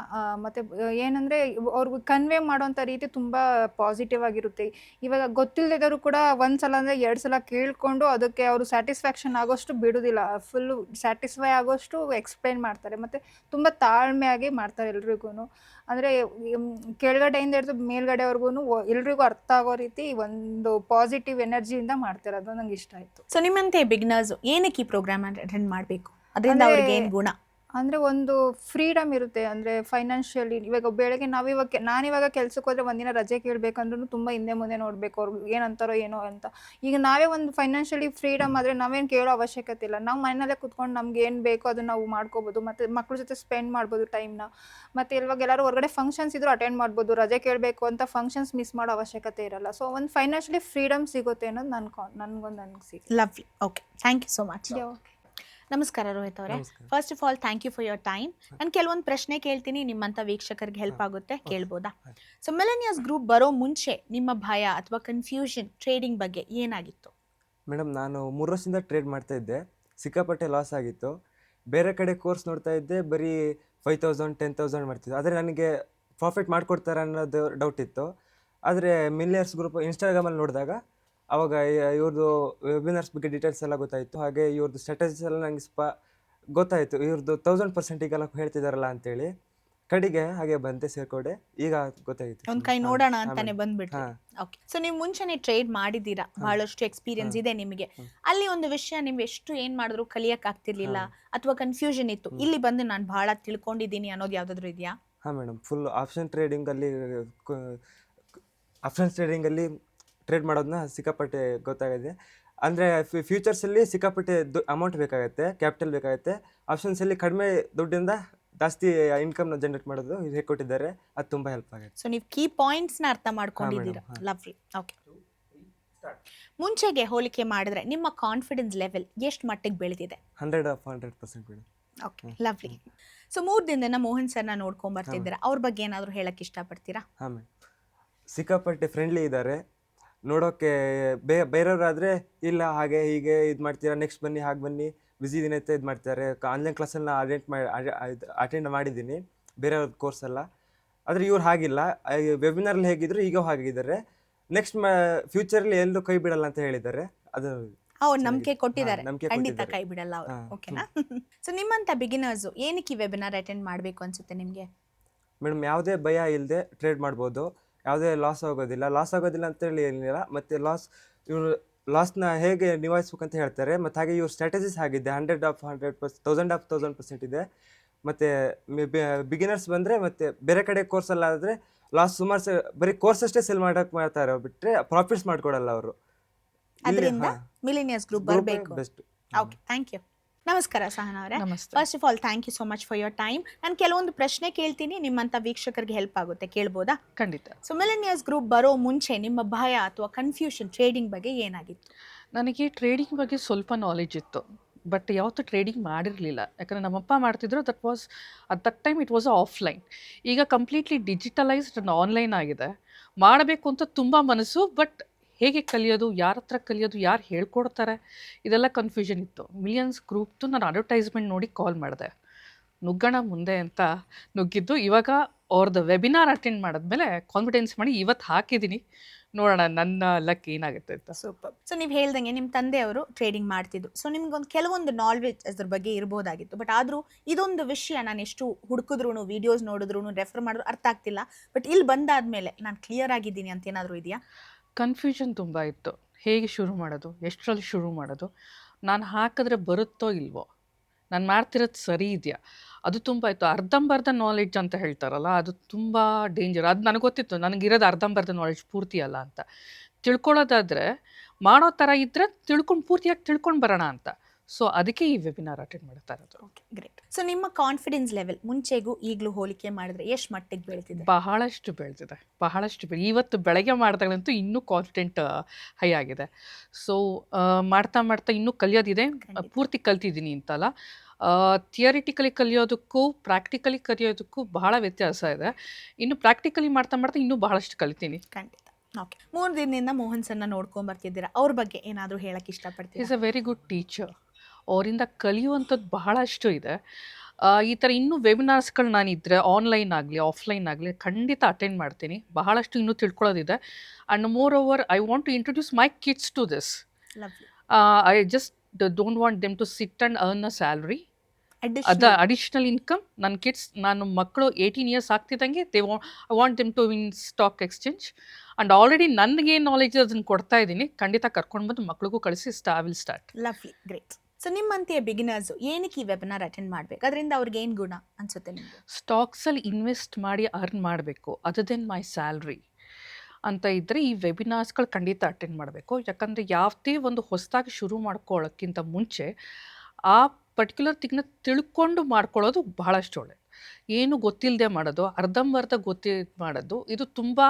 ಮತ್ತು ಏನಂದರೆ ಅವ್ರಿಗೆ ಕನ್ವೆ ಮಾಡೋಂಥ ರೀತಿ ತುಂಬ ಪಾಸಿಟಿವ್ ಆಗಿರುತ್ತೆ. ಇವಾಗ ಗೊತ್ತಿಲ್ಲದಿದ್ದವರು ಕೂಡ ಒಂದು ಸಲ ಅಂದರೆ 2 ಸಲ ಕೇಳಿಕೊಂಡು ಅದಕ್ಕೆ ಅವರು ಸ್ಯಾಟಿಸ್ಫ್ಯಾಕ್ಷನ್ ಆಗೋಷ್ಟು ಬಿಡೋದಿಲ್ಲ, ಫುಲ್ಲು ಸ್ಯಾಟಿಸ್ಫೈ ಆಗೋಷ್ಟು ಎಕ್ಸ್ಪ್ಲೈನ್ ಮಾಡ್ತಾರೆ. ಮತ್ತು ತುಂಬ ತಾಳ್ಮೆಯಾಗಿ ಮಾಡ್ತಾರೆ ಎಲ್ರಿಗೂ. ಅಂದರೆ ಕೆಳಗಡೆಯಿಂದ ಹಿಡಿದು ಮೇಲ್ಗಡೆವರೆಗೂ ಎಲ್ರಿಗೂ ಅರ್ಥ ಆಗೋ ರೀತಿ ಒಂದು ಪಾಸಿಟಿವ್ ಎನರ್ಜಿಯಿಂದ ಮಾಡ್ತಾರೆ, ಅದು ನಂಗೆ ಇಷ್ಟ ಆಯಿತು. ಸೊ ನಿಮ್ಮಂತೆ ಬಿಗ್ನರ್ಸ್ ಏನಕ್ಕೆ ಈ ಪ್ರೋಗ್ರಾಮ್ ಅಟೆಂಡ್ ಮಾಡಬೇಕು, ಅದರಿಂದ ಅವ್ರಿಗೆ ಏನು ಗುಣ? ಅಂದರೆ ಒಂದು ಫ್ರೀಡಮ್ ಇರುತ್ತೆ. ಅಂದರೆ ಫೈನಾನ್ಷಿಯಲಿ ಇವಾಗ ಬೆಳಗ್ಗೆ ನಾನಿವಾಗ ಕೆಲ್ಸಕ್ಕೆ ಹೋದರೆ ಒಂದಿನ ರಜೆ ಕೇಳಬೇಕಂದ್ರೂ ತುಂಬ ಹಿಂದೆ ಮುಂದೆ ನೋಡಬೇಕು, ಅವ್ರು ಏನಂತಾರೋ ಏನೋ ಅಂತ. ಈಗ ನಾವೇ ಒಂದು ಫೈನಾನ್ಷಿಯಲಿ ಫ್ರೀಡಮ್ ಆದರೆ ನಾವೇನು ಕೇಳೋ ಅವಶ್ಯಕತೆ ಇಲ್ಲ. ನಾವು ಮನೆಯಲ್ಲೇ ಕೂತ್ಕೊಂಡು ನಮ್ಗೆ ಏನು ಬೇಕೋ ಅದನ್ನು ನಾವು ಮಾಡ್ಕೋಬೋದು, ಮತ್ತು ಮಕ್ಳ ಜೊತೆ ಸ್ಪೆಂಡ್ ಮಾಡ್ಬೋದು ಟೈಮ್ನ. ಮತ್ತು ಇವಾಗ ಎಲ್ಲರೂ ಹೊರಗಡೆ ಫಂಕ್ಷನ್ಸ್ ಇದ್ರೂ ಅಟೆಂಡ್ ಮಾಡ್ಬೋದು, ರಜೆ ಕೇಳಬೇಕು ಅಂತ ಫಂಕ್ಷನ್ಸ್ ಮಿಸ್ ಮಾಡೋ ಅವಶ್ಯಕತೆ ಇರಲ್ಲ. ಸೊ ಒಂದು ಫೈನಾನ್ಷಿಯಲಿ ಫ್ರೀಡಮ್ ಸಿಗುತ್ತೆ ಅನ್ನೋದು ನನಗೆ ಸಿಗುತ್ತೆ. Lovely. Okay, thank you so much. ನಮಸ್ಕಾರ ರೋಹಿತ್ ಅವರೇ. First of all thank you for your time. ನಾನು ಕೆಲವೊಂದು ಪ್ರಶ್ನೆ ಕೇಳ್ತೀನಿ, ನಿಮ್ಮಂಥ ವೀಕ್ಷಕರಿಗೆ ಹೆಲ್ಪ್ ಆಗುತ್ತೆ, ಕೇಳ್ಬೋದಾ? ಸೊ ಮಿಲೆನಿಯಸ್ ಗ್ರೂಪ್ ಬರೋ ಮುಂಚೆ ನಿಮ್ಮ ಭಯ ಅಥವಾ ಕನ್ಫ್ಯೂಷನ್ ಟ್ರೇಡಿಂಗ್ ಬಗ್ಗೆ ಏನಾಗಿತ್ತು? ಮೇಡಮ್, ನಾನು 3 ವರ್ಷದಿಂದ ಟ್ರೇಡ್ ಮಾಡ್ತಾ ಇದ್ದೆ, ಸಿಕ್ಕಾಪಟ್ಟೆ ಲಾಸ್ ಆಗಿತ್ತು. ಬೇರೆ ಕಡೆ ಕೋರ್ಸ್ ನೋಡ್ತಾ ಇದ್ದೆ, ಬರೀ 5000 10,000 ಮಾಡ್ತಿದ್ದೆ. ಆದರೆ ನನಗೆ ಪ್ರಾಫಿಟ್ ಮಾಡಿಕೊಡ್ತಾರೆ ಅನ್ನೋದು ಡೌಟ್ ಇತ್ತು. ಆದರೆ ಮಿಲಿಯರ್ಸ್ ಗ್ರೂಪ್ ಇನ್ಸ್ಟಾಗ್ರಾಮಲ್ಲಿ ನೋಡಿದಾಗ ಆವಾಗ ಇವ್ರದ್ದು ವೆಬಿನಾರ್ಸ್ ಬಗ್ಗೆ ಡೀಟೇಲ್ಸ್ ಎಲ್ಲ ಗೊತ್ತಾಯಿತು. ಹಾಗೆ ಇವ್ರದ್ದು ಸ್ಟ್ರಾಟಜೀಸ್ ಎಲ್ಲ ನನಗೆ ಸ್ವಲ್ಪ ಗೊತ್ತಾಯಿತು. ಇವ್ರದ್ದು 1000%ಗೆಲ್ಲ ಹೇಳ್ತಿದ್ದಾರಲ್ಲ ಅಂತೇಳಿ ಕಡೆಗೆ ಹಾಗೆ ಬಂದೆ, ಸೇರ್ಕೊಂಡೆ. ಈಗ ಗೊತ್ತಾಯಿತು, ಒಂದು ಕೈ ನೋಡೋಣ ಅಂತಾನೆ ಬಂದ್ಬಿಟ್ರಿ. ಓಕೆ. ಸೊ ನೀವು ಮುಂಚೆನೆ ಟ್ರೇಡ್ ಮಾಡಿದ್ದೀರಾ, ಬಹಳಷ್ಟು ಎಕ್ಸ್ಪೀರಿಯನ್ಸ್ ಇದೆ ನಿಮಗೆ. ಅಲ್ಲಿ ಒಂದು ವಿಷಯ ನೀವು ಎಷ್ಟು ಏನು ಮಾಡಿದ್ರು ಕಲಿಯಕ್ಕೆ ಆಗ್ತಿರ್ಲಿಲ್ಲ ಅಥವಾ ಕನ್ಫ್ಯೂಷನ್ ಇತ್ತು, ಇಲ್ಲಿ ಬಂದು ನಾನು ಬಹಳ ತಿಳ್ಕೊಂಡಿದ್ದೀನಿ ಅನ್ನೋದು ಯಾವುದಾದ್ರೂ ಇದೆಯಾ? ಹಾಂ ಮೇಡಮ್, ಫುಲ್ ಆಪ್ಷನ್ ಟ್ರೇಡಿಂಗಲ್ಲಿ ಟ್ರೇಡ್ ಮಾಡೋದನ್ನ ಸಿಕ್ಕಾಪಟ್ಟೆ ಗೊತ್ತಾಗಿದೆ. ಅಂದರೆ ಫ್ಯೂಚರ್ಸಲ್ಲಿ ಸಿಕ್ಕಾಪಟ್ಟೆ ಅಮೌಂಟ್ ಬೇಕಾಗುತ್ತೆ, ಕ್ಯಾಪಿಟಲ್ ಬೇಕಾಗುತ್ತೆ. ಆಪ್ಷನ್ಸಲ್ಲಿ ಕಡಿಮೆ ದುಡ್ಡಿಂದ ಜಾಸ್ತಿ ಇನ್ಕಮ್ನ ಜನರೇಟ್ ಮಾಡೋದು ಹೇಗೆ ಕೊಟ್ಟಿದ್ದಾರೆ, ಅದು ತುಂಬ ಹೆಲ್ಪ್ ಆಗುತ್ತೆ. ಸೊ ನೀವು ಕೀ ಪಾಯಿಂಟ್ಸ್ನ ಅರ್ಥ ಮಾಡ್ಕೊಂಡಿದ್ದೀರಾ. ಲವ್ಲಿ. ಓಕೆ. ಮುಂಚೆಗೆ ಹೋಲಿಕೆ ಮಾಡಿದ್ರೆ ನಿಮ್ಮ ಕಾನ್ಫಿಡೆನ್ಸ್ ಲೆವೆಲ್ ಎಷ್ಟು ಮಟ್ಟಿಗೆ ಬೆಳೆದಿದೆ? 100% ಮೇಡಮ್. Okay, lovely. ಸೊ 3 ದಿನದಿಂದ ಮೋಹನ್ ಸರ್ನ ನೋಡ್ಕೊಂಡ್ ಬರ್ತಿದ್ದೀರಾ, ಅವ್ರ ಬಗ್ಗೆ ಏನಾದರೂ ಹೇಳಕ್ಕೆ ಇಷ್ಟಪಡ್ತೀರಾ? ಹಾಂ ಮೇಡಮ್, ಸಿಕ್ಕಾಪಟ್ಟೆ ಫ್ರೆಂಡ್ಲಿ ಇದ್ದಾರೆ. ನೋಡೋಕ್ಕೆ ಬೇರೆಯವರಾದರೆ ಇಲ್ಲ ಹಾಗೆ ಹೀಗೆ ಇದು ಮಾಡ್ತೀರಾ, ನೆಕ್ಸ್ಟ್ ಬನ್ನಿ ಹಾಗೆ ಬನ್ನಿ, ಬ್ಯುಸಿ ದಿನ ಇದು ಮಾಡ್ತಾರೆ. ಆನ್ಲೈನ್ ಕ್ಲಾಸಲ್ಲಿ ಅಟೆಂಡ್ ಮಾಡಿದ್ದೀನಿ ಬೇರೆಯವ್ರ ಕೋರ್ಸೆಲ್ಲ. ಆದರೆ ಇವ್ರು ಹಾಗಿಲ್ಲ, ವೆಬಿನಾರಲ್ಲಿ ಹೇಗಿದ್ರು ಈಗ ಹಾಗಿದ್ದಾರೆ. ನೆಕ್ಸ್ಟ್ ಫ್ಯೂಚರಲ್ಲಿ ಎಲ್ಲೂ ಕೈ ಬಿಡಲ್ಲ ಅಂತ ಹೇಳಿದ್ದಾರೆ. ಅದು ಅವ್ರು ನಂಬಿಕೆ ಕೊಟ್ಟಿದ್ದಾರೆ, ಖಂಡಿತ ಕೈ ಬಿಡಲ್ಲ ಅವರು. ಓಕೆನಾ? ಸೊ ನಿಮ್ಮಂಥ ಬಿಗಿನರ್ಸು ಏನಕ್ಕೆ ಈ ವೆಬಿನಾರ್ ಅಟೆಂಡ್ ಮಾಡಬೇಕು ಅನ್ಸುತ್ತೆ ನಿಮಗೆ? ಮೇಡಮ್, ಯಾವುದೇ ಭಯ ಇಲ್ಲದೆ ಟ್ರೇಡ್ ಮಾಡ್ಬೋದು, ಯಾವುದೇ ಲಾಸ್ ಆಗೋದಿಲ್ಲ ಅಂತೇಳಿ ಏನಿಲ್ಲ. ಮತ್ತು ಇವರು ಲಾಸ್ನ ಹೇಗೆ ನಿಭಾಯಿಸ್ಬೇಕಂತ ಹೇಳ್ತಾರೆ. ಮತ್ತು ಹಾಗೆ ಇವ್ರ ಸ್ಟ್ರಾಟಜೀಸ್ ಆಗಿದೆ 100% 1000% ಇದೆ. ಮತ್ತು ಬಿಗಿನರ್ಸ್ ಬಂದರೆ ಮತ್ತು ಬೇರೆ ಕಡೆ ಕೋರ್ಸಲ್ಲಾದರೆ ಲಾಸ್ ಸುಮಾರು ಬರೀ ಕೋರ್ಸ್ ಅಷ್ಟೇ ಸೆಲ್ ಮಾಡ್ತಾರೆ ಬಿಟ್ಟರೆ ಪ್ರಾಫಿಟ್ಸ್ ಮಾಡ್ಕೊಡಲ್ಲ ಅವರು. ಅದರಿಂದ ಮಿಲೆನಿಯಸ್ ಗ್ರೂಪ್ ಬರಬೇಕು. ಬೆಸ್ಟ್. Okay, thank you. ನಮಸ್ಕಾರ ಸಹನಾ ಅವರೇ. First of all thank you so much for your time. ನಾನು ಕೆಲವೊಂದು ಪ್ರಶ್ನೆ ಕೇಳ್ತೀನಿ, ನಿಮ್ಮಂಥ ವೀಕ್ಷಕರಿಗೆ ಹೆಲ್ಪ್ ಆಗುತ್ತೆ, ಕೇಳ್ಬೋದಾ? ಖಂಡಿತ. ಸೊ ಮಿಲೆನಿಯರ್ಸ್ ಗ್ರೂಪ್ ಬರೋ ಮುಂಚೆ ನಿಮ್ಮ ಭಯ ಅಥವಾ ಕನ್ಫ್ಯೂಷನ್ ಟ್ರೇಡಿಂಗ್ ಬಗ್ಗೆ ಏನಾಗಿತ್ತು? ನನಗೆ ಟ್ರೇಡಿಂಗ್ ಬಗ್ಗೆ ಸ್ವಲ್ಪ ನಾಲೆಜ್ ಇತ್ತು, ಬಟ್ ಯಾವತ್ತೂ ಟ್ರೇಡಿಂಗ್ ಮಾಡಿರಲಿಲ್ಲ. ಯಾಕಂದರೆ ನಮ್ಮಪ್ಪ ಮಾಡ್ತಿದ್ರು. At that time it was offline. ಈಗ ಕಂಪ್ಲೀಟ್ಲಿ ಡಿಜಿಟಲೈಸ್ಡ್ ಆ್ಯಂಡ್ ಆನ್ಲೈನ್ ಆಗಿದೆ. ಮಾಡಬೇಕು ಅಂತ ತುಂಬ ಮನಸ್ಸು, ಬಟ್ ಹೇಗೆ ಕಲಿಯೋದು, ಯಾರ ಹತ್ರ ಕಲಿಯೋದು, ಯಾರು ಹೇಳ್ಕೊಡ್ತಾರೆ, ಇದೆಲ್ಲ ಕನ್ಫ್ಯೂಷನ್ ಇತ್ತು. ಮಿಲಿಯನ್ಸ್ ಗ್ರೂಪ್ದು ನಾನು ಅಡ್ವರ್ಟೈಸ್ಮೆಂಟ್ ನೋಡಿ ಕಾಲ್ ಮಾಡಿದೆ, ನುಗ್ಗೋಣ ಮುಂದೆ ಅಂತ ನುಗ್ಗಿದ್ದು. ಇವಾಗ ಅವ್ರದ್ದು ವೆಬಿನಾರ್ ಅಟೆಂಡ್ ಮಾಡಿದ್ಮೇಲೆ ಕಾನ್ಫಿಡೆನ್ಸ್ ಮಾಡಿ ಇವತ್ತು ಹಾಕಿದ್ದೀನಿ, ನೋಡೋಣ ನನ್ನ ಲಕ್ ಏನಾಗುತ್ತೆ ಅಂತ. ಸೂಪರ್. ಸೊ ನೀವು ಹೇಳ್ದಂಗೆ ನಿಮ್ಮ ತಂದೆಯವರು ಟ್ರೇಡಿಂಗ್ ಮಾಡ್ತಿದ್ರು, ಸೊ ನಿಮ್ಗೊಂದು ಕೆಲವೊಂದು ನಾಲೆಜ್ ಅದ್ರ ಬಗ್ಗೆ ಇರ್ಬೋದಾಗಿತ್ತು. ಬಟ್ ಆದರೂ ಇದೊಂದು ವಿಷಯ ನಾನು ಎಷ್ಟು ಹುಡುಕಿದ್ರು, ವೀಡಿಯೋಸ್ ನೋಡಿದ್ರು, ರೆಫರ್ ಮಾಡಿದ್ರು ಅರ್ಥ ಆಗ್ತಿಲ್ಲ, ಬಟ್ ಇಲ್ಲಿ ಬಂದಾದ್ಮೇಲೆ ನಾನು ಕ್ಲಿಯರ್ ಆಗಿದ್ದೀನಿ ಅಂತ ಏನಾದರೂ ಇದೆಯಾ? ಕನ್ಫ್ಯೂಷನ್ ತುಂಬ ಇತ್ತು. ಹೇಗೆ ಶುರು ಮಾಡೋದು, ಎಷ್ಟರಲ್ಲಿ ಶುರು ಮಾಡೋದು, ನಾನು ಹಾಕಿದ್ರೆ ಬರುತ್ತೋ ಇಲ್ವೋ, ನಾನು ಮಾಡ್ತಿರೋದು ಸರಿ ಇದೆಯಾ, ಅದು ತುಂಬ ಇತ್ತು. ಅರ್ಧಂಬರ್ಧ ನಾಲೆಡ್ಜ್ ಅಂತ ಹೇಳ್ತಾರಲ್ಲ, ಅದು ತುಂಬ ಡೇಂಜರ್. ಅದು ನನಗೆ ಗೊತ್ತಿತ್ತು, ನನಗಿರೋದು ಅರ್ಧಂಬರ್ಧ ನಾಲೆಡ್ಜ್ ಪೂರ್ತಿ ಅಲ್ಲ ಅಂತ. ತಿಳ್ಕೊಳ್ಳೋದಾದರೆ ಮಾಡೋ ಥರ ಇದ್ದರೆ ಪೂರ್ತಿಯಾಗಿ ತಿಳ್ಕೊಂಡು ಬರೋಣ ಅಂತ. ಸೊ ಅದಕ್ಕೆ ಈ ವೆಬಿನಾರ್ ಅಟೆಂಡ್ ಮಾಡ್ತಾ ಇರೋದು. Okay, great. ಸೊ ನಿಮ್ಮ ಕಾನ್ಫಿಡೆನ್ಸ್ ಲೆವೆಲ್ ಮುಂಚೆಗೂ ಈಗಲೂ ಹೋಲಿಕೆ ಮಾಡಿದ್ರೆ ಎಷ್ಟು ಮಟ್ಟಿಗೆ ಬೆಳೆದಿದೆ? ಬಹಳಷ್ಟು ಬೆಳೆದಿದೆ, ಇವತ್ತು ಬೆಳಗ್ಗೆ ಮಾಡಿದಾಗಲಂತೂ ಇನ್ನೂ ಕಾನ್ಫಿಡೆಂಟ್ ಹೈ ಆಗಿದೆ. ಸೊ ಮಾಡ್ತಾ ಮಾಡ್ತಾ ಇನ್ನೂ ಕಲಿಯೋದಿದೆ, ಪೂರ್ತಿ ಕಲ್ತಿದ್ದೀನಿ ಅಂತಲ್ಲ. ಥಿಯರಿಟಿಕಲಿ ಕಲಿಯೋದಕ್ಕೂ ಪ್ರಾಕ್ಟಿಕಲಿ ಕಲಿಯೋದಕ್ಕೂ ಬಹಳ ವ್ಯತ್ಯಾಸ ಇದೆ. ಇನ್ನು ಪ್ರಾಕ್ಟಿಕಲಿ ಮಾಡ್ತಾ ಮಾಡ್ತಾ ಇನ್ನೂ ಬಹಳಷ್ಟು ಕಲಿತೀನಿ. ಖಂಡಿತ. ಓಕೆ, 3 ದಿನದಿಂದ ಮೋಹನ್ ಸರ್ನ ನೋಡ್ಕೊಂಡು ಬರ್ತಿದ್ದೀರಾ, ಅವ್ರ ಬಗ್ಗೆ ಏನಾದರೂ ಹೇಳಕ್ಕೆ ಇಷ್ಟಪಡ್ತೀರಾ? Is a very good teacher. ಅವರಿಂದ ಕಲಿಯುವಂಥದ್ದು ಬಹಳಷ್ಟು ಇದೆ. ಈ ಥರ ಇನ್ನೂ ವೆಬಿನಾರ್ಸ್ಗಳು ನಾನಿದ್ದರೆ ಆನ್ಲೈನ್ ಆಗಲಿ ಆಫ್ಲೈನ್ ಆಗಲಿ ಖಂಡಿತ ಅಟೆಂಡ್ ಮಾಡ್ತೀನಿ. ಬಹಳಷ್ಟು ಇನ್ನೂ ತಿಳ್ಕೊಳ್ಳೋದಿದೆ. And more over I want to introduce my kids to this. I just don't want them to sit and earn a salary. Additional income. ನನ್ನ ಕಿಡ್ಸ್, ನಾನು ಮಕ್ಕಳು 18 ಇಯರ್ಸ್ ಆಗ್ತಿದ್ದಂಗೆ I want them to win stock exchange. And already ನನಗೇನು knowledge ಅದನ್ನು ಕೊಡ್ತಾ ಇದ್ದೀನಿ, ಖಂಡಿತ ಕರ್ಕೊಂಡು ಬಂದು ಮಕ್ಳಿಗೂ ಕಳಿಸಿ I will start. Lovely, great. So ನಿಮ್ಮಂತೆಯ ಬಿಗಿನರ್ಸು ಏನಕ್ಕೆ ಈ ವೆಬಿನಾರ್ ಅಟೆಂಡ್ ಮಾಡಬೇಕು? ಅದರಿಂದ ಅವ್ರಿಗೆ ಏನು ಗುಣ ಅನಿಸುತ್ತೆ ನಿಮಗೆ? ಸ್ಟಾಕ್ಸಲ್ಲಿ ಇನ್ವೆಸ್ಟ್ ಮಾಡಿ ಅರ್ನ್ ಮಾಡಬೇಕು, ಅದರ್ ದೆನ್ ಮೈ ಸ್ಯಾಲ್ರಿ ಅಂತ ಇದ್ದರೆ ಈ ವೆಬಿನಾರ್ಸ್ಗಳು ಖಂಡಿತ ಅಟೆಂಡ್ ಮಾಡಬೇಕು. ಯಾಕಂದರೆ ಯಾವುದೇ ಒಂದು ಹೊಸದಾಗಿ ಶುರು ಮಾಡ್ಕೊಳ್ಳೋಕ್ಕಿಂತ ಮುಂಚೆ ಆ ಪರ್ಟಿಕ್ಯುಲರ್ ಥಿಂಗ್ನ ತಿಳ್ಕೊಂಡು ಮಾಡ್ಕೊಳ್ಳೋದು ಬಹಳಷ್ಟು ಒಳ್ಳೆಯದು. ಏನು ಗೊತ್ತಿಲ್ಲದೆ ಮಾಡೋದು, ಅರ್ಧಂಬರ್ಧ ಮಾಡೋದು, ಇದು ತುಂಬ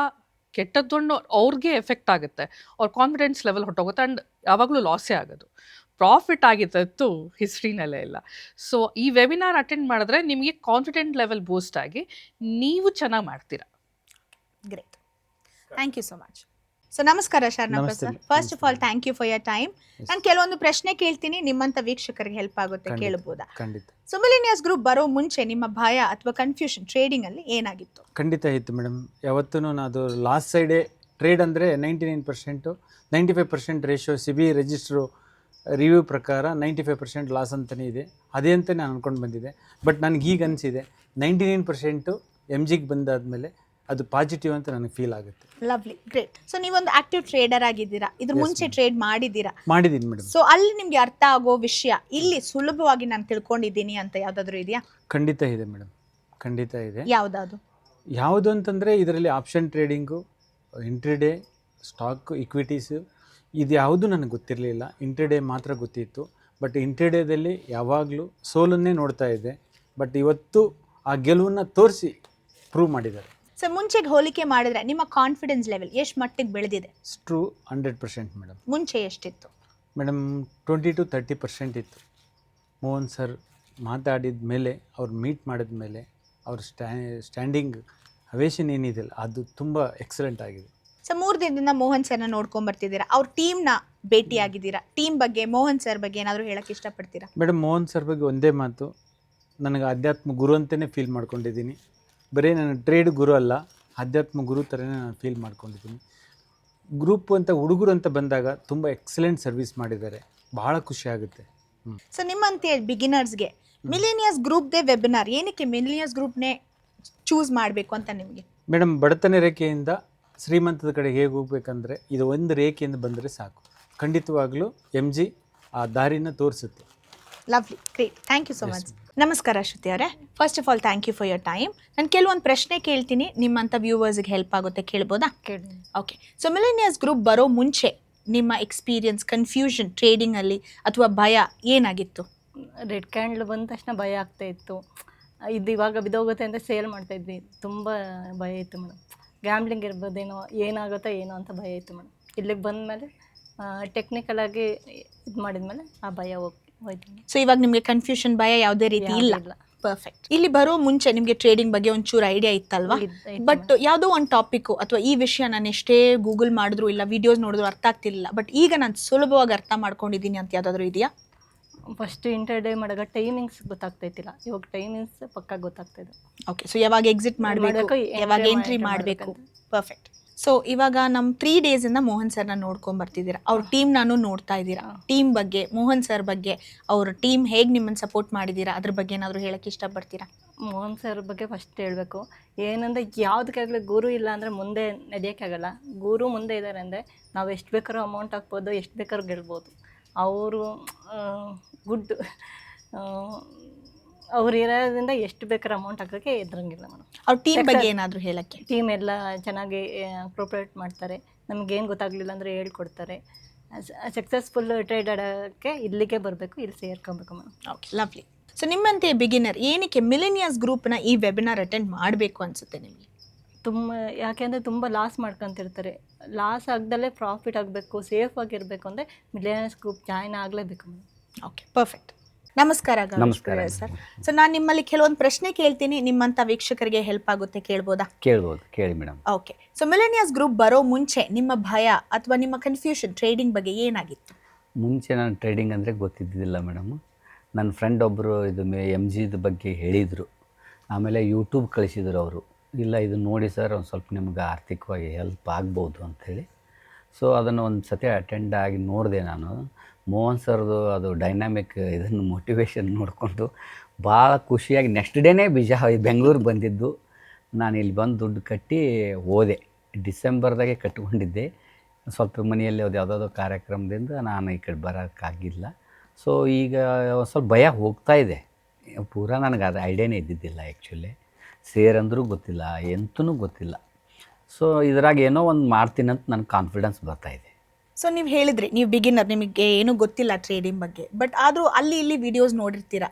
ಕೆಟ್ಟದ್ದೊಂದು ಅವ್ರಿಗೆ ಎಫೆಕ್ಟ್ ಆಗುತ್ತೆ. ಅವ್ರ ಕಾನ್ಫಿಡೆನ್ಸ್ ಲೆವೆಲ್ ಹೊಟ್ಟೋಗುತ್ತೆ ಆ್ಯಂಡ್ ಯಾವಾಗಲೂ ಲಾಸೇ ಆಗೋದು. ಪ್ರಾಫಿಟ್ ಆಗಿತ್ತು ಹಿಸ್ಟ್ರಿನಲ್ಲೇ ಇಲ್ಲ. ಸೊ ಈ ವೆಬಿನಾರ್ ಅಟೆಂಡ್ ಮಾಡಿದ್ರೆ ನಿಮಗೆ ಕಾನ್ಫಿಡೆಂಟ್ ಲೆವೆಲ್ ಬೂಸ್ಟ್ ಆಗಿ ನೀವು ಚೆನ್ನಾಗಿ ಮಾಡ್ತೀರಾ. Great, thank you so much. So ನಮಸ್ಕಾರ Sharanappa sir. First of all thank you for your time. ನಾನು ಕೆಲವೊಂದು ಪ್ರಶ್ನೆ ಕೇಳ್ತೀನಿ, ನಿಮ್ಮಂಥ ವೀಕ್ಷಕರಿಗೆ ಹೆಲ್ಪ್ ಆಗುತ್ತೆ, ಕೇಳಬಹುದಾ? ಖಂಡಿತ. ಸೊ ಮಿಲೆನಿಯರ್ಸ್ ಗ್ರೂಪ್ ಬರೋ ಮುಂಚೆ ನಿಮ್ಮ ಭಯ ಅಥವಾ ಕನ್ಫ್ಯೂಷನ್ ಟ್ರೇಡಿಂಗಲ್ಲಿ ಏನಾಗಿತ್ತು? ಖಂಡಿತ ಇತ್ತು ಮೇಡಮ್. ಯಾವತ್ತೂ ಅದು ಲಾಸ್ಟ್ ಸೈಡೇ ಟ್ರೇಡ್ ಅಂದರೆ 99%, 95% ರೇಷಿಯೋ ಸಿಬಿ ರಿಜಿಸ್ಟ್ರು ರಿವ್ಯೂ ಪ್ರಕಾರ 95% ಲಾಸ್ ಅಂತಲೇ ಇದೆ. ಅದೇ ಅಂತ ನಾನು ಅಂದ್ಕೊಂಡು ಬಂದಿದ್ದೆ. ಬಟ್ ನನಗೆ ಈಗ ಅನಿಸಿದೆ 99% MGಗೆ ಬಂದಾದಮೇಲೆ ಅದು ಪಾಸಿಟಿವ್ ಅಂತ ನನಗೆ ಫೀಲ್ ಆಗುತ್ತೆ. Lovely, great. ಸೊ ನೀವೊಂದು ಆಕ್ಟಿವ್ ಟ್ರೇಡರ್ ಆಗಿದ್ದೀರಾ, ಇದ್ರ ಮುಂಚೆ ಟ್ರೇಡ್ ಮಾಡಿದ್ದೀನಿ ಮೇಡಮ್. ಸೊ ಅಲ್ಲಿ ನಿಮ್ಗೆ ಅರ್ಥ ಆಗೋ ವಿಷಯ ಇಲ್ಲಿ ಸುಲಭವಾಗಿ ನಾನು ತಿಳ್ಕೊಂಡಿದ್ದೀನಿ ಅಂತ ಯಾವುದಾದ್ರೂ ಇದೆಯಾ? ಖಂಡಿತ ಇದೆ ಮೇಡಮ್, ಖಂಡಿತ ಇದೆ. ಯಾವುದು ಅಂತಂದರೆ ಇದರಲ್ಲಿ ಆಪ್ಷನ್ ಟ್ರೇಡಿಂಗು, ಇಂಟ್ರಿಡೇ, ಸ್ಟಾಕ್, ಇಕ್ವಿಟೀಸು, ಇದು ಯಾವುದು ನನಗೆ ಗೊತ್ತಿರಲಿಲ್ಲ. ಇಂಟ್ರಿಡೇ ಮಾತ್ರ ಗೊತ್ತಿತ್ತು. ಬಟ್ ಇಂಟ್ರಿಡೇದಲ್ಲಿ ಯಾವಾಗಲೂ ಸೋಲನ್ನೇ ನೋಡ್ತಾ ಇದ್ದೆ. ಬಟ್ ಇವತ್ತು ಆ ಗೆಲುವನ್ನು ತೋರಿಸಿ ಪ್ರೂವ್ ಮಾಡಿದ್ದಾರೆ. ಸೊ ಮುಂಚೆಗೆ ಹೋಲಿಕೆ ಮಾಡಿದ್ರೆ ನಿಮ್ಮ ಕಾನ್ಫಿಡೆನ್ಸ್ ಲೆವೆಲ್ ಎಷ್ಟು ಮಟ್ಟಿಗೆ ಬೆಳೆದಿದೆ? True 100% madam. ಮುಂಚೆ ಎಷ್ಟಿತ್ತು ಮೇಡಮ್? 20 to 30% ಇತ್ತು. ಮೋಹನ್ ಸರ್ ಮಾತಾಡಿದ ಮೇಲೆ, ಅವ್ರು ಮೀಟ್ ಮಾಡಿದ ಮೇಲೆ, ಅವ್ರ ಸ್ಟ್ಯಾಂಡಿಂಗ್ ಅವೇಶನ್ ಏನಿದೆಯಲ್ಲ ಅದು ತುಂಬ ಎಕ್ಸಲೆಂಟ್ ಆಗಿದೆ. ಸೊ 3 ದಿನದಿಂದ ಮೋಹನ್ ಸರ್ನ ನೋಡ್ಕೊಂಡು ಬರ್ತಿದ್ದೀರಾ, ಅವ್ರ ಟೀಮ್ನ ಭೇಟಿ ಆಗಿದ್ದೀರಾ. ಟೀಮ್ ಬಗ್ಗೆ, ಮೋಹನ್ ಸರ್ ಬಗ್ಗೆ ಏನಾದರೂ ಹೇಳಕ್ಕೆ ಇಷ್ಟಪಡ್ತೀರಾ? ಮೇಡಮ್, ಮೋಹನ್ ಸರ್ ಬಗ್ಗೆ ಒಂದೇ ಮಾತು, ನನಗೆ ಅಧ್ಯಾತ್ಮ ಗುರು ಅಂತಲೇ ಫೀಲ್ ಮಾಡ್ಕೊಂಡಿದ್ದೀನಿ. ಬರೀ ನಾನು ಟ್ರೇಡ್ ಗುರು ಅಲ್ಲ, ಅಧ್ಯಾತ್ಮ ಗುರು ಥರನೇ ನಾನು ಫೀಲ್ ಮಾಡ್ಕೊಂಡಿದ್ದೀನಿ. ಗ್ರೂಪ್ ಅಂತ ಹುಡುಗರು ಅಂತ ಬಂದಾಗ ತುಂಬ ಎಕ್ಸಲೆಂಟ್ ಸರ್ವಿಸ್ ಮಾಡಿದ್ದಾರೆ, ಭಾಳ ಖುಷಿ ಆಗುತ್ತೆ. ಸೊ ನಿಮ್ಮಂತೆ ಬಿಗಿನರ್ಸ್ಗೆ ಮಿಲಿನಿಯರ್ಸ್ ಗ್ರೂಪ್ದೇ ವೆಬಿನಾರ್, ಏನಕ್ಕೆ ಮಿಲಿನಿಯರ್ಸ್ ಗ್ರೂಪ್ನೇ ಚೂಸ್ ಮಾಡಬೇಕು ಅಂತ ನಿಮಗೆ? ಮೇಡಮ್, ಬಡತನ ರೇಖೆಯಿಂದ ಶ್ರೀಮಂತದ ಕಡೆ ಹೇಗೆ ಹೋಗ್ಬೇಕಂದ್ರೆ ಇದು ಒಂದು ರೇಖೆಯಿಂದ ಬಂದರೆ ಸಾಕು. ಖಂಡಿತವಾಗ್ಲೂ MG ಆ ದಾರಿನ ತೋರಿಸುತ್ತೆ. Lovely, great, thank you so much. ನಮಸ್ಕಾರ ಶ್ರುತಿ ಅವರೇ. First of all thank you for your time. ನಾನು ಕೆಲವೊಂದು ಪ್ರಶ್ನೆ ಕೇಳ್ತೀನಿ, ನಿಮ್ಮಂಥ ವ್ಯೂವರ್ಸ್ಗೆ ಹೆಲ್ಪ್ ಆಗುತ್ತೆ, ಕೇಳ್ಬೋದಾ? ಓಕೆ. ಸೊ ಮಿಲೆನಿಯರ್ಸ್ ಗ್ರೂಪ್ ಬರೋ ಮುಂಚೆ ನಿಮ್ಮ ಎಕ್ಸ್ಪೀರಿಯನ್ಸ್, ಕನ್ಫ್ಯೂಷನ್ ಟ್ರೇಡಿಂಗಲ್ಲಿ ಅಥವಾ ಭಯ ಏನಾಗಿತ್ತು? ರೆಡ್ ಕ್ಯಾಂಡಲ್ ಬಂದ ತಕ್ಷಣ ಭಯ ಆಗ್ತಾಯಿತ್ತು. ಇದು ಇವಾಗ ಬಿದ್ದೋಗುತ್ತೆ ಅಂತ ಸೇಲ್ ಮಾಡ್ತಾಯಿದ್ವಿ. ತುಂಬ ಭಯ ಇತ್ತು ಮೇಡಮ್. ಗ್ಯಾಮ್ಲಿಂಗ್ ಇರ್ಬೋದೇನೋ, ಏನಾಗುತ್ತೋ ಏನೋ ಅಂತ ಭಯ ಇತ್ತು ಮೇಡಮ್. ಇಲ್ಲಿಗೆ ಬಂದಮೇಲೆ ಟೆಕ್ನಿಕಲಾಗಿ ಇದು ಮಾಡಿದ್ಮೇಲೆ ಆ ಭಯ ಹೋಯ್ತು. ಸೊ ಇವಾಗ ನಿಮಗೆ ಕನ್ಫ್ಯೂಷನ್, ಭಯ ಯಾವುದೇ ರೀತಿ ಇಲ್ಲ. ಪರ್ಫೆಕ್ಟ್. ಇಲ್ಲಿ ಬರೋ ಮುಂಚೆ ನಿಮಗೆ ಟ್ರೇಡಿಂಗ್ ಬಗ್ಗೆ ಒಂಚೂರು ಐಡಿಯಾ ಇತ್ತಲ್ವಾ? ಬಟ್ ಯಾವುದೋ ಒಂದು ಟಾಪಿಕ್ಕು ಅಥವಾ ಈ ವಿಷಯ ನಾನು ಎಷ್ಟೇ ಗೂಗಲ್ ಮಾಡಿದ್ರು ಇಲ್ಲ ವಿಡಿಯೋಸ್ ನೋಡಿದ್ರು ಅರ್ಥ ಆಗ್ತಿರ್ಲಿಲ್ಲ, ಬಟ್ ಈಗ ನಾನು ಸುಲಭವಾಗಿ ಅರ್ಥ ಮಾಡ್ಕೊಂಡಿದ್ದೀನಿ ಅಂತ ಯಾವುದಾದ್ರೂ ಇದೆಯಾ? ಫಸ್ಟ್ ಇಂಟರ್ಡೇ ಮಾಡಾಗ ಟೈಮಿಂಗ್ಸ್ ಗೊತ್ತಾಗ್ತೈತಿಲ್ಲ, ಇವಾಗ ಟೈಮಿಂಗ್ಸ್ ಪಕ್ಕ ಗೊತ್ತಾಗ್ತಾಯಿದೆ. ಓಕೆ. ಸೊ ಯಾವಾಗ ಎಕ್ಸಿಟ್ ಮಾಡಬೇಕು, ಯಾವಾಗ ಎಂಟ್ರಿ ಮಾಡಬೇಕು. ಪರ್ಫೆಕ್ಟ್. ಸೊ ಇವಾಗ ನಮ್ಮ 3 ಡೇಸಿಂದ ಮೋಹನ್ ಸರ್ನ ನೋಡ್ಕೊಂಡು ಬರ್ತಿದ್ದೀರಾ, ಅವ್ರ ಟೀಮ್ ನಾನು ನೋಡ್ತಾ ಇದ್ದೀರಾ. ಟೀಮ್ ಬಗ್ಗೆ, ಮೋಹನ್ ಸರ್ ಬಗ್ಗೆ, ಅವ್ರ ಟೀಮ್ ಹೇಗೆ ನಿಮ್ಮನ್ನು ಸಪೋರ್ಟ್ ಮಾಡಿದ್ದೀರಾ ಅದ್ರ ಬಗ್ಗೆ ಏನಾದರೂ ಹೇಳಕ್ಕೆ ಇಷ್ಟಪಡ್ತೀರಾ? ಮೋಹನ್ ಸರ್ ಬಗ್ಗೆ ಫಸ್ಟ್ ಹೇಳಬೇಕು. ಏನಂದರೆ ಯಾವುದಕ್ಕಾಗಲಿ ಗುರು ಇಲ್ಲ ಅಂದರೆ ಮುಂದೆ ನಡೆಯೋಕ್ಕಾಗಲ್ಲ. ಗುರು ಮುಂದೆ ಇದ್ದಾರೆ ಅಂದರೆ ನಾವು ಎಷ್ಟು ಬೇಕಾದ್ರೂ ಅಮೌಂಟ್ ಹಾಕ್ಬೋದು, ಎಷ್ಟು ಬೇಕಾದ್ರೂ ಗೆಲ್ಬೋದು. ಅವರು ಗುಡ್, ಅವ್ರು ಇರೋದ್ರಿಂದ ಎಷ್ಟು ಬೇಕಾದ್ರೂ ಅಮೌಂಟ್ ಹಾಕೋಕ್ಕೆ ಎದುರಂಗಿಲ್ಲ ಮೇಡಮ್. ಅವ್ರ ಟೀಮ್ ಬಗ್ಗೆ ಏನಾದರೂ ಹೇಳಕ್ಕೆ? ಟೀಮ್ ಎಲ್ಲ ಚೆನ್ನಾಗಿ ಕೋಪ್ರೇಟ್ ಮಾಡ್ತಾರೆ. ನಮಗೇನು ಗೊತ್ತಾಗಲಿಲ್ಲ ಅಂದರೆ ಹೇಳ್ಕೊಡ್ತಾರೆ. ಸಕ್ಸಸ್ಫುಲ್ ಟ್ರೇಡ್ ಆಡೋಕ್ಕೆ ಇಲ್ಲಿಗೆ ಬರಬೇಕು, ಇಲ್ಲಿ ಸೇರ್ಕೊಬೇಕು ಮೇಡಮ್. Okay, lovely. ಸೊ ನಿಮ್ಮಂತೆ ಬಿಗಿನರ್ ಏನಕ್ಕೆ ಮಿಲೇನಿಯರ್ಸ್ ಗ್ರೂಪ್ನ ಈ ವೆಬಿನಾರ್ ಅಟೆಂಡ್ ಮಾಡಬೇಕು ಅನಿಸುತ್ತೆ ನಿಮಗೆ? ತುಂಬ, ಯಾಕೆಂದರೆ ತುಂಬ ಲಾಸ್ ಮಾಡ್ಕೊತಿರ್ತಾರೆ. ಲಾಸ್ ಆಗದಲ್ಲೇ ಪ್ರಾಫಿಟ್ ಆಗಬೇಕು, ಸೇಫ್ ಆಗಿರಬೇಕು ಅಂದರೆ ಮಿಲೇನಿಯರ್ಸ್ ಗ್ರೂಪ್ ಜಾಯ್ನ್ ಆಗಲೇಬೇಕು ಮೇಡಮ್. Okay, perfect. ನಮಸ್ಕಾರ. ನಮಸ್ಕಾರ ಸರ್. ಸೊ ನಾನು ನಿಮ್ಮಲ್ಲಿ ಕೆಲವೊಂದು ಪ್ರಶ್ನೆ ಕೇಳ್ತೀನಿ, ನಿಮ್ಮಂಥ ವೀಕ್ಷಕರಿಗೆ ಹೆಲ್ಪ್ ಆಗುತ್ತೆ, ಕೇಳ್ಬೋದಾ? ಕೇಳ್ಬೋದು, ಕೇಳಿ ಮೇಡಮ್. ಓಕೆ. ಸೊ ಮಿಲೇನಿಯರ್ಸ್ ಗ್ರೂಪ್ ಬರೋ ಮುಂಚೆ ನಿಮ್ಮ ಭಯ ಅಥವಾ ನಿಮ್ಮ ಕನ್ಫ್ಯೂಷನ್ ಟ್ರೇಡಿಂಗ್ ಬಗ್ಗೆ ಏನಾಗಿತ್ತು? ಮುಂಚೆ ನಾನು ಟ್ರೇಡಿಂಗ್ ಅಂದರೆ ಗೊತ್ತಿದ್ದಿಲ್ಲ ಮೇಡಮ್. ನನ್ನ ಫ್ರೆಂಡ್ ಒಬ್ಬರು ಇದು MGದ ಬಗ್ಗೆ ಹೇಳಿದರು. ಆಮೇಲೆ ಯೂಟ್ಯೂಬ್ ಕಳಿಸಿದ್ರು ಅವರು. ಇಲ್ಲ ಇದು ನೋಡಿ ಸರ್, ಒಂದು ಸ್ವಲ್ಪ ನಿಮ್ಗೆ ಆರ್ಥಿಕವಾಗಿ ಹೆಲ್ಪ್ ಆಗ್ಬೋದು ಅಂಥೇಳಿ. ಸೊ ಅದನ್ನು ಒಂದು ಸತಿ ಅಟೆಂಡ್ ಆಗಿ ನೋಡಿದೆ ನಾನು. ಮೋಹನ್ ಸರ್ದು ಅದು ಡೈನಾಮಿಕ್ ಇದನ್ನು ಮೋಟಿವೇಶನ್ ನೋಡಿಕೊಂಡು ಭಾಳ ಖುಷಿಯಾಗಿ ನೆಕ್ಸ್ಟ್ ಡೇನೇ ಬೆಂಗಳೂರಿಗೆ ಬಂದಿದ್ದು. ನಾನು ಇಲ್ಲಿ ಬಂದು ದುಡ್ಡು ಕಟ್ಟಿ ಹೋದೆ. ಡಿಸೆಂಬರ್ದಾಗೆ ಕಟ್ಕೊಂಡಿದ್ದೆ. ಸ್ವಲ್ಪ ಮನೆಯಲ್ಲಿ ಅದು ಯಾವುದಾದ್ರು ಕಾರ್ಯಕ್ರಮದಿಂದ ನಾನು ಈ ಕಡೆ ಬರೋಕ್ಕಾಗಿಲ್ಲ. ಸೊ ಈಗ ಸ್ವಲ್ಪ ಭಯ ಹೋಗ್ತಾ ಇದೆ. ಪೂರಾ ನನಗೆ ಅದು ಐಡಿಯಾನೇ ಇದ್ದಿದ್ದಿಲ್ಲ ಆ್ಯಕ್ಚುಲಿ. ಸೇರ್ ಅಂದರೂ ಗೊತ್ತಿಲ್ಲ, ಎಂತೂ ಗೊತ್ತಿಲ್ಲ. ಸೊ ಇದ್ರಾಗ ಏನೋ ಒಂದು ಮಾಡ್ತೀನಿ ಅಂತ ನನಗೆ ಕಾನ್ಫಿಡೆನ್ಸ್ ಬರ್ತಾಯಿದೆ. ಸೊ ನೀವು ಹೇಳಿದ್ರಿ ನೀವು ಬಿಗಿನರ್, ನಿಮಗೆ ಏನೂ ಗೊತ್ತಿಲ್ಲ ಟ್ರೇಡಿಂಗ್ ಬಗ್ಗೆ, ಬಟ್ ಆದರೂ ಅಲ್ಲಿ ಇಲ್ಲಿ ವಿಡಿಯೋಸ್ ನೋಡಿರ್ತೀರ,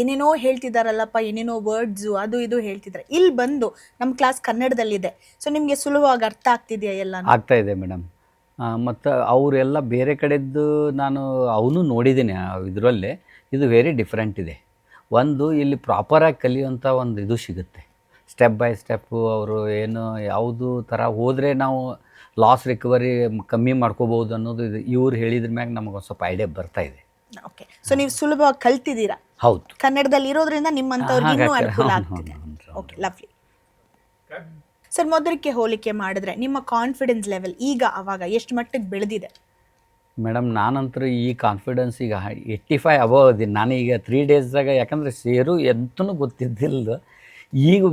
ಏನೇನೋ ಹೇಳ್ತಿದ್ದಾರಲ್ಲಪ್ಪ, ಏನೇನೋ ವರ್ಡ್ಸು ಅದು ಇದು ಹೇಳ್ತಿದ್ದಾರೆ. ಇಲ್ಲಿ ಬಂದು ನಮ್ಮ ಕ್ಲಾಸ್ ಕನ್ನಡದಲ್ಲಿದೆ, ಸೊ ನಿಮಗೆ ಸುಲಭವಾಗಿ ಅರ್ಥ ಆಗ್ತಿದೆಯಾ ಎಲ್ಲ? ಆಗ್ತಾಯಿದೆ ಮೇಡಮ್. ಮತ್ತು ಅವರೆಲ್ಲ ಬೇರೆ ಕಡೆದ್ದು ನಾನು ಅವನು ನೋಡಿದ್ದೀನಿ ಇದರಲ್ಲೇ. ಇದು ವೆರಿ ಡಿಫ್ರೆಂಟ್ ಇದೆ. ಒಂದು ಇಲ್ಲಿ ಪ್ರಾಪರಾಗಿ ಕಲಿಯುವಂಥ ಒಂದು ಇದು ಸಿಗುತ್ತೆ. ಸ್ಟೆಪ್ ಬೈ ಸ್ಟೆಪ್ಪು ಅವರು ಏನು ಯಾವುದು ಥರ ಹೋದರೆ ನಾವು ಲಾಸ್ ರಿಕವರಿ ಕಮ್ಮಿ ಮಾಡ್ಕೋಬೋದು ಅನ್ನೋದು ಇದು ಇವ್ರು ಹೇಳಿದ್ರ ಮ್ಯಾಗ ನಮಗೊಂದು ಸ್ವಲ್ಪ ಐಡಿಯಾ ಬರ್ತಾಯಿದೆ. ಓಕೆ. ಸೊ ನೀವು ಸುಲಭವಾಗಿ ಕಲ್ತಿದ್ದೀರಾ? ಹೌದು. ಕನ್ನಡದಲ್ಲಿ ಇರೋದ್ರಿಂದ ನಿಮ್ಮಂಥವ್ರಿಗೆ ಇನ್ನೂ ಅನುಕೂಲ ಆಗ್ತಿದೆ. Okay, lovely. ಸರ್, ಮೊದಲಕ್ಕೆ ಹೋಲಿಕೆ ಮಾಡಿದ್ರೆ ನಿಮ್ಮ ಕಾನ್ಫಿಡೆನ್ಸ್ ಲೆವೆಲ್ ಈಗ ಅವಾಗ ಎಷ್ಟು ಮಟ್ಟಿಗೆ ಬೆಳೆದಿದೆ? ಮೇಡಮ್ ನಾನಂತರೂ ಈ ಕಾನ್ಫಿಡೆನ್ಸ್ ಈಗ 85 ಅಬವ್ ಅದೀನಿ ನಾನು ಈಗ 3 ಡೇಸ್ದಾಗ. ಯಾಕಂದರೆ ಸೇರು ಎಂತೂ ಗೊತ್ತಿದ್ದಿಲ್ಲ, ಈಗ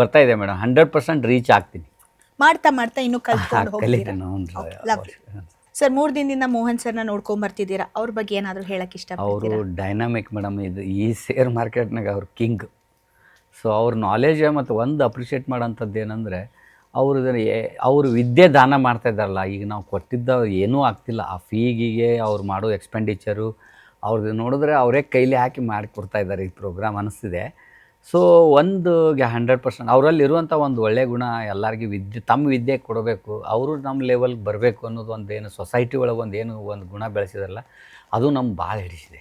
ಬರ್ತಾಯಿದೆ ಮೇಡಮ್. 100% ರೀಚ್ ಆಗ್ತೀನಿ. ಮಾಡ್ತಾ ಮಾಡ್ತಾ ಇನ್ನೂ ಕಲ್ತ್ಕೊಂಡು ಹೋಗ್ತೀರಾ? ಕಲಿತೀನಿ. ಸರ್, 3 ದಿನದಿಂದ ಮೋಹನ್ ಸರ್ನ ನೋಡ್ಕೊಂಡ್ ಬರ್ತಿದ್ದೀರಾ, ಅವ್ರ ಬಗ್ಗೆ ಏನಾದರೂ ಹೇಳಕ್ಕೆ ಇಷ್ಟಪಡ್ತೀರಾ? ಅವರು ಡೈನಾಮಿಕ್ ಮೇಡಮ್. ಇದು ಈ ಶೇರ್ ಮಾರ್ಕೆಟ್ನಾಗ ಅವ್ರು ಕಿಂಗ್. ಸೊ ಅವ್ರ ನಾಲೆಜ್ ಮತ್ತು ಒಂದು ಅಪ್ರಿಷಿಯೇಟ್ ಮಾಡೋಂಥದ್ದು ಏನಂದರೆ ಅವರು ವಿದ್ಯೆ ದಾನ ಮಾಡ್ತಾಯಿದ್ದಾರಲ್ಲ. ಈಗ ನಾವು ಕೊಟ್ಟಿದ್ದ ಏನೂ ಆಗ್ತಿಲ್ಲ. ಆ ಫೀಗಿಗೆ ಅವ್ರು ಮಾಡೋ ಎಕ್ಸ್ಪೆಂಡಿಚರು ಅವ್ರದ್ದು ನೋಡಿದ್ರೆ ಅವರೇ ಕೈಲಿ ಹಾಕಿ ಮಾಡಿಕೊಡ್ತಾಯಿದ್ದಾರೆ ಈ ಪ್ರೋಗ್ರಾಮ್ ಅನ್ನಿಸ್ತಿದೆ. ಸೊ ಒಂದು 100% ಅವರಲ್ಲಿರುವಂಥ ಒಂದು ಒಳ್ಳೆಯ ಗುಣ ಎಲ್ಲರಿಗೂ ತಮ್ಮ ವಿದ್ಯೆ ಕೊಡಬೇಕು, ಅವರು ನಮ್ಮ ಲೆವೆಲ್ಗೆ ಬರಬೇಕು ಅನ್ನೋದು ಒಂದು ಏನು ಸೊಸೈಟಿ ಒಳಗೆ ಒಂದು ಗುಣ ಬೆಳೆಸಿದಾರಲ್ಲ, ಅದು ನಮ್ಗೆ ಭಾಳ ಹಿಡಿಸಿದೆ.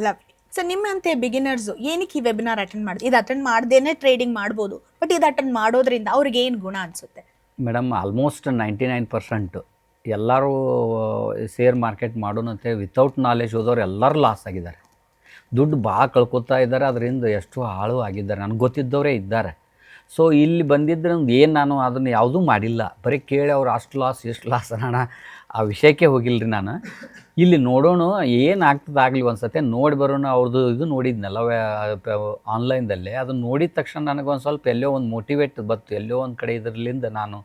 ಲವ್. ಸೊ ನಿಮ್ಮಂತೆ ಬಿಗಿನರ್ಸು ಏನಕ್ಕೆ ಈ ವೆಬಿನಾರ್ ಅಟೆಂಡ್ ಮಾಡಿದೆ? ಇದು ಅಟೆಂಡ್ ಮಾಡ್ದೇನೆ ಟ್ರೇಡಿಂಗ್ ಮಾಡ್ಬೋದು, ಬಟ್ ಇದು ಅಟೆಂಡ್ ಮಾಡೋದ್ರಿಂದ ಅವ್ರಿಗೆ ಏನು ಗುಣ ಅನಿಸುತ್ತೆ? ಮೇಡಮ್ ಆಲ್ಮೋಸ್ಟ್ 99% ಎಲ್ಲರೂ ಶೇರ್ ಮಾರ್ಕೆಟ್ ಮಾಡೋಣಂತೆ ವಿತೌಟ್ ನಾಲೆಜ್ ಹೋದವ್ರು ಎಲ್ಲರೂ ಲಾಸ್ ಆಗಿದ್ದಾರೆ. ದುಡ್ಡು ಭಾಳ ಕಳ್ಕೊತಾ ಇದ್ದಾರೆ. ಅದರಿಂದ ಎಷ್ಟು ಹಾಳು ಆಗಿದ್ದಾರೆ, ನನಗೆ ಗೊತ್ತಿದ್ದವರೇ ಇದ್ದಾರೆ. ಸೊ ಇಲ್ಲಿ ಬಂದಿದ್ದರೆ ಏನು ನಾನು ಅದನ್ನು ಯಾವುದೂ ಮಾಡಿಲ್ಲ, ಬರೀ ಕೇಳಿ ಅವ್ರು ಅಷ್ಟು ಲಾಸ್ ಎಷ್ಟು ಲಾಸ್ ಅನ್ನೋಣ ಆ ವಿಷಯಕ್ಕೆ ಹೋಗಿಲ್ಲ ರೀ ನಾನು. ಇಲ್ಲಿ ನೋಡೋಣ ಏನು ಆಗ್ತದಾಗಲಿ, ಒಂದು ಸತಿ ನೋಡಿ ಬರೋಣ. ಅವ್ರದ್ದು ಇದು ನೋಡಿದ್ನಲ್ಲ ಆನ್ಲೈನ್ದಲ್ಲೇ, ಅದನ್ನು ನೋಡಿದ ತಕ್ಷಣ ನನಗೊಂದು ಸ್ವಲ್ಪ ಎಲ್ಲೋ ಒಂದು ಮೋಟಿವೇಟ್ ಬಂತು. ಎಲ್ಲೋ ಒಂದು ಕಡೆ ಇದರಲ್ಲಿಂದ ನಾನು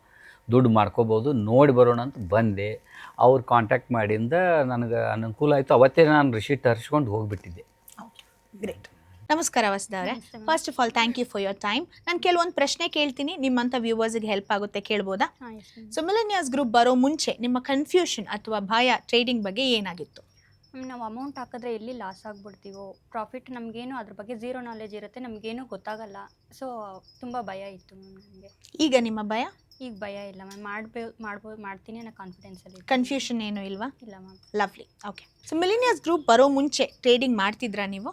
ದುಡ್ಡು ಮಾಡ್ಕೋಬೋದು, ನೋಡಿ ಬರೋಣ ಅಂತ ಬಂದೆ. ಅವ್ರು ಕಾಂಟ್ಯಾಕ್ಟ್ ಮಾಡಿಂದ ನನಗೆ ಅನುಕೂಲ ಆಯಿತು. ಅವತ್ತೇ ನಾನು ರಿಸೀಟ್ ತರಿಸ್ಕೊಂಡು ಹೋಗಿಬಿಟ್ಟಿದ್ದೆ. ಗ್ರೇಟ್. ನಮಸ್ಕಾರ ವಸುಧಾ ಅವರೇ. First of all thank you for your time. ನಾನು ಕೆಲವೊಂದು ಪ್ರಶ್ನೆ ಕೇಳ್ತೀನಿ, ನಿಮ್ಮಂಥ ವ್ಯೂವರ್ಸ್ಗೆ ಹೆಲ್ಪ್ ಆಗುತ್ತೆ, ಕೇಳ್ಬೋದಾ? ಸೊ ಮಿಲೇನಿಯರ್ಸ್ ಗ್ರೂಪ್ ಬರೋ ಮುಂಚೆ ನಿಮ್ಮ ಕನ್ಫ್ಯೂಷನ್ ಅಥವಾ ಭಯ ಟ್ರೇಡಿಂಗ್ ಬಗ್ಗೆ ಏನಾಗಿತ್ತು? ನಾವು ಅಮೌಂಟ್ ಹಾಕಿದ್ರೆ ಎಲ್ಲಿ ಲಾಸ್ ಆಗಿಬಿಡ್ತೀವೋ, ಪ್ರಾಫಿಟ್ ನಮಗೇನು ಅದ್ರ ಬಗ್ಗೆ ಝೀರೋ ನಾಲೆಜ್ ಇರುತ್ತೆ, ನಮಗೇನು ಗೊತ್ತಾಗಲ್ಲ. ಸೊ ತುಂಬ ಭಯ ಇತ್ತು ಮ್ಯಾಮ್ ನನಗೆ. ಈಗ ನಿಮ್ಮ ಭಯ? ಈಗ ಭಯ ಇಲ್ಲ ಮ್ಯಾಮ್. ಮಾಡ್ತೀನಿ ಅನ್ನೋ ಕಾನ್ಫಿಡೆನ್ಸಲ್ಲಿ. ಕನ್ಫ್ಯೂಷನ್ ಏನು ಇಲ್ವಾ? ಇಲ್ಲ ma'am. Lovely. Okay. So millionaires group ಬರೋ ಮುಂಚೆ ಟ್ರೇಡಿಂಗ್ ಮಾಡ್ತಿದ್ರಾ ನೀವು?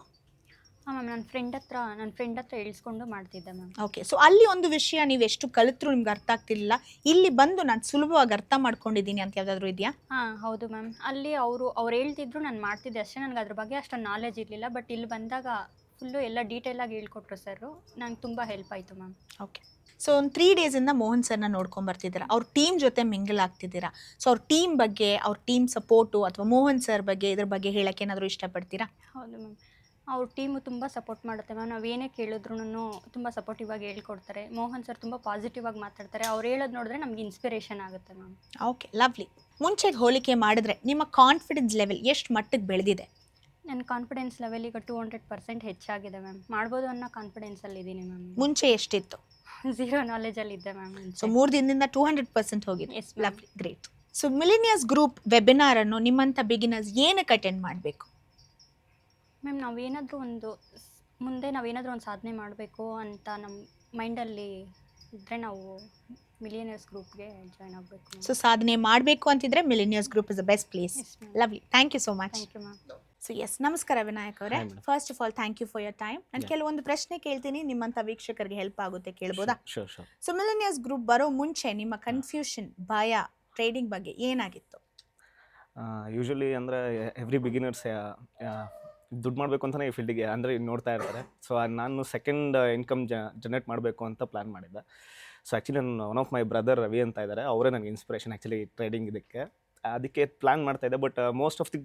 ಹಾಂ ಮ್ಯಾಮ್, ನನ್ನ ಫ್ರೆಂಡ್ ಹತ್ರ ಇಳಿಸ್ಕೊಂಡು ಮಾಡ್ತಿದ್ದೆ ಮ್ಯಾಮ್. ಓಕೆ. ಸೊ ಅಲ್ಲಿ ಒಂದು ವಿಷಯ ನೀವು ಎಷ್ಟು ಕಲಿತ್ರು ನಿಮ್ಗೆ ಅರ್ಥ ಆಗ್ತಿರ್ಲಿಲ್ಲ, ಇಲ್ಲಿ ಬಂದು ನಾನು ಸುಲಭವಾಗಿ ಅರ್ಥ ಮಾಡ್ಕೊಂಡಿದ್ದೀನಿ ಅಂತ ಯಾವುದಾದ್ರೂ ಇದೆಯಾ? ಹಾಂ ಹೌದು ಮ್ಯಾಮ್. ಅಲ್ಲಿ ಅವ್ರು ಹೇಳ್ತಿದ್ರು, ನಾನು ಮಾಡ್ತಿದ್ದೆ ಅಷ್ಟೇ. ನನಗೆ ಅದ್ರ ಬಗ್ಗೆ ಅಷ್ಟೊಂದು ನಾಲೆಜ್ ಇರಲಿಲ್ಲ. ಬಟ್ ಇಲ್ಲಿ ಬಂದಾಗ ಫುಲ್ಲು ಎಲ್ಲ ಡೀಟೇಲಾಗಿ ಹೇಳ್ಕೊಟ್ರು ಸರ್. ನಂಗೆ ತುಂಬ ಹೆಲ್ಪ್ ಆಯಿತು ಮ್ಯಾಮ್. ಓಕೆ. ಸೊ ಒಂದು 3 ಡೇಸಿಂದ ಮೋಹನ್ ಸರ್ನ ನೋಡ್ಕೊಂಬರ್ತಿದ್ದೀರಾ, ಅವ್ರ ಟೀಮ್ ಜೊತೆ ಮಿಂಗಲ್ ಆಗ್ತಿದ್ದೀರಾ. ಸೊ ಅವ್ರ ಟೀಮ್ ಬಗ್ಗೆ, ಅವ್ರ ಟೀಮ್ ಸಪೋರ್ಟು ಅಥವಾ ಮೋಹನ್ ಸರ್ ಬಗ್ಗೆ ಇದ್ರ ಬಗ್ಗೆ ಹೇಳಕ್ಕೆ ಏನಾದರೂ ಇಷ್ಟಪಡ್ತೀರಾ? ಹೌದು ಮ್ಯಾಮ್. ಅವ್ರ ಟೀಮು ತುಂಬ ಸಪೋರ್ಟ್ ಮಾಡುತ್ತೆ ಮ್ಯಾಮ್. ನಾವು ಏನೇ ಕೇಳಿದ್ರು ತುಂಬ ಸಪೋರ್ಟಿವ್ ಆಗಿ ಹೇಳ್ಕೊಡ್ತಾರೆ. ಮೋಹನ್ ಸರ್ ತುಂಬ ಪಾಸಿಟಿವ್ ಆಗಿ ಮಾತಾಡ್ತಾರೆ. ಅವ್ರು ಹೇಳೋದು ನೋಡಿದ್ರೆ ನಮ್ಗೆ ಇನ್ಸ್ಪಿರೇಷನ್ ಆಗುತ್ತೆ ಮ್ಯಾಮ್. Okay, lovely. ಮುಂಚೆಗೆ ಹೋಲಿಕೆ ಮಾಡಿದ್ರೆ ನಿಮ್ಮ ಕಾನ್ಫಿಡೆನ್ಸ್ ಲೆವೆಲ್ ಎಷ್ಟು ಮಟ್ಟಿಗೆ ಬೆಳೆದಿದೆ? ನನ್ನ ಕಾನ್ಫಿಡೆನ್ಸ್ ಲೆವೆಲ್ ಈಗ 200% ಹೆಚ್ಚಾಗಿದೆ ಮ್ಯಾಮ್. ಮಾಡ್ಬೋದು ಅನ್ನೋ ಕಾನ್ಫಿಡೆನ್ಸಲ್ಲಿ ಇದ್ದೀನಿ ಮ್ಯಾಮ್. ಮುಂಚೆ ಎಷ್ಟಿತ್ತು? ಝೀರೋ ನಾಲೆಜಲ್ಲಿ ಇದ್ದೆ ಮ್ಯಾಮ್. ಸೊ 3 ದಿನದಿಂದ 200% ಹೋಗಿದೆ. Lovely, great. So millionaires group webinar ಅನ್ನು ನಿಮ್ಮಂಥ ಬಿಗಿನರ್ಸ್ ಏನಕ್ಕೆ ಅಟೆಂಡ್ ಮಾಡಬೇಕು? ಮ್ಯಾಮ್, ನಾವೇನಾದರೂ ಮುಂದೆ ನಾವೇನಾದರೂ ಒಂದು ಸಾಧನೆ ಮಾಡಬೇಕು ಅಂತ ನಮ್ಮ ಮೈಂಡಲ್ಲಿ ಇದ್ದರೆ ನಾವು ಮಿಲಿಯನರ್ಸ್ ಗ್ರೂಪ್ಗೆ ಜಾಯ್ನ್ ಆಗಬೇಕು. ಸೊ ಸಾಧನೆ ಮಾಡಬೇಕು ಅಂತಿದ್ರೆ millionaires group is the best place. Lovely, thank you so much. Thank you ma'am. So yes, ನಮಸ್ಕಾರ ವಿನಾಯಕ್ ಅವರೇ. First of all thank you for your time. ನಾನು ಕೆಲವೊಂದು ಪ್ರಶ್ನೆ ಕೇಳ್ತೀನಿ, ನಿಮ್ಮಂಥ ವೀಕ್ಷಕರಿಗೆ ಹೆಲ್ಪ್ ಆಗುತ್ತೆ, ಕೇಳ್ಬೋದಾ? ಶೋರ್. ಸೊ ಮಿಲಿನಿಯರ್ಸ್ ಗ್ರೂಪ್ ಬರೋ ಮುಂಚೆ ನಿಮ್ಮ ಕನ್ಫ್ಯೂಷನ್, ಭಯ ಟ್ರೇಡಿಂಗ್ ಬಗ್ಗೆ ಏನಾಗಿತ್ತು? ಯೂಶ್ವಲಿ ಅಂದರೆ ಎವ್ರಿ ಬಿಗಿನರ್ಸ್ ದುಡ್ಡು ಮಾಡಬೇಕು ಅಂತಲೇ ಈ ಫೀಲ್ಡಿಗೆ ಅಂದರೆ ನೋಡ್ತಾ ಇರ್ತಾರೆ. ಸೊ ನಾನು ಸೆಕೆಂಡ್ ಇನ್ಕಮ್ ಜನರೇಟ್ ಮಾಡಬೇಕು ಅಂತ ಪ್ಲ್ಯಾನ್ ಮಾಡಿದ್ದೆ. ಸೊ ಆ್ಯಕ್ಚುಲಿ ನನ್ನ one of my brother Ravi ಅಂತ ಇದ್ದಾರೆ, ಅವರೇ ನನಗೆ ಇನ್ಸ್ಪಿರೇಷನ್ ಆ್ಯಕ್ಚುಲಿ ಟ್ರೇಡಿಂಗ್ ಅದಕ್ಕೆ ಪ್ಲ್ಯಾನ್ ಮಾಡ್ತಾಯಿದ್ದೆ. ಬಟ್ ಮೋಸ್ಟ್ ಆಫ್ ದಿ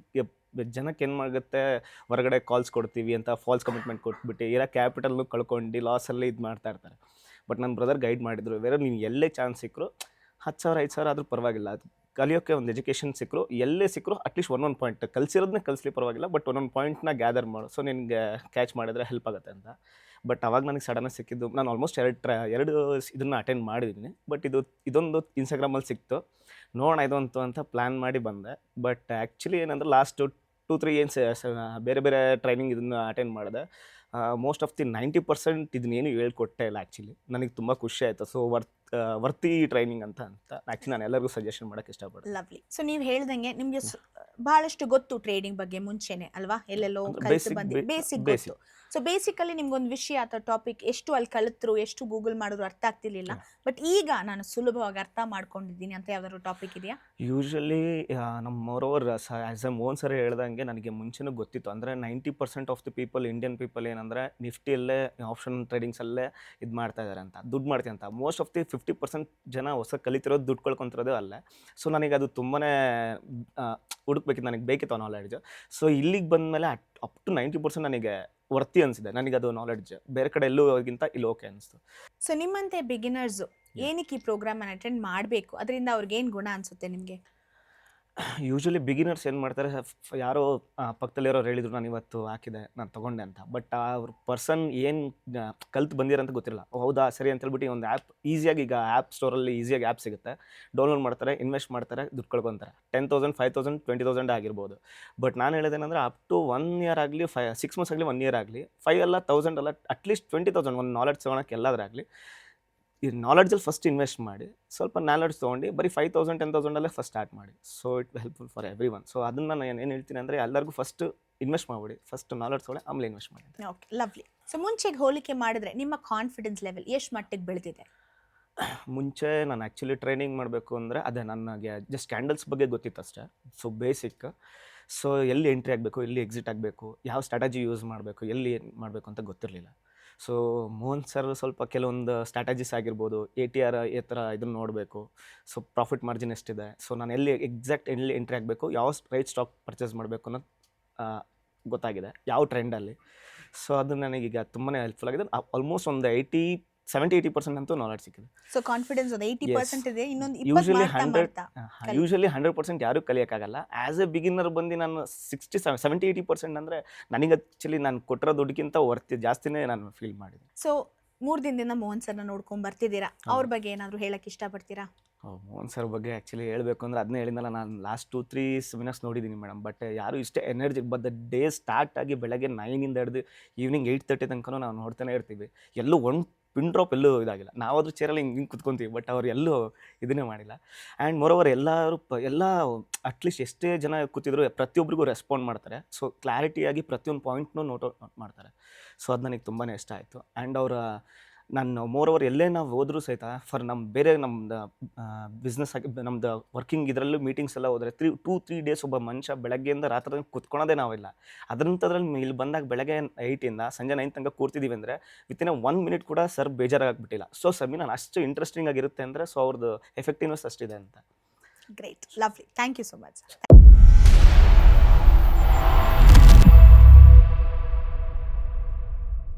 ಜನಕ್ಕೆ ಏನು ಮಾಡುತ್ತೆ, ಹೊರಗಡೆ ಕಾಲ್ಸ್ ಕೊಡ್ತೀವಿ ಅಂತ ಫಾಲ್ಸ್ ಕಮಿಟ್ಮೆಂಟ್ ಕೊಟ್ಬಿಟ್ಟು ಇರೋ ಕ್ಯಾಪಿಟಲ್ನು ಕಳ್ಕೊಂಡು ಲಾಸಲ್ಲಿ ಇದು ಮಾಡ್ತಾ ಇರ್ತಾರೆ. ಬಟ್ ನನ್ನ ಬ್ರದರ್ ಗೈಡ್ ಮಾಡಿದ್ರು, ಬೇರೆ ನೀವು ಎಲ್ಲೇ ಚಾನ್ಸ್ ಸಿಕ್ಕರು 10,000 5,000 ಆದರೂ ಪರವಾಗಿಲ್ಲ, ಅದು ಕಲಿಯೋಕ್ಕೆ ಒಂದು ಎಜುಕೇಷನ್ ಸಿಕ್ಕರು, ಎಲ್ಲೇ ಸಿಕ್ಕರು ಅಟ್ಲೀಸ್ಟ್ ಒಂದೊಂದು ಪಾಯಿಂಟ್ ಕಲಿಸಿರೋದನ್ನೇ ಕಲಿಸ್ಲಿ ಪರವಾಗಿಲ್ಲ, ಬಟ್ ಒಂದೊಂದು ಪಾಯಿಂಟ್ನ ಗ್ಯಾದರ್ ಮಾಡು, ಸೊ ನಿನಗೆ ಕ್ಯಾಚ್ ಮಾಡಿದ್ರೆ ಹೆಲ್ಪ್ ಆಗುತ್ತೆ ಅಂತ. ಬಟ್ ಅವಾಗ ನನಗೆ ಸಡನ್ನಾಗಿ ಸಿಕ್ಕಿದ್ದು, ನಾನು ಆಲ್ಮೋಸ್ಟ್ ಎರಡು ಇದನ್ನು ಅಟೆಂಡ್ ಮಾಡಿದ್ದೀನಿ. ಬಟ್ ಇದೊಂದು ಇನ್ಸ್ಟಾಗ್ರಾಮಲ್ಲಿ ಸಿಕ್ತು, ನೋಡೋಣ ಇದು ಅಂತ ಪ್ಲ್ಯಾನ್ ಮಾಡಿ ಬಂದೆ. ಬಟ್ ಆ್ಯಕ್ಚುಲಿ ಏನಂದ್ರೆ ಲಾಸ್ಟ್ 2-3 ಇಯರ್ಸ್ ಬೇರೆ ಬೇರೆ ಟ್ರೈನಿಂಗ್ ಇದನ್ನು ಅಟೆಂಡ್ ಮಾಡಿದೆ. ಮೋಸ್ಟ್ ಆಫ್ ದಿ 90% ಇದನ್ನೇನು ಹೇಳ್ಕೊಟ್ಟೆ ಇಲ್ಲ ಆ್ಯಕ್ಚುಲಿ. ನನಗೆ ತುಂಬ ಖುಷಿ ಆಯಿತು. ಸೊ ವರ್ತಿ ಟ್ರೈನಿಂಗ್ ಅಂತ ಆ್ಯಕ್ಚುಲಿ ನಾನು ಎಲ್ಲರಿಗೂ ಸಜೆಷನ್ ಮಾಡೋಕ್ಕೆ ಇಷ್ಟಪಡ್ತೀನಿ. ಲವ್ಲಿ. ಸೊ ನೀವು ಹೇಳ್ದಂಗೆ ನಿಮಗೆ ಬಹಳಷ್ಟು ಗೊತ್ತು ಟ್ರೇಡಿಂಗ್ ಬಗ್ಗೆ ಮುಂಚೆನೆ ಅಲ್ವಾ? ಎಲ್ಲೆಲ್ಲೋ ಕಲಿತು ಬಂದು ಬೇಸಿಕ್ ಗೊತ್ತು. ಸೊ ಬೇಸಿಕಲಿ ನಿಮ್ಗೊಂದು ವಿಷಯ ಅಥವಾ ಟಾಪಿಕ್ ಎಷ್ಟು ಅಲ್ಲಿ ಕಲಿತರು, ಎಷ್ಟು ಗೂಗಲ್ ಮಾಡಿದ್ರು ಅರ್ಥ ಆಗ್ತಿರ್ಲಿಲ್ಲ, ಬಟ್ ಈಗ ನಾನು ಸುಲಭವಾಗಿ ಅರ್ಥ ಮಾಡ್ಕೊಂಡಿದ್ದೀನಿ ಅಂತ ಯಾವ್ದಾದ್ರು ಟಾಪಿಕ್ ಇದೆಯಾ? ಯೂಶ್ವಲಿ ನಮ್ಮ moreover as A Mohan sir ಹೇಳ್ದಂಗೆ ನನಗೆ ಮುಂಚೆನೂ ಗೊತ್ತಿತ್ತು. ಅಂದರೆ 90% of the people, Indian people ಏನಂದರೆ ನಿಫ್ಟಿಯಲ್ಲೇ ಆಪ್ಷನ್ ಟ್ರೇಡಿಂಗ್ಸಲ್ಲೇ ಇದು ಮಾಡ್ತಾ ಇದ್ದಾರೆ ಅಂತ, ದುಡ್ಡು ಮಾಡ್ತೀನಿ ಅಂತ. ಮೋಸ್ಟ್ ಆಫ್ ದಿ 50% ಜನ ಹೊಸ ಕಲಿತಿರೋದು, ದುಡ್ಡು ಕಳ್ಕೊತಿರೋದು ಅಲ್ಲೇ. ಸೊ ನನಗೆ ಅದು ತುಂಬಾ ಹುಡುಕ್ಬೇಕಿತ್ತು, ನನಗೆ ಬೇಕಿತ್ತು ನಾಲೆಡ್ಜ್. ಸೊ ಇಲ್ಲಿಗೆ ಬಂದಮೇಲೆ ಅಪ್ ಟು 90% ನನಗೆ ವರ್ತಿ ಅನಿಸಿದೆ. ನನಗೆ ಅದು ನಾಲೆಡ್ಜ್ ಬೇರೆ ಕಡೆ ಎಲ್ಲೋಗಿಂತ ಇಲ್ಲಿ ಓಕೆ ಅನಿಸ್ತು. ಸೊ ನಿಮ್ಮಂತೆ ಬಿಗಿನರ್ಸು ಏನಕ್ಕೆ ಈ ಪ್ರೋಗ್ರಾಮನ್ನು ಅಟೆಂಡ್ ಮಾಡಬೇಕು? ಅದರಿಂದ ಅವ್ರಿಗೇನು ಗುಣ ಅನಿಸುತ್ತೆ ನಿಮಗೆ? ಯೂಶ್ವಲಿ ಬಿಗಿನರ್ಸ್ ಏನು ಮಾಡ್ತಾರೆ, ಯಾರೋ ಪಕ್ಕದಲ್ಲಿರೋರು ಹೇಳಿದ್ರು ನಾನು ಇವತ್ತು ಹಾಕಿದೆ, ನಾನು ತೊಗೊಂಡೆ ಅಂತ. ಬಟ್ ಅವ್ರ ಪರ್ಸನ್ ಏನು ಕಲ್ತು ಬಂದಿರಂತ ಗೊತ್ತಿರಲ್ಲ. ಹೌದಾ ಸರಿ ಅಂತ ಹೇಳ್ಬಿಟ್ಟು ಒಂದು ಆ್ಯಪ್ ಈಸಿಯಾಗಿ, ಈಗ ಆ್ಯಪ್ ಸ್ಟೋರಲ್ಲಿ ಈಸಿಯಾಗಿ ಆ್ಯಪ್ ಸಿಗುತ್ತೆ, ಡೌನ್ಲೋಡ್ ಮಾಡ್ತಾರೆ, ಇನ್ವೆಸ್ಟ್ ಮಾಡ್ತಾರೆ, ದುಡ್ಡು ಕಳ್ಕೊತಾರೆ. 10,000 5,000 20,000 ಆಗಿರ್ಬೋದು. ಬಟ್ ನಾನು ಹೇಳೋದೇನೆಂದರೆ ಅಪ್ ಟು 1 ಇಯರ್ ಆಗಲಿ, 6 ಮಂತ್ಸ್ ಆಗಲಿ, 1 ಇಯರ್ ಆಗಲಿ, 5 ಅಲ್ಲ 1000 ಅಲ್ಲ, ಅಟ್ಲೀಸ್ಟ್ 20,000 ಒಂದು ನಾಲೆಡ್ಜ್ ತೊಗೊಳಕ್ಕೆ ಎಲ್ಲಾದ್ರಾಗಲಿ ಈ ನಾಲೆಡ್ಜಲ್ಲಿ ಫಸ್ಟ್ ಇನ್ವೆಸ್ಟ್ ಮಾಡಿ, ಸ್ವಲ್ಪ ನಾಲೆಡ್ಜ್ ತೊಗೊಂಡು ಬರೀ 5,000 10,000 ಫಸ್ಟ್ ಸ್ಟಾರ್ಟ್ ಮಾಡಿ. So it helpful for every one. So ಅದನ್ನು ನಾನು ಏನು ಹೇಳ್ತೀನಿ ಅಂದರೆ ಎಲ್ಲರಿಗೂ ಫಸ್ಟ್ ಇನ್ವೆಸ್ಟ್ ಮಾಡಿಬಿಡಿ, ಫಸ್ಟ್ ನಾಲೆಡ್ಜ್ ತೊಗೊಳ್ಳಿ, ಆಮೇಲೆ ಇನ್ವೆಸ್ಟ್ ಮಾಡಿ. Okay, lovely. ಸೊ ಮುಂಚೆಗೆ ಹೋಲಿಕೆ ಮಾಡಿದ್ರೆ ನಿಮ್ಮ ಕಾನ್ಫಿಡೆನ್ಸ್ ಲೆವೆಲ್ ಎಷ್ಟು ಮಟ್ಟಿಗೆ ಬೆಳೆದಿದೆ? ಮುಂಚೆ ನಾನು ಆ್ಯಕ್ಚುಲಿ ಟ್ರೈನಿಂಗ್ ಮಾಡಬೇಕು ಅಂದರೆ ಅದೇ ನನಗೆ ಜಸ್ಟ್ ಕ್ಯಾಂಡಲ್ಸ್ ಬಗ್ಗೆ ಗೊತ್ತಿತ್ತು ಅಷ್ಟೇ. So basic. ಸೊ ಎಲ್ಲಿ ಎಂಟ್ರಿ ಆಗಬೇಕು, ಎಲ್ಲಿ ಎಕ್ಸಿಟ್ ಆಗಬೇಕು, ಯಾವ ಸ್ಟ್ರಾಟಜಿ ಯೂಸ್ ಮಾಡಬೇಕು, ಎಲ್ಲಿ ಮಾಡಬೇಕು ಅಂತ ಗೊತ್ತಿರಲಿಲ್ಲ. ಸೊ ಮೋಹನ್ ಸರ್ ಸ್ವಲ್ಪ ಕೆಲವೊಂದು ಸ್ಟ್ರಾಟಜೀಸ್ ಆಗಿರ್ಬೋದು, ATR ಈ ಥರ ಇದನ್ನು ನೋಡಬೇಕು. ಸೊ ಪ್ರಾಫಿಟ್ ಮಾರ್ಜಿನ್ ಎಷ್ಟಿದೆ, ಸೊ ನಾನು ಎಲ್ಲಿ ಎಂಟ್ರಿ ಆಗಬೇಕು, ಯಾವ ರೈಟ್ ಸ್ಟಾಕ್ ಪರ್ಚೇಸ್ ಮಾಡಬೇಕು ಅನ್ನೋದು ಗೊತ್ತಾಗಿದೆ, ಯಾವ ಟ್ರೆಂಡಲ್ಲಿ. ಸೊ ಅದು ನನಗೀಗ ತುಂಬಾ ಹೆಲ್ಪ್ಫುಲ್ ಆಗಿದೆ. ಆಲ್ಮೋಸ್ಟ್ ಒಂದು 70-80% ಅಂತೂ ನಾಲೆಡ್ಜ್ ಸಿಕ್ಕಿದೆ. ಸೊ ಕಾನ್ಫಿಡೆನ್ಸ್ ಒಂದು 80% ಇದೆ, ಇನ್ನೊಂದು 20 ಯೂಶಲಿ ಮಾಡ್ತಾ 100% ಯಾರೂ ಕಲಿಯೋಕ್ಕಾಗಲ್ಲ. ಆ್ಯಸ್ ಎ ಬಿಗಿನರ್ ಬಂದು ನಾನು 70-80% ಅಂದರೆ ನನಗೆ ಆ್ಯಕ್ಚುಲಿ ನಾನು ಕೊಟ್ಟಿರೋ ದುಡ್ಡಿಗಿಂತ ಜಾಸ್ತಿನೇ ನಾನು ಫೀಲ್ ಮಾಡಿದೆ. ಸೊ 3 ದಿನದಿಂದ ಮೋಹನ್ ಸರ್ನ ನೋಡ್ಕೊಂಡು ಬರ್ತಿದ್ದೀರಾ, ಅವ್ರ ಬಗ್ಗೆ ಏನಾದರೂ ಹೇಳಕ್ಕೆ ಇಷ್ಟಪಡ್ತೀರಾ? ಮೋಹನ್ ಸರ್ ಬಗ್ಗೆ ಆ್ಯಕ್ಚುಲಿ ಹೇಳಬೇಕು ಅಂದರೆ ಅದನ್ನೇ ಹೇಳಿದ್ನಲ್ಲ, ನಾನು ಲಾಸ್ಟ್ 2-3 ಸೆಮಿನಾರ್ಸ್ ನೋಡಿದ್ದೀನಿ ಮೇಡಮ್. ಬಟ್ ಯಾರು ಇಷ್ಟೇ ಎನರ್ಜಿ ದ ಡೇ ಸ್ಟಾರ್ಟ್ ಆಗಿ ಬೆಳಗ್ಗೆ 9ಇಂದ ಹಿಡಿದು ಈವ್ನಿಂಗ್ 8:30 ತನಕ ನಾವು ನೋಡ್ತಾನೆ ಇರ್ತೀವಿ. ಎಲ್ಲೂ ಒಂದು ಪಿನ್ ಡ್ರಾಪ್ ಎಲ್ಲೂ ಇದಾಗಿಲ್ಲ. ನಾವಾದರೂ ಚೇರಲ್ಲಿ ಹಿಂಗೆ ಕುತ್ಕೊತೀವಿ, ಬಟ್ ಅವ್ರು ಎಲ್ಲೂ ಇದನ್ನೇ ಮಾಡಿಲ್ಲ. ಆ್ಯಂಡ್ ಮೋರೋವರ್ ಎಲ್ಲರೂ ಎಲ್ಲ ಅಟ್ಲೀಸ್ಟ್ ಎಷ್ಟೇ ಜನ ಕೂತಿದ್ರು ಪ್ರತಿಯೊಬ್ಬರಿಗೂ ರೆಸ್ಪಾಂಡ್ ಮಾಡ್ತಾರೆ. ಸೊ ಕ್ಲಾರಿಟಿಯಾಗಿ ಪ್ರತಿಯೊಂದು ಪಾಯಿಂಟ್ನೂ ನೋಟ್ ಮಾಡ್ತಾರೆ. ಸೊ ಅದು ನನಗೆ ತುಂಬಾ ಇಷ್ಟ ಆಯಿತು. ಆ್ಯಂಡ್ ಅವರ ನಾನು ಮೋರೋವರ್ ಎಲ್ಲೇ ನಾವು ಹೋದ್ರೂ ಸಹಿತ ಫಾರ್ ಬೇರೆ ನಮ್ಮದು ಬಿಸ್ನೆಸ್ ಆಗಿ ನಮ್ಮದು ವರ್ಕಿಂಗ್ ಇದರಲ್ಲೂ ಮೀಟಿಂಗ್ಸ್ ಎಲ್ಲ ಹೋದರೆ 2-3 ಡೇಸ್ ಒಬ್ಬ ಮನುಷ್ಯ ಬೆಳಗ್ಗೆಯಿಂದ ರಾತ್ರಿ ಕುತ್ಕೊಳೋದೇ ನಾವಿಲ್ಲ. ಅದರಂಥದ್ರಲ್ಲಿ ಇಲ್ಲಿ ಬಂದಾಗ ಬೆಳಗ್ಗೆ 8ಇಂದ ಸಂಜೆ 9 ತನಕ ಕೂರ್ತಿದ್ದೀವಿ ಅಂದರೆ ವಿತಿನ್ 1 ಮಿನಿಟ್ ಕೂಡ ಸರ್ ಬೇಜಾರಾಗ್ಬಿಟ್ಟಿಲ್ಲ. ಸೊ ಸೆಮಿನಾರ್ ಅಷ್ಟು ಇಂಟ್ರೆಸ್ಟಿಂಗ್ ಆಗಿರುತ್ತೆ ಅಂದರೆ ಸೊ ಅವ್ರದ್ದು ಎಫೆಕ್ಟಿವ್ನೆಸ್ ಅಷ್ಟಿದೆ ಅಂತ. Great, lovely, thank you so much.